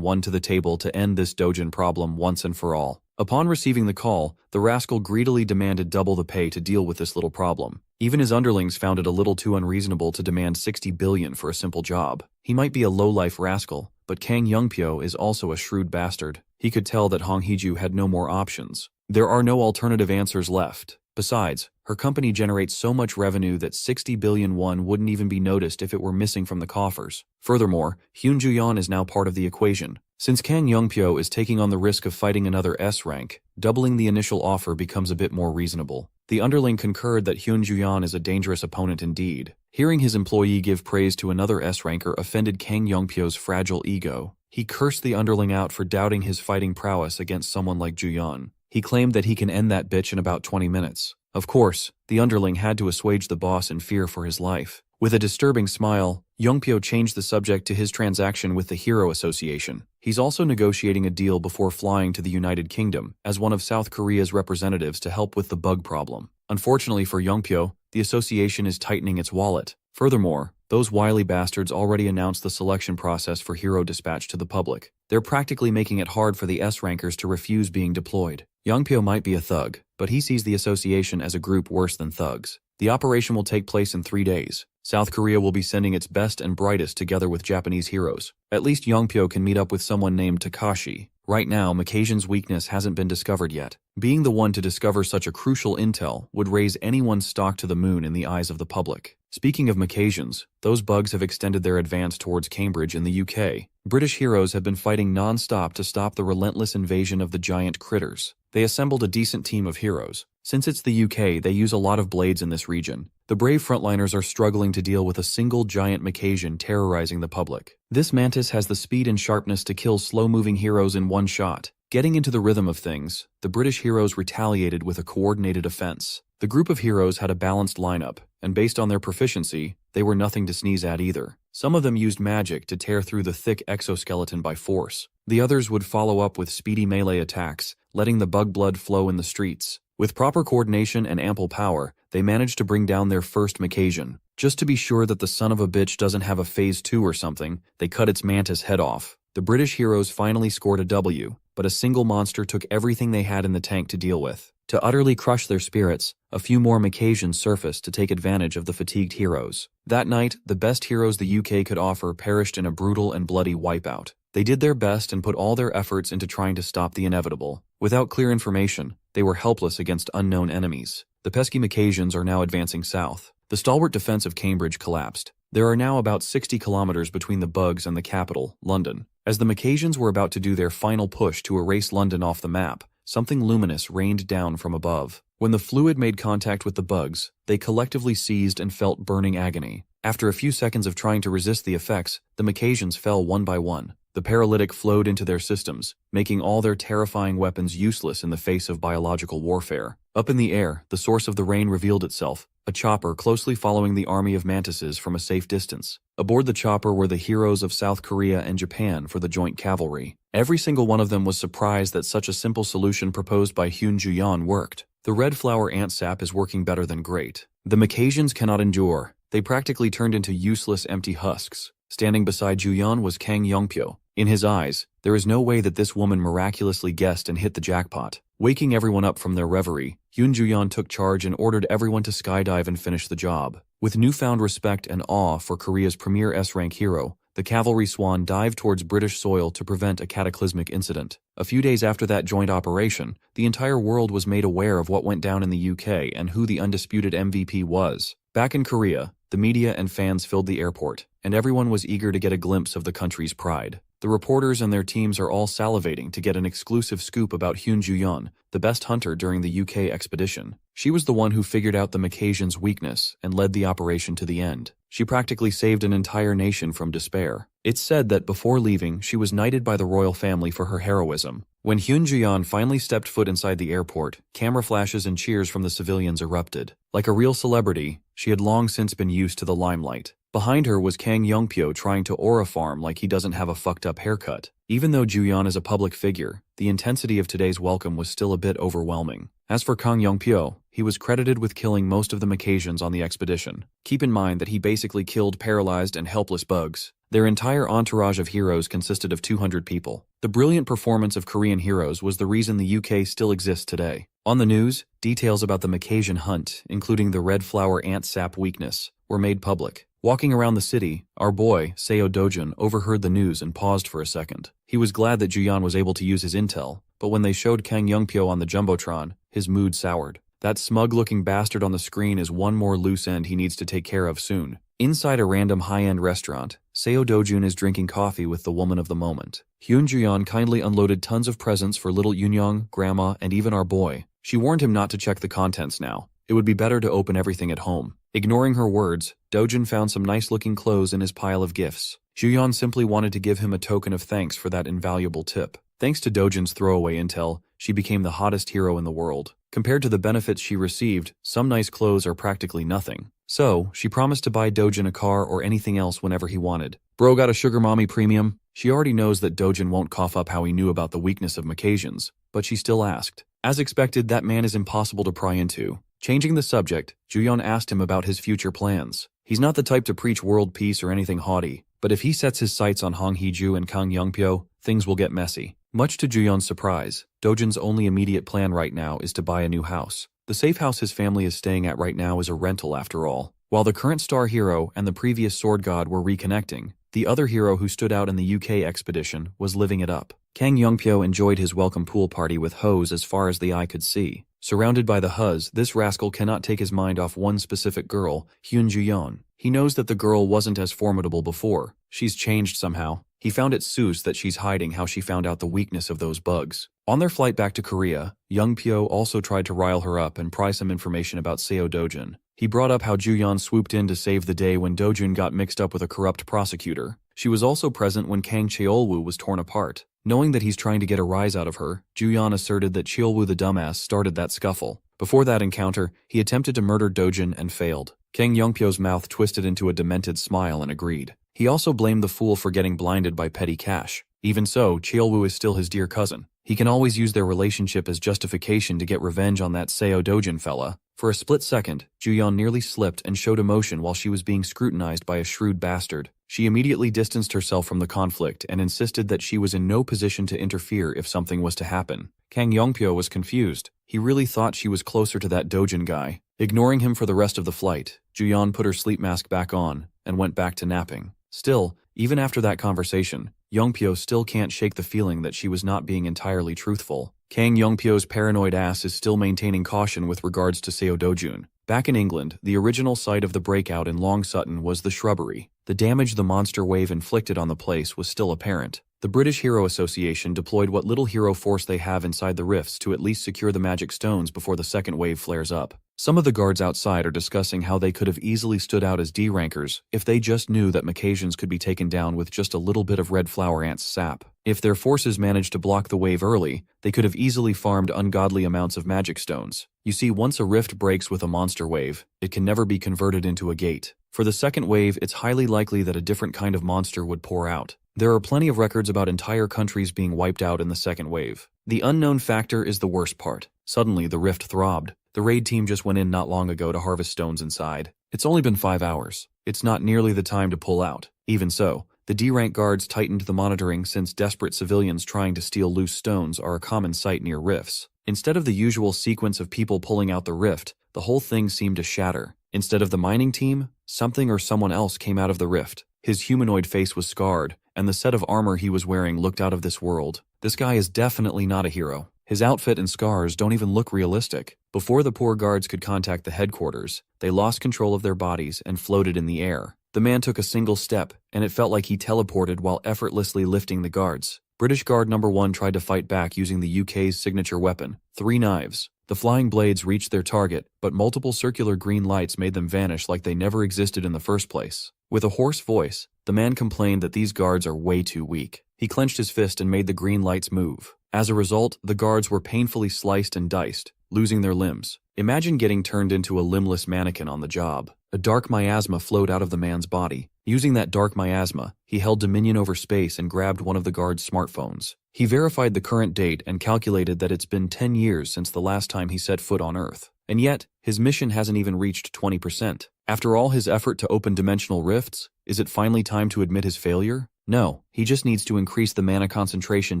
won to the table to end this Dojin problem once and for all. Upon receiving the call, the rascal greedily demanded double the pay to deal with this little problem. Even his underlings found it a little too unreasonable to demand 60 billion for a simple job. He might be a low-life rascal, but Kang Young-pyo is also a shrewd bastard. He could tell that Hong Hee-ju had no more options. There are no alternative answers left. Besides, her company generates so much revenue that 60 billion won wouldn't even be noticed if it were missing from the coffers. Furthermore, Hyunjuyeon is now part of the equation. Since Kang Young-pyo is taking on the risk of fighting another S-rank, doubling the initial offer becomes a bit more reasonable. The underling concurred that Hyunjuyeon is a dangerous opponent indeed. Hearing his employee give praise to another S-ranker offended Kang Young-pyo's fragile ego. He cursed the underling out for doubting his fighting prowess against someone like Juyeon. He claimed that he can end that bitch in about 20 minutes. Of course, the underling had to assuage the boss in fear for his life. With a disturbing smile, Young-pyo changed the subject to his transaction with the Hero Association. He's also negotiating a deal before flying to the United Kingdom as one of South Korea's representatives to help with the bug problem. Unfortunately for Young-pyo, the association is tightening its wallet. Furthermore, those wily bastards already announced the selection process for Hero Dispatch to the public. They're practically making it hard for the S-rankers to refuse being deployed. Young-pyo might be a thug, but he sees the association as a group worse than thugs. The operation will take place in 3 days. South Korea will be sending its best and brightest together with Japanese heroes. At least Young-pyo can meet up with someone named Takashi. Right now, Macassian's weakness hasn't been discovered yet. Being the one to discover such a crucial intel would raise anyone's stock to the moon in the eyes of the public. Speaking of Macassians, those bugs have extended their advance towards Cambridge in the UK. British heroes have been fighting non-stop to stop the relentless invasion of the giant critters. They assembled a decent team of heroes. Since it's the UK, they use a lot of blades in this region. The brave frontliners are struggling to deal with a single giant Macasian terrorizing the public. This mantis has the speed and sharpness to kill slow-moving heroes in one shot. Getting into the rhythm of things, the British heroes retaliated with a coordinated offense. The group of heroes had a balanced lineup, and based on their proficiency, they were nothing to sneeze at either. Some of them used magic to tear through the thick exoskeleton by force. The others would follow up with speedy melee attacks, letting the bug blood flow in the streets. With proper coordination and ample power, they managed to bring down their first Macasian. Just to be sure that the son of a bitch doesn't have a phase 2 or something, they cut its mantis head off. The British heroes finally scored a W, but a single monster took everything they had in the tank to deal with. To utterly crush their spirits, a few more Macasians surfaced to take advantage of the fatigued heroes. That night, the best heroes the UK could offer perished in a brutal and bloody wipeout. They did their best and put all their efforts into trying to stop the inevitable. Without clear information, they were helpless against unknown enemies. The pesky Macasians are now advancing south. The stalwart defense of Cambridge collapsed. There are now about 60 kilometers between the bugs and the capital, London. As the Macasians were about to do their final push to erase London off the map, something luminous rained down from above. When the fluid made contact with the bugs, they collectively seized and felt burning agony. After a few seconds of trying to resist the effects, the Macasians fell one by one. The paralytic flowed into their systems, making all their terrifying weapons useless in the face of biological warfare. Up in the air, the source of the rain revealed itself, a chopper closely following the army of mantises from a safe distance. Aboard the chopper were the heroes of South Korea and Japan for the joint cavalry. Every single one of them was surprised that such a simple solution proposed by Hyun Ju-yeon worked. The red flower ant sap is working better than great. The Macasians cannot endure. They practically turned into useless empty husks. Standing beside Ju-yeon was Kang Yongpyo. In his eyes, there is no way that this woman miraculously guessed and hit the jackpot. Waking everyone up from their reverie, Hyun Ju-yeon took charge and ordered everyone to skydive and finish the job. With newfound respect and awe for Korea's premier S-rank hero, the cavalry swan dived towards British soil to prevent a cataclysmic incident. A few days after that joint operation, the entire world was made aware of what went down in the UK and who the undisputed MVP was. Back in Korea, the media and fans filled the airport, and everyone was eager to get a glimpse of the country's pride. The reporters and their teams are all salivating to get an exclusive scoop about Hyun Ju-yeon, the best hunter during the UK expedition. She was the one who figured out the Macasians' weakness and led the operation to the end. She practically saved an entire nation from despair. It's said that before leaving, she was knighted by the royal family for her heroism. When Hyun Ju-yeon finally stepped foot inside the airport, camera flashes and cheers from the civilians erupted. Like a real celebrity, she had long since been used to the limelight. Behind her was Kang Yongpyo trying to aura farm like he doesn't have a fucked up haircut. Even though Ju-yeon is a public figure, the intensity of today's welcome was still a bit overwhelming. As for Kang Yongpyo, he was credited with killing most of the Macasians on the expedition. Keep in mind that he basically killed paralyzed and helpless bugs. Their entire entourage of heroes consisted of 200 people. The brilliant performance of Korean heroes was the reason the UK still exists today. On the news, details about the Macasian hunt, including the red flower ant sap weakness, were made public. Walking around the city, our boy, Seo Dojun, overheard the news and paused for a second. He was glad that Ju-yeon was able to use his intel, but when they showed Kang Yongpyo on the Jumbotron, his mood soured. That smug-looking bastard on the screen is one more loose end he needs to take care of soon. Inside a random high-end restaurant, Seo Dojun is drinking coffee with the woman of the moment. Hyun Ju-yeon kindly unloaded tons of presents for little Yunyoung, Grandma, and even our boy. She warned him not to check the contents now. It would be better to open everything at home. Ignoring her words, Dojun found some nice-looking clothes in his pile of gifts. Ju-yeon simply wanted to give him a token of thanks for that invaluable tip. Thanks to Dojun's throwaway intel, she became the hottest hero in the world. Compared to the benefits she received, some nice clothes are practically nothing. So, she promised to buy Dojun a car or anything else whenever he wanted. Bro got a sugar mommy premium? She already knows that Dojun won't cough up how he knew about the weakness of Macasians, but she still asked. As expected, that man is impossible to pry into. Changing the subject, Ju-yeon asked him about his future plans. He's not the type to preach world peace or anything haughty, but if he sets his sights on Hong Hee-ju and Kang Yongpyo, things will get messy. Much to Ju-yeon's surprise, Dojun's only immediate plan right now is to buy a new house. The safe house his family is staying at right now is a rental after all. While the current star hero and the previous sword god were reconnecting, the other hero who stood out in the UK expedition was living it up. Kang Yongpyo enjoyed his welcome pool party with hoes as far as the eye could see. Surrounded by the huz, this rascal cannot take his mind off one specific girl, Hyun Ju-yeon. He knows that the girl wasn't as formidable before. She's changed somehow. He found it sus that she's hiding how she found out the weakness of those bugs. On their flight back to Korea, Yongpyo also tried to rile her up and pry some information about Seo Dojun. He brought up how Juyeon swooped in to save the day when Dojun got mixed up with a corrupt prosecutor. She was also present when Kang Cheolwoo was torn apart. Knowing that he's trying to get a rise out of her, Juyeon asserted that Cheolwoo the dumbass started that scuffle. Before that encounter, he attempted to murder Dojun and failed. Kang Yongpyo's mouth twisted into a demented smile and agreed. He also blamed the fool for getting blinded by petty cash. Even so, Cheolwoo is still his dear cousin. He can always use their relationship as justification to get revenge on that Seo Dojun fella. For a split second, Juyeon nearly slipped and showed emotion while she was being scrutinized by a shrewd bastard. She immediately distanced herself from the conflict and insisted that she was in no position to interfere if something was to happen. Kang Yongpyo was confused. He really thought she was closer to that Dojun guy. Ignoring him for the rest of the flight, Juyeon put her sleep mask back on and went back to napping. Still, even after that conversation, Yongpyo still can't shake the feeling that she was not being entirely truthful. Kang Yongpyo's paranoid ass is still maintaining caution with regards to Seo Dojun. Back in England, the original site of the breakout in Long Sutton was the shrubbery. The damage the monster wave inflicted on the place was still apparent. The British Hero Association deployed what little hero force they have inside the rifts to at least secure the magic stones before the second wave flares up. Some of the guards outside are discussing how they could have easily stood out as D-rankers if they just knew that Macasians could be taken down with just a little bit of red flower ants sap. If their forces managed to block the wave early, they could have easily farmed ungodly amounts of magic stones. You see, once a rift breaks with a monster wave, it can never be converted into a gate. For the second wave, it's highly likely that a different kind of monster would pour out. There are plenty of records about entire countries being wiped out in the second wave. The unknown factor is the worst part. Suddenly, the rift throbbed. The raid team just went in not long ago to harvest stones inside. It's only been 5 hours. It's not nearly the time to pull out. Even so, the D-rank guards tightened the monitoring since desperate civilians trying to steal loose stones are a common sight near rifts. Instead of the usual sequence of people pulling out the rift, the whole thing seemed to shatter. Instead of the mining team, something or someone else came out of the rift. His humanoid face was scarred, and the set of armor he was wearing looked out of this world. This guy is definitely not a hero. His outfit and scars don't even look realistic. Before the poor guards could contact the headquarters, they lost control of their bodies and floated in the air. The man took a single step, and it felt like he teleported while effortlessly lifting the guards. British Guard number 1 tried to fight back using the UK's signature weapon, 3 knives. The flying blades reached their target, but multiple circular green lights made them vanish like they never existed in the first place. With a hoarse voice, the man complained that these guards are way too weak. He clenched his fist and made the green lights move. As a result, the guards were painfully sliced and diced, losing their limbs. Imagine getting turned into a limbless mannequin on the job. A dark miasma flowed out of the man's body. Using that dark miasma, he held dominion over space and grabbed one of the guards' smartphones. He verified the current date and calculated that it's been 10 years since the last time he set foot on Earth. And yet, his mission hasn't even reached 20%. After all his effort to open dimensional rifts, is it finally time to admit his failure? No, he just needs to increase the mana concentration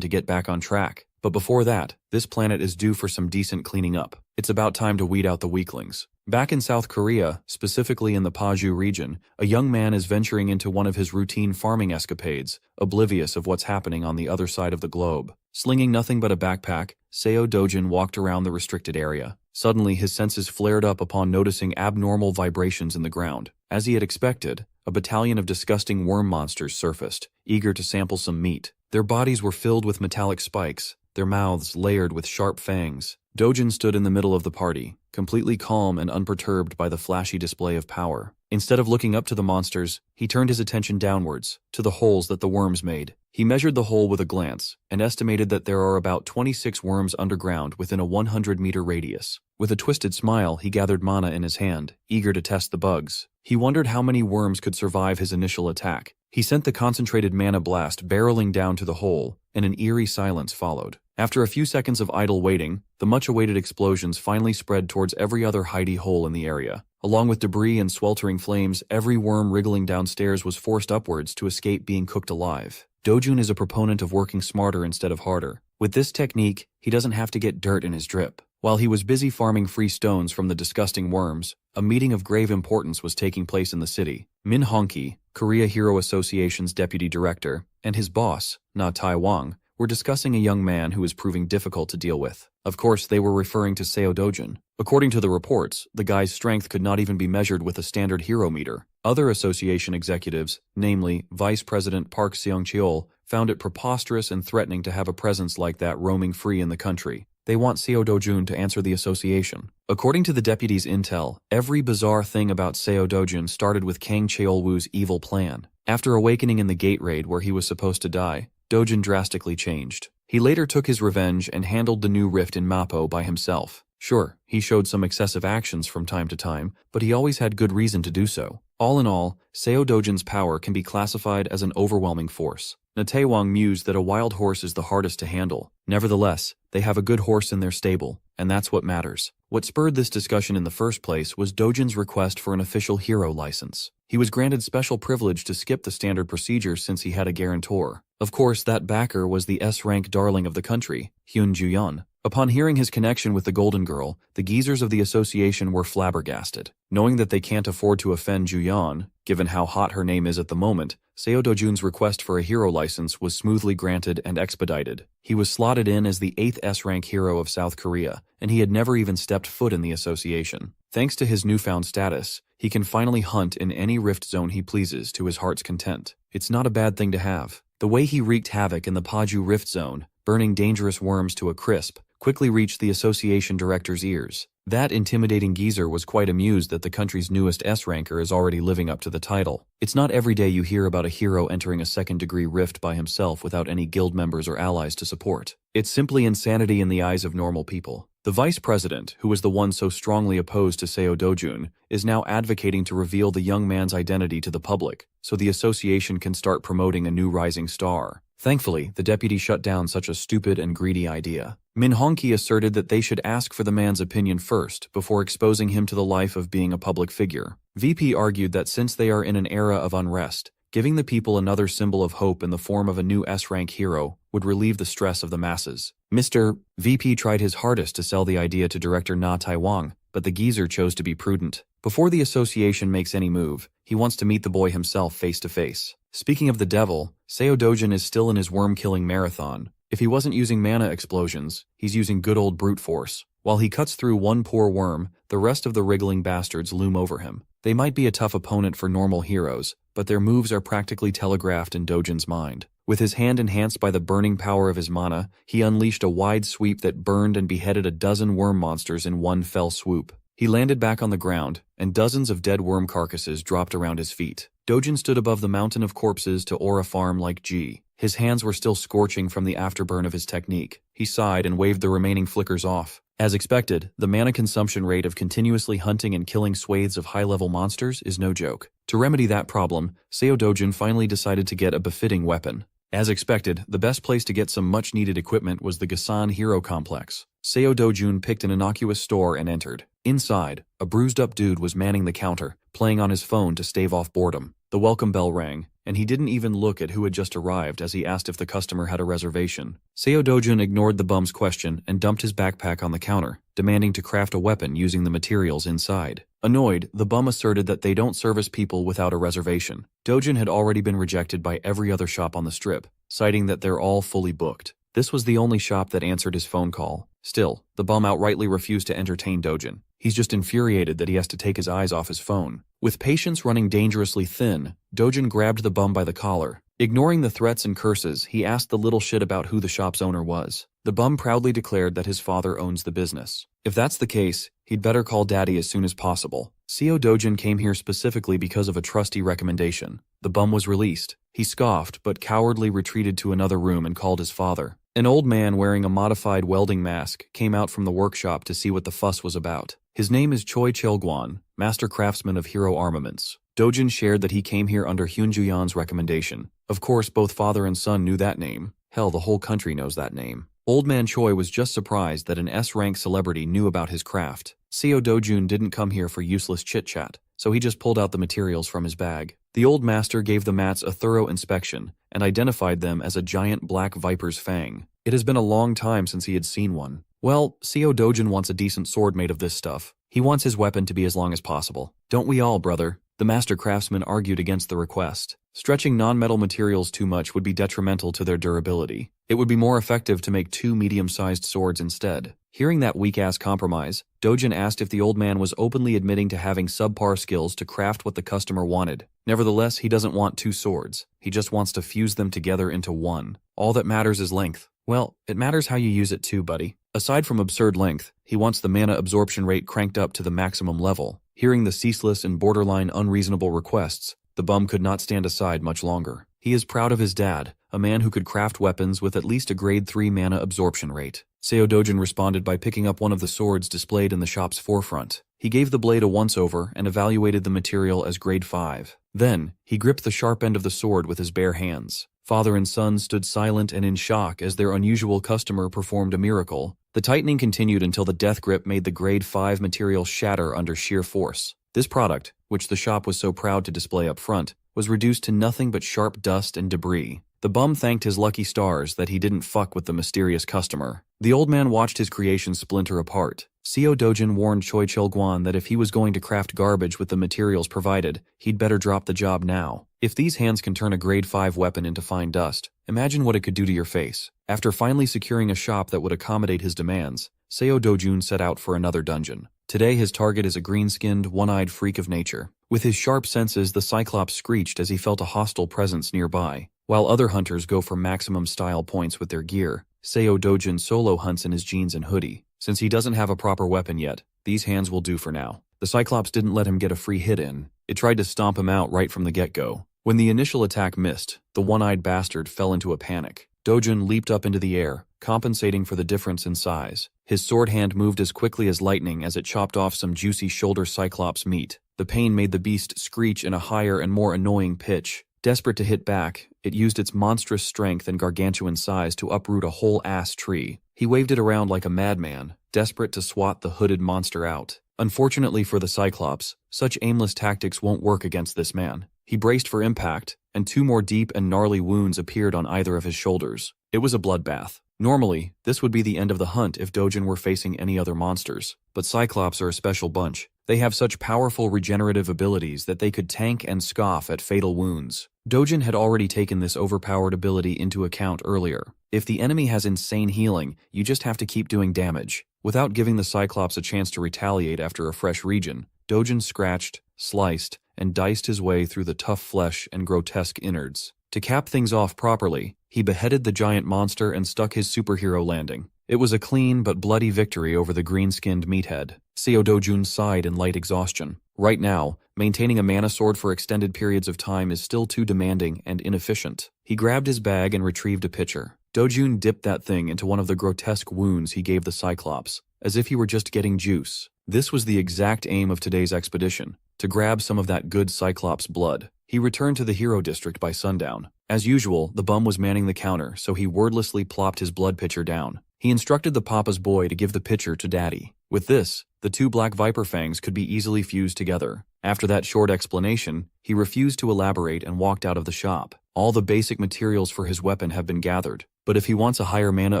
to get back on track. But before that, this planet is due for some decent cleaning up. It's about time to weed out the weaklings. Back in South Korea, specifically in the Paju region, a young man is venturing into one of his routine farming escapades, oblivious of what's happening on the other side of the globe. Slinging nothing but a backpack, Seo Dojun walked around the restricted area. Suddenly, his senses flared up upon noticing abnormal vibrations in the ground. As he had expected, a battalion of disgusting worm monsters surfaced, eager to sample some meat. Their bodies were filled with metallic spikes, their mouths layered with sharp fangs. Dojun stood in the middle of the party, completely calm and unperturbed by the flashy display of power. Instead of looking up to the monsters, he turned his attention downwards, to the holes that the worms made. He measured the hole with a glance, and estimated that there are about 26 worms underground within a 100-meter radius. With a twisted smile, he gathered mana in his hand, eager to test the bugs. He wondered how many worms could survive his initial attack. He sent the concentrated mana blast barreling down to the hole, and an eerie silence followed. After a few seconds of idle waiting, the much-awaited explosions finally spread towards every other hidey hole in the area. Along with debris and sweltering flames, every worm wriggling downstairs was forced upwards to escape being cooked alive. Dojun is a proponent of working smarter instead of harder. With this technique, he doesn't have to get dirt in his drip. While he was busy farming free stones from the disgusting worms, a meeting of grave importance was taking place in the city. Min Hongki, Korea Hero Association's deputy director, and his boss, Na Tai Wang, were discussing a young man who was proving difficult to deal with. Of course, they were referring to Seo Dojun. According to the reports, the guy's strength could not even be measured with a standard hero meter. Other association executives, namely Vice President Park Seong-cheol, found it preposterous and threatening to have a presence like that roaming free in the country. They want Seo Dojun to answer the association. According to the deputy's intel, every bizarre thing about Seo Dojun started with Kang Cheolwoo's evil plan. After awakening in the gate raid where he was supposed to die, Dojun drastically changed. He later took his revenge and handled the new rift in Mappo by himself. Sure, he showed some excessive actions from time to time, but he always had good reason to do so. All in all, Seo Dojun's power can be classified as an overwhelming force. Natewang mused that a wild horse is the hardest to handle. Nevertheless, they have a good horse in their stable, and that's what matters. What spurred this discussion in the first place was Dojun's request for an official hero license. He was granted special privilege to skip the standard procedure since he had a guarantor. Of course, that backer was the S-rank darling of the country, Hyun Ju-yeon. Upon hearing his connection with the Golden Girl, the geezers of the association were flabbergasted. Knowing that they can't afford to offend Ju-yeon, given how hot her name is at the moment, Seo Dojun's request for a hero license was smoothly granted and expedited. He was slotted in as the 8th S-rank hero of South Korea, and he had never even stepped foot in the association. Thanks to his newfound status, he can finally hunt in any rift zone he pleases to his heart's content. It's not a bad thing to have. The way he wreaked havoc in the Paju rift zone, burning dangerous worms to a crisp, quickly reached the association director's ears. That intimidating geezer was quite amused that the country's newest S-ranker is already living up to the title. It's not every day you hear about a hero entering a second-degree rift by himself without any guild members or allies to support. It's simply insanity in the eyes of normal people. The vice president, who was the one so strongly opposed to Seo Dojun, is now advocating to reveal the young man's identity to the public, so the association can start promoting a new rising star. Thankfully, the deputy shut down such a stupid and greedy idea. Min Hongki asserted that they should ask for the man's opinion first before exposing him to the life of being a public figure. VP argued that since they are in an era of unrest, giving the people another symbol of hope in the form of a new S-rank hero would relieve the stress of the masses. Mr. VP tried his hardest to sell the idea to director Na Taiwang, but the geezer chose to be prudent. Before the association makes any move, he wants to meet the boy himself face to face. Speaking of the devil, Seo Dojun is still in his worm-killing marathon. If he wasn't using mana explosions, he's using good old brute force. While he cuts through one poor worm, the rest of the wriggling bastards loom over him. They might be a tough opponent for normal heroes, but their moves are practically telegraphed in Dojun's mind. With his hand enhanced by the burning power of his mana, he unleashed a wide sweep that burned and beheaded a dozen worm monsters in one fell swoop. He landed back on the ground, and dozens of dead worm carcasses dropped around his feet. Dojun stood above the mountain of corpses to aura farm like G. His hands were still scorching from the afterburn of his technique. He sighed and waved the remaining flickers off. As expected, the mana consumption rate of continuously hunting and killing swathes of high-level monsters is no joke. To remedy that problem, Seo Dojun finally decided to get a befitting weapon. As expected, the best place to get some much-needed equipment was the Gasan Hero Complex. Seo Dojun picked an innocuous store and entered. Inside, a bruised-up dude was manning the counter, playing on his phone to stave off boredom. The welcome bell rang, and he didn't even look at who had just arrived as he asked if the customer had a reservation. Seo Dojun ignored the bum's question and dumped his backpack on the counter, demanding to craft a weapon using the materials inside. Annoyed, the bum asserted that they don't service people without a reservation. Dojun had already been rejected by every other shop on the strip, citing that they're all fully booked. This was the only shop that answered his phone call. Still, the bum outrightly refused to entertain Dojun. He's just infuriated that he has to take his eyes off his phone. With patience running dangerously thin, Dojun grabbed the bum by the collar. Ignoring the threats and curses, he asked the little shit about who the shop's owner was. The bum proudly declared that his father owns the business. If that's the case, he'd better call daddy as soon as possible. Seo Dojun came here specifically because of a trusty recommendation. The bum was released. He scoffed, but cowardly retreated to another room and called his father. An old man wearing a modified welding mask came out from the workshop to see what the fuss was about. His name is Choi Cheolguan, master craftsman of hero armaments. Dojun shared that he came here under Hyun Ju-yeon's recommendation. Of course, both father and son knew that name. Hell, the whole country knows that name. Old man Choi was just surprised that an S-rank celebrity knew about his craft. Seo Dojun didn't come here for useless chit-chat, so he just pulled out the materials from his bag. The old master gave the mats a thorough inspection and identified them as a giant black viper's fang. It has been a long time since he had seen one. Well, Seo Dojun wants a decent sword made of this stuff. He wants his weapon to be as long as possible. Don't we all, brother? The master craftsman argued against the request. Stretching non-metal materials too much would be detrimental to their durability. It would be more effective to make 2 medium-sized swords instead. Hearing that weak-ass compromise, Dojun asked if the old man was openly admitting to having subpar skills to craft what the customer wanted. Nevertheless, he doesn't want 2 swords. He just wants to fuse them together into one. All that matters is length. Well, it matters how you use it too, buddy. Aside from absurd length, he wants the mana absorption rate cranked up to the maximum level. Hearing the ceaseless and borderline unreasonable requests, the bum could not stand aside much longer. He is proud of his dad, a man who could craft weapons with at least a grade 3 mana absorption rate. Seo Dojin responded by picking up one of the swords displayed in the shop's forefront. He gave the blade a once-over and evaluated the material as grade 5. Then, he gripped the sharp end of the sword with his bare hands. Father and son stood silent and in shock as their unusual customer performed a miracle. The tightening continued until the death grip made the grade 5 material shatter under sheer force. This product, which the shop was so proud to display up front, was reduced to nothing but sharp dust and debris. The bum thanked his lucky stars that he didn't fuck with the mysterious customer. The old man watched his creation splinter apart. Seo Dojin warned Choi Chil-guan that if he was going to craft garbage with the materials provided, he'd better drop the job now. If these hands can turn a grade 5 weapon into fine dust, imagine what it could do to your face. After finally securing a shop that would accommodate his demands, Seo Dojun set out for another dungeon. Today his target is a green-skinned, one-eyed freak of nature. With his sharp senses, the Cyclops screeched as he felt a hostile presence nearby. While other hunters go for maximum style points with their gear, Seo Dojin solo hunts in his jeans and hoodie. Since he doesn't have a proper weapon yet, these hands will do for now. The Cyclops didn't let him get a free hit in. It tried to stomp him out right from the get-go. When the initial attack missed, the one-eyed bastard fell into a panic. Dojin leaped up into the air, compensating for the difference in size. His sword hand moved as quickly as lightning as it chopped off some juicy shoulder Cyclops meat. The pain made the beast screech in a higher and more annoying pitch. Desperate to hit back, it used its monstrous strength and gargantuan size to uproot a whole ass tree. He waved it around like a madman, desperate to swat the hooded monster out. Unfortunately for the Cyclops, such aimless tactics won't work against this man. He braced for impact, and 2 more deep and gnarly wounds appeared on either of his shoulders. It was a bloodbath. Normally, this would be the end of the hunt if Dojin were facing any other monsters, but Cyclops are a special bunch. They have such powerful regenerative abilities that they could tank and scoff at fatal wounds. Dojin had already taken this overpowered ability into account earlier. If the enemy has insane healing, you just have to keep doing damage. Without giving the Cyclops a chance to retaliate after a fresh region, Dojin scratched, sliced, and diced his way through the tough flesh and grotesque innards. To cap things off properly, he beheaded the giant monster and stuck his superhero landing. It was a clean but bloody victory over the green-skinned meathead. Seo Dojun sighed in light exhaustion. Right now, maintaining a mana sword for extended periods of time is still too demanding and inefficient. He grabbed his bag and retrieved a pitcher. Dojun dipped that thing into one of the grotesque wounds he gave the Cyclops, as if he were just getting juice. This was the exact aim of today's expedition, to grab some of that good Cyclops blood. He returned to the Hero District by sundown. As usual, the bum was manning the counter, so he wordlessly plopped his blood pitcher down. He instructed the papa's boy to give the pitcher to Daddy. With this, the 2 black viper fangs could be easily fused together. After that short explanation, he refused to elaborate and walked out of the shop. All the basic materials for his weapon have been gathered, but if he wants a higher mana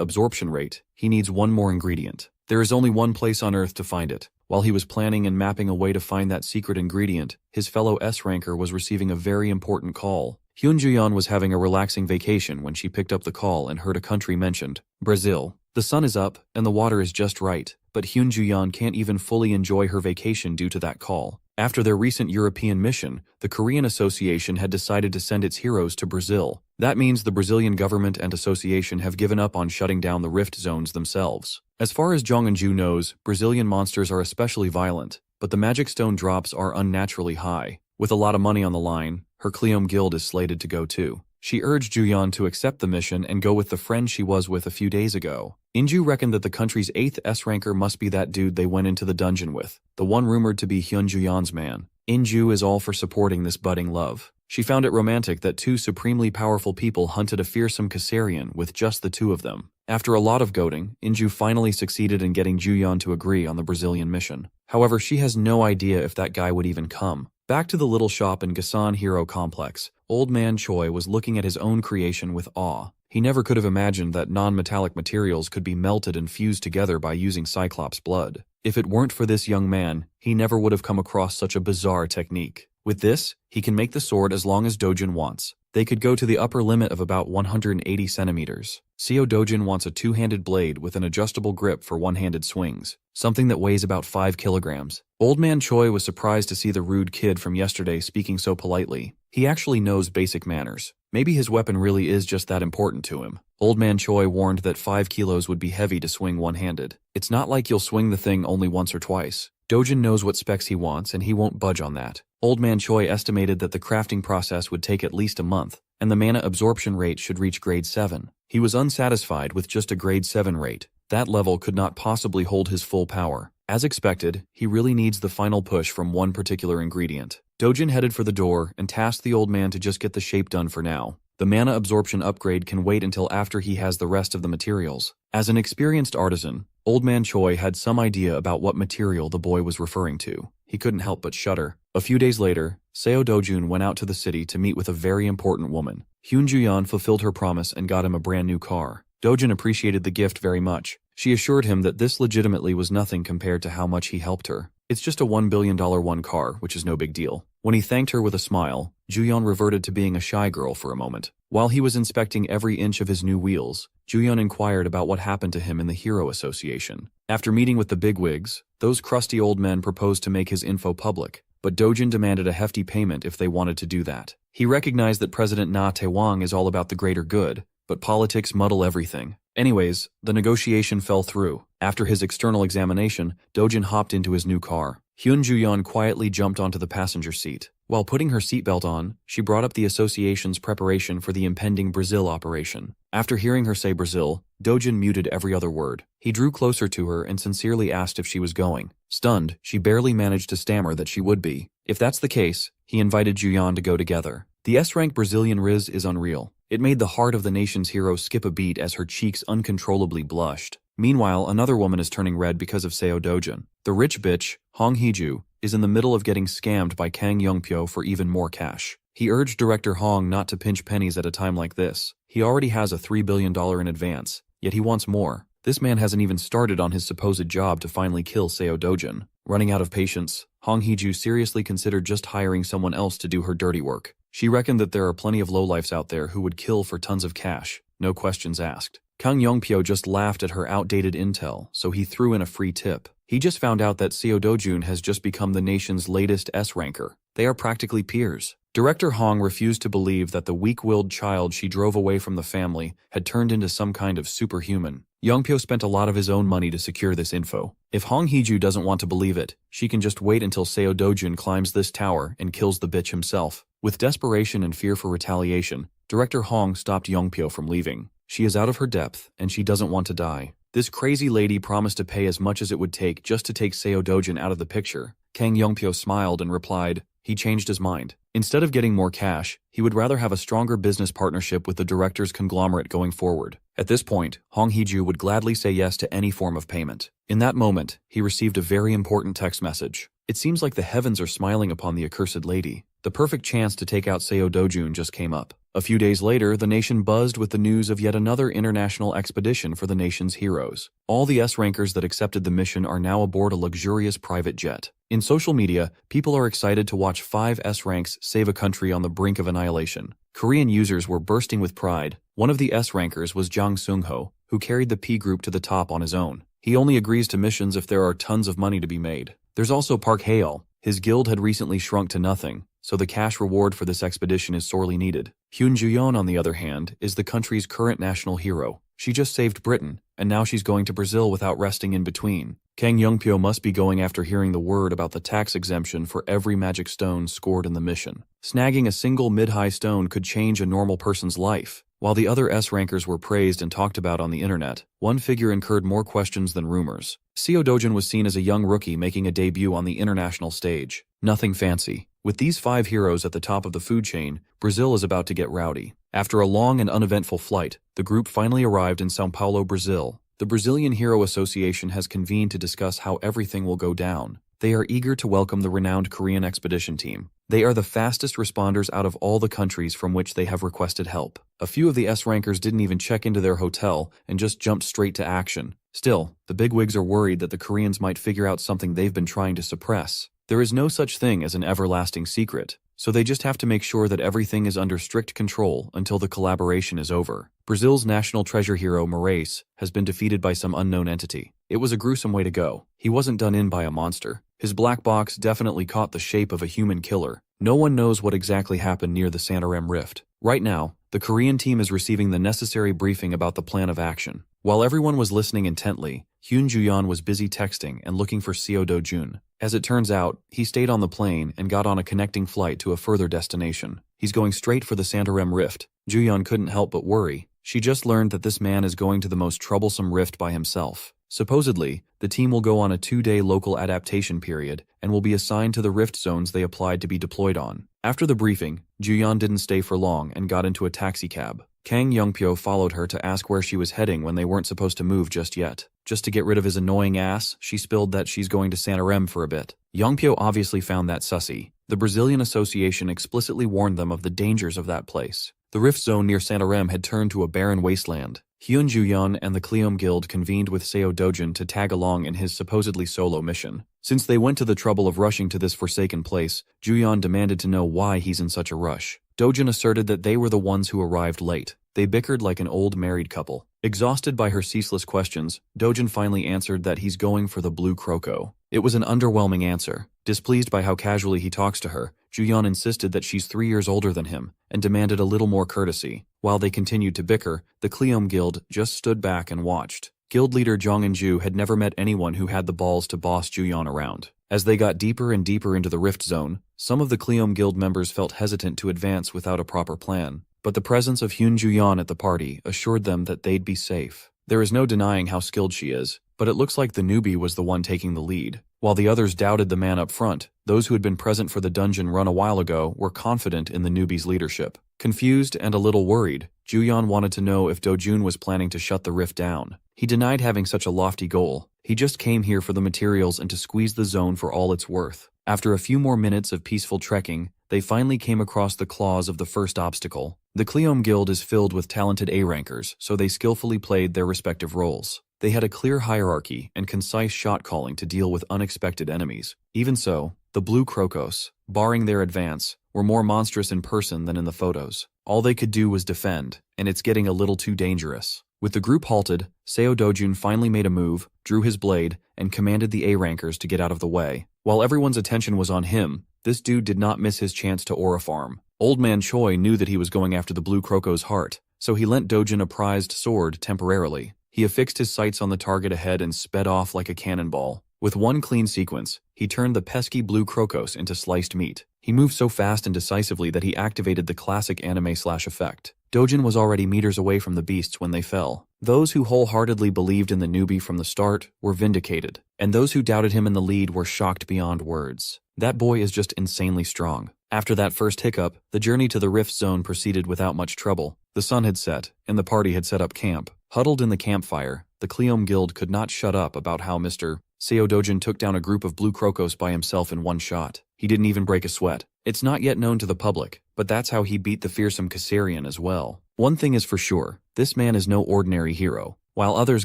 absorption rate, he needs one more ingredient. There is only one place on Earth to find it. While he was planning and mapping a way to find that secret ingredient, his fellow S-ranker was receiving a very important call. Hyun Juyeon was having a relaxing vacation when she picked up the call and heard a country mentioned, Brazil. The sun is up, and the water is just right, but Hyun Juyeon can't even fully enjoy her vacation due to that call. After their recent European mission, the Korean Association had decided to send its heroes to Brazil. That means the Brazilian government and association have given up on shutting down the rift zones themselves. As far as Jong Eun-ju knows, Brazilian monsters are especially violent, but the magic stone drops are unnaturally high. With a lot of money on the line, her Cleome Guild is slated to go too. She urged Juyeon to accept the mission and go with the friend she was with a few days ago. Inju reckoned that the country's 8th S-ranker must be that dude they went into the dungeon with, the one rumored to be Hyun Juyeon's man. Inju is all for supporting this budding love. She found it romantic that 2 supremely powerful people hunted a fearsome Caesarian with just the 2 of them. After a lot of goading, Inju finally succeeded in getting Juyeon to agree on the Brazilian mission. However, she has no idea if that guy would even come. Back to the little shop in Gasan Hero Complex, Old Man Choi was looking at his own creation with awe. He never could have imagined that non-metallic materials could be melted and fused together by using Cyclops blood. If it weren't for this young man, he never would have come across such a bizarre technique. With this, he can make the sword as long as Dojin wants. They could go to the upper limit of about 180 centimeters. Seo Dojin wants a 2-handed blade with an adjustable grip for one-handed swings, something that weighs about 5 kilograms. Old Man Choi was surprised to see the rude kid from yesterday speaking so politely. He actually knows basic manners. Maybe his weapon really is just that important to him. Old Man Choi warned that 5 kilos would be heavy to swing one-handed. It's not like you'll swing the thing only once or twice. Dojin knows what specs he wants and he won't budge on that. Old Man Choi estimated that the crafting process would take at least a month, and the mana absorption rate should reach grade 7. He was unsatisfied with just a grade 7 rate. That level could not possibly hold his full power. As expected, he really needs the final push from one particular ingredient. Dojin headed for the door and tasked the old man to just get the shape done for now. The mana absorption upgrade can wait until after he has the rest of the materials. As an experienced artisan, Old Man Choi had some idea about what material the boy was referring to. He couldn't help but shudder. A few days later, Seo Dojun went out to the city to meet with a very important woman. Hyun Juyeon fulfilled her promise and got him a brand new car. Dojun appreciated the gift very much. She assured him that this legitimately was nothing compared to how much he helped her. It's just a $1 billion one car, which is no big deal. When he thanked her with a smile, Juyeon reverted to being a shy girl for a moment. While he was inspecting every inch of his new wheels, Juyeon inquired about what happened to him in the Hero Association. After meeting with the bigwigs, those crusty old men proposed to make his info public, but Dojin demanded a hefty payment if they wanted to do that. He recognized that President Na Taewang is all about the greater good, but politics muddle everything. Anyways, the negotiation fell through. After his external examination, Dojin hopped into his new car. Hyun Juyeon quietly jumped onto the passenger seat. While putting her seatbelt on, she brought up the association's preparation for the impending Brazil operation. After hearing her say Brazil, Dojin muted every other word. He drew closer to her and sincerely asked if she was going. Stunned, she barely managed to stammer that she would be. If that's the case, he invited Juyeon to go together. The S-rank Brazilian Riz is unreal. It made the heart of the nation's hero skip a beat as her cheeks uncontrollably blushed. Meanwhile, another woman is turning red because of Seo Dojun. The rich bitch, Hong Hee-ju, is in the middle of getting scammed by Kang Youngpyo for even more cash. He urged director Hong not to pinch pennies at a time like this. He already has a $3 billion in advance, yet he wants more. This man hasn't even started on his supposed job to finally kill Seo Dojun. Running out of patience, Hong Hee-ju seriously considered just hiring someone else to do her dirty work. She reckoned that there are plenty of lowlifes out there who would kill for tons of cash, no questions asked. Kang Youngpyo just laughed at her outdated intel, so he threw in a free tip. He just found out that Seo Dojun has just become the nation's latest S-ranker. They are practically peers. Director Hong refused to believe that the weak-willed child she drove away from the family had turned into some kind of superhuman. Youngpyo spent a lot of his own money to secure this info. If Hong Hee-ju doesn't want to believe it, she can just wait until Seo Dojun climbs this tower and kills the bitch himself. With desperation and fear for retaliation, Director Hong stopped Youngpyo from leaving. She is out of her depth, and she doesn't want to die. This crazy lady promised to pay as much as it would take just to take Seo Dojun out of the picture. Kang Youngpyo smiled and replied, he changed his mind. Instead of getting more cash, he would rather have a stronger business partnership with the director's conglomerate going forward. At this point, Hong Hee-ju would gladly say yes to any form of payment. In that moment, he received a very important text message. It seems like the heavens are smiling upon the accursed lady. The perfect chance to take out Seo Dojun just came up. A few days later, the nation buzzed with the news of yet another international expedition for the nation's heroes. All the S-rankers that accepted the mission are now aboard a luxurious private jet. In social media, people are excited to watch 5 S-ranks save a country on the brink of annihilation. Korean users were bursting with pride. One of the S-rankers was Jang Sung-ho, who carried the P group to the top on his own. He only agrees to missions if there are tons of money to be made. There's also Park Hae-il. His guild had recently shrunk to nothing, so the cash reward for this expedition is sorely needed. Hyun Juyeon, on the other hand, is the country's current national hero. She just saved Britain, and now she's going to Brazil without resting in between. Kang Youngpyo must be going after hearing the word about the tax exemption for every magic stone scored in the mission. Snagging a single mid-high stone could change a normal person's life. While the other S-rankers were praised and talked about on the internet, one figure incurred more questions than rumors. Seo Dojun was seen as a young rookie making a debut on the international stage. Nothing fancy. With these 5 heroes at the top of the food chain, Brazil is about to get rowdy. After a long and uneventful flight, the group finally arrived in São Paulo, Brazil. The Brazilian Hero Association has convened to discuss how everything will go down. They are eager to welcome the renowned Korean expedition team. They are the fastest responders out of all the countries from which they have requested help. A few of the S-rankers didn't even check into their hotel and just jumped straight to action. Still, the bigwigs are worried that the Koreans might figure out something they've been trying to suppress. There is no such thing as an everlasting secret, so they just have to make sure that everything is under strict control until the collaboration is over. Brazil's national treasure hero, Moraes, has been defeated by some unknown entity. It was a gruesome way to go. He wasn't done in by a monster. His black box definitely caught the shape of a human killer. No one knows what exactly happened near the Santarem rift. Right now, the Korean team is receiving the necessary briefing about the plan of action. While everyone was listening intently, Hyun Ju-yeon was busy texting and looking for Seo Do-jun. As it turns out, he stayed on the plane and got on a connecting flight to a further destination. He's going straight for the Santarem rift. Ju-yeon couldn't help but worry. She just learned that this man is going to the most troublesome rift by himself. Supposedly, the team will go on a 2-day local adaptation period and will be assigned to the rift zones they applied to be deployed on. After the briefing, Ju-yeon didn't stay for long and got into a taxicab. Kang Youngpyo followed her to ask where she was heading when they weren't supposed to move just yet. Just to get rid of his annoying ass, she spilled that she's going to Santarem for a bit. Youngpyo obviously found that sussy. The Brazilian Association explicitly warned them of the dangers of that place. The rift zone near Santarem had turned to a barren wasteland. Hyun Ju-yeon and the Kleom Guild convened with Seo Do-jun to tag along in his supposedly solo mission. Since they went to the trouble of rushing to this forsaken place, Ju-yeon demanded to know why he's in such a rush. Do-jun asserted that they were the ones who arrived late. They bickered like an old married couple. Exhausted by her ceaseless questions, Do-jun finally answered that he's going for the blue croco. It was an underwhelming answer. Displeased by how casually he talks to her, Ju-yeon insisted that she's 3 years older than him and demanded a little more courtesy. While they continued to bicker, the Kleom Guild just stood back and watched. Guild leader Jong In-ju had never met anyone who had the balls to boss Ju-yeon around. As they got deeper and deeper into the rift zone, some of the Kleom Guild members felt hesitant to advance without a proper plan. But the presence of Hyun Ju-yeon at the party assured them that they'd be safe. There is no denying how skilled she is, but it looks like the newbie was the one taking the lead. While the others doubted the man up front, those who had been present for the dungeon run a while ago were confident in the newbie's leadership. Confused and a little worried, Ju-yeon wanted to know if Do-jun was planning to shut the rift down. He denied having such a lofty goal. He just came here for the materials and to squeeze the zone for all it's worth. After a few more minutes of peaceful trekking, they finally came across the claws of the first obstacle. The Kleom Guild is filled with talented A-rankers, so they skillfully played their respective roles. They had a clear hierarchy and concise shot calling to deal with unexpected enemies. Even so, the blue crocos, barring their advance, were more monstrous in person than in the photos. All they could do was defend, and it's getting a little too dangerous. With the group halted, Seo Do-jun finally made a move, drew his blade, and commanded the A-rankers to get out of the way. While everyone's attention was on him, this dude did not miss his chance to aura farm. Old Man Choi knew that he was going after the blue croco's heart, so he lent Do-jun a prized sword temporarily. He affixed his sights on the target ahead and sped off like a cannonball. With one clean sequence, he turned the pesky blue crocos into sliced meat. He moved so fast and decisively that he activated the classic anime/effect. Do-jun was already meters away from the beasts when they fell. Those who wholeheartedly believed in the newbie from the start were vindicated, and those who doubted him in the lead were shocked beyond words. That boy is just insanely strong. After that first hiccup, the journey to the rift zone proceeded without much trouble. The sun had set, and the party had set up camp. Huddled in the campfire, the Kleom Guild could not shut up about how Mr. Seo Do-jun took down a group of blue crocos by himself in one shot. He didn't even break a sweat. It's not yet known to the public, but that's how he beat the fearsome Kassarian as well. One thing is for sure, this man is no ordinary hero. While others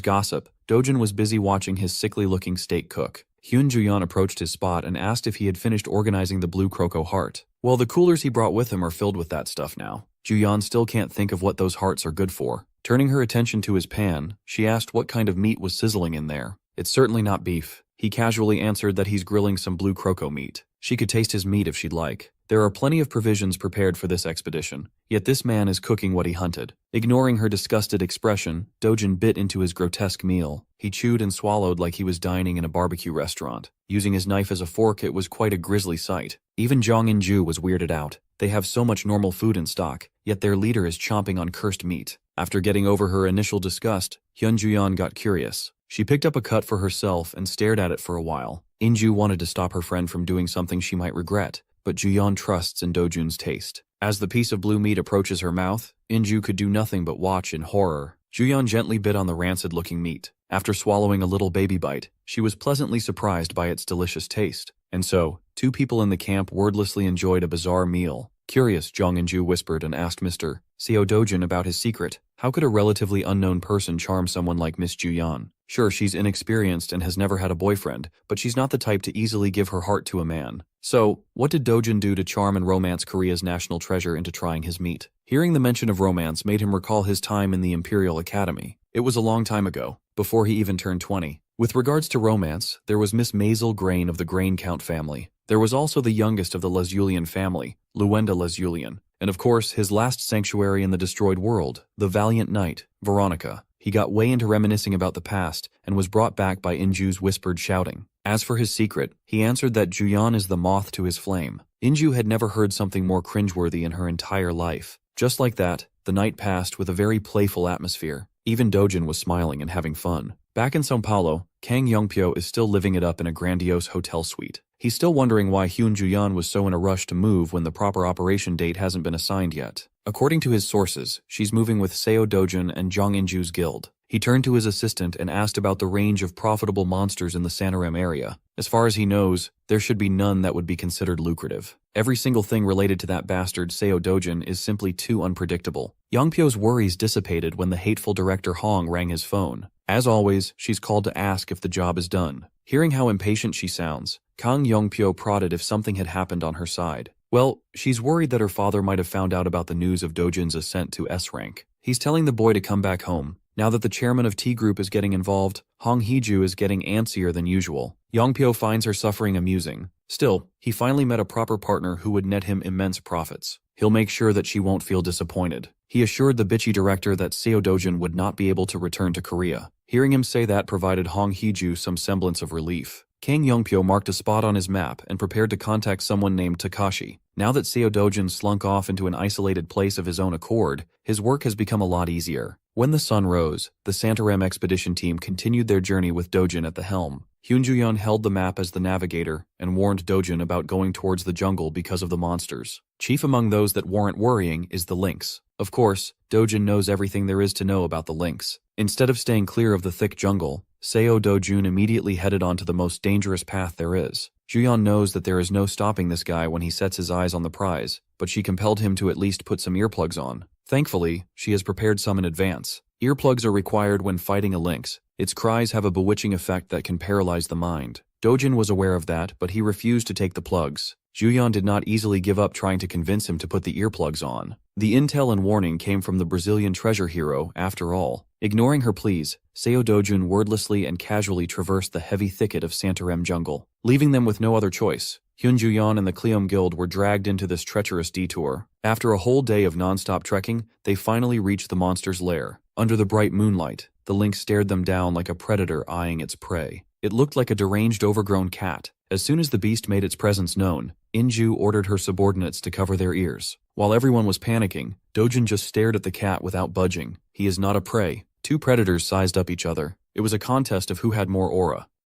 gossip, Do-jun was busy watching his sickly-looking steak cook. Hyun Ju-yeon approached his spot and asked if he had finished organizing the blue croco heart. Well, the coolers he brought with him are filled with that stuff now. Ju-yeon still can't think of what those hearts are good for. Turning her attention to his pan, she asked what kind of meat was sizzling in there. It's certainly not beef. He casually answered that he's grilling some blue croco meat. She could taste his meat if she'd like. There are plenty of provisions prepared for this expedition, yet this man is cooking what he hunted. Ignoring her disgusted expression, Do-jun bit into his grotesque meal. He chewed and swallowed like he was dining in a barbecue restaurant. Using his knife as a fork, it was quite a grisly sight. Even Jong In-ju was weirded out. They have so much normal food in stock, yet their leader is chomping on cursed meat. After getting over her initial disgust, Hyun Ju-yeon got curious. She picked up a cut for herself and stared at it for a while. In-ju wanted to stop her friend from doing something she might regret, but Ju-yeon trusts in Do-jun's taste. As the piece of blue meat approaches her mouth, In-ju could do nothing but watch in horror. Ju-yeon gently bit on the rancid-looking meat. After swallowing a little baby bite, she was pleasantly surprised by its delicious taste. And so, two people in the camp wordlessly enjoyed a bizarre meal. Curious, Jong In-ju whispered and asked Mr. Seo Do-jun about his secret. How could a relatively unknown person charm someone like Miss Ju-yeon? Sure, she's inexperienced and has never had a boyfriend, but she's not the type to easily give her heart to a man. So, what did Do-jun do to charm and romance Korea's national treasure into trying his meat? Hearing the mention of romance made him recall his time in the Imperial Academy. It was a long time ago, before he even turned 20. With regards to romance, there was Miss Maisel Grain of the Grain Count family. There was also the youngest of the Lesulian family, Luenda Lesulian, and of course his last sanctuary in the destroyed world, the valiant knight, Veronica. He got way into reminiscing about the past and was brought back by Inju's whispered shouting. As for his secret, he answered that Juyeon is the moth to his flame. Inju had never heard something more cringeworthy in her entire life. Just like that, the night passed with a very playful atmosphere. Even Dojin was smiling and having fun. Back in São Paulo, Kang Yongpyo is still living it up in a grandiose hotel suite. He's still wondering why Hyun Juyeon was so in a rush to move when the proper operation date hasn't been assigned yet. According to his sources, she's moving with Seo Dojin and Jong Inju's guild. He turned to his assistant and asked about the range of profitable monsters in the Santarem area. As far as he knows, there should be none that would be considered lucrative. Every single thing related to that bastard Seo Dojin is simply too unpredictable. Yongpyo's worries dissipated when the hateful director Hong rang his phone. As always, she's called to ask if the job is done. Hearing how impatient she sounds, Kang Yongpyo prodded if something had happened on her side. Well, she's worried that her father might have found out about the news of Dojin's ascent to S rank. He's telling the boy to come back home. Now that the chairman of T Group is getting involved, Hong Heeju is getting antsier than usual. Yongpyo finds her suffering amusing. Still, he finally met a proper partner who would net him immense profits. He'll make sure that she won't feel disappointed. He assured the bitchy director that Seo Dojin would not be able to return to Korea. Hearing him say that provided Hong Heeju some semblance of relief. Kang Yongpyo marked a spot on his map and prepared to contact someone named Takashi. Now that Seo Dojin slunk off into an isolated place of his own accord, his work has become a lot easier. When the sun rose, the Santarem expedition team continued their journey with Dojin at the helm. Hyun Juyeon held the map as the navigator and warned Dojin about going towards the jungle because of the monsters. Chief among those that warrant worrying is the lynx. Of course, Dojin knows everything there is to know about the lynx. Instead of staying clear of the thick jungle, Seo Dojun immediately headed onto the most dangerous path there is. Juyeon knows that there is no stopping this guy when he sets his eyes on the prize, but she compelled him to at least put some earplugs on. Thankfully, she has prepared some in advance. Earplugs are required when fighting a lynx. Its cries have a bewitching effect that can paralyze the mind. Dojin was aware of that, but he refused to take the plugs. Juyeon did not easily give up trying to convince him to put the earplugs on. The intel and warning came from the Brazilian treasure hero, after all. Ignoring her pleas, Seo Dojun wordlessly and casually traversed the heavy thicket of Santarem jungle. Leaving them with no other choice, Hyun Juyeon and the Kleom Guild were dragged into this treacherous detour. After a whole day of non-stop trekking, they finally reached the monster's lair. Under the bright moonlight, the lynx stared them down like a predator eyeing its prey. It looked like a deranged overgrown cat. As soon as the beast made its presence known, Inju ordered her subordinates to cover their ears. While everyone was panicking, Dojin just stared at the cat without budging. He is not a prey. Two predators sized up each other. It was a contest of who had more aura.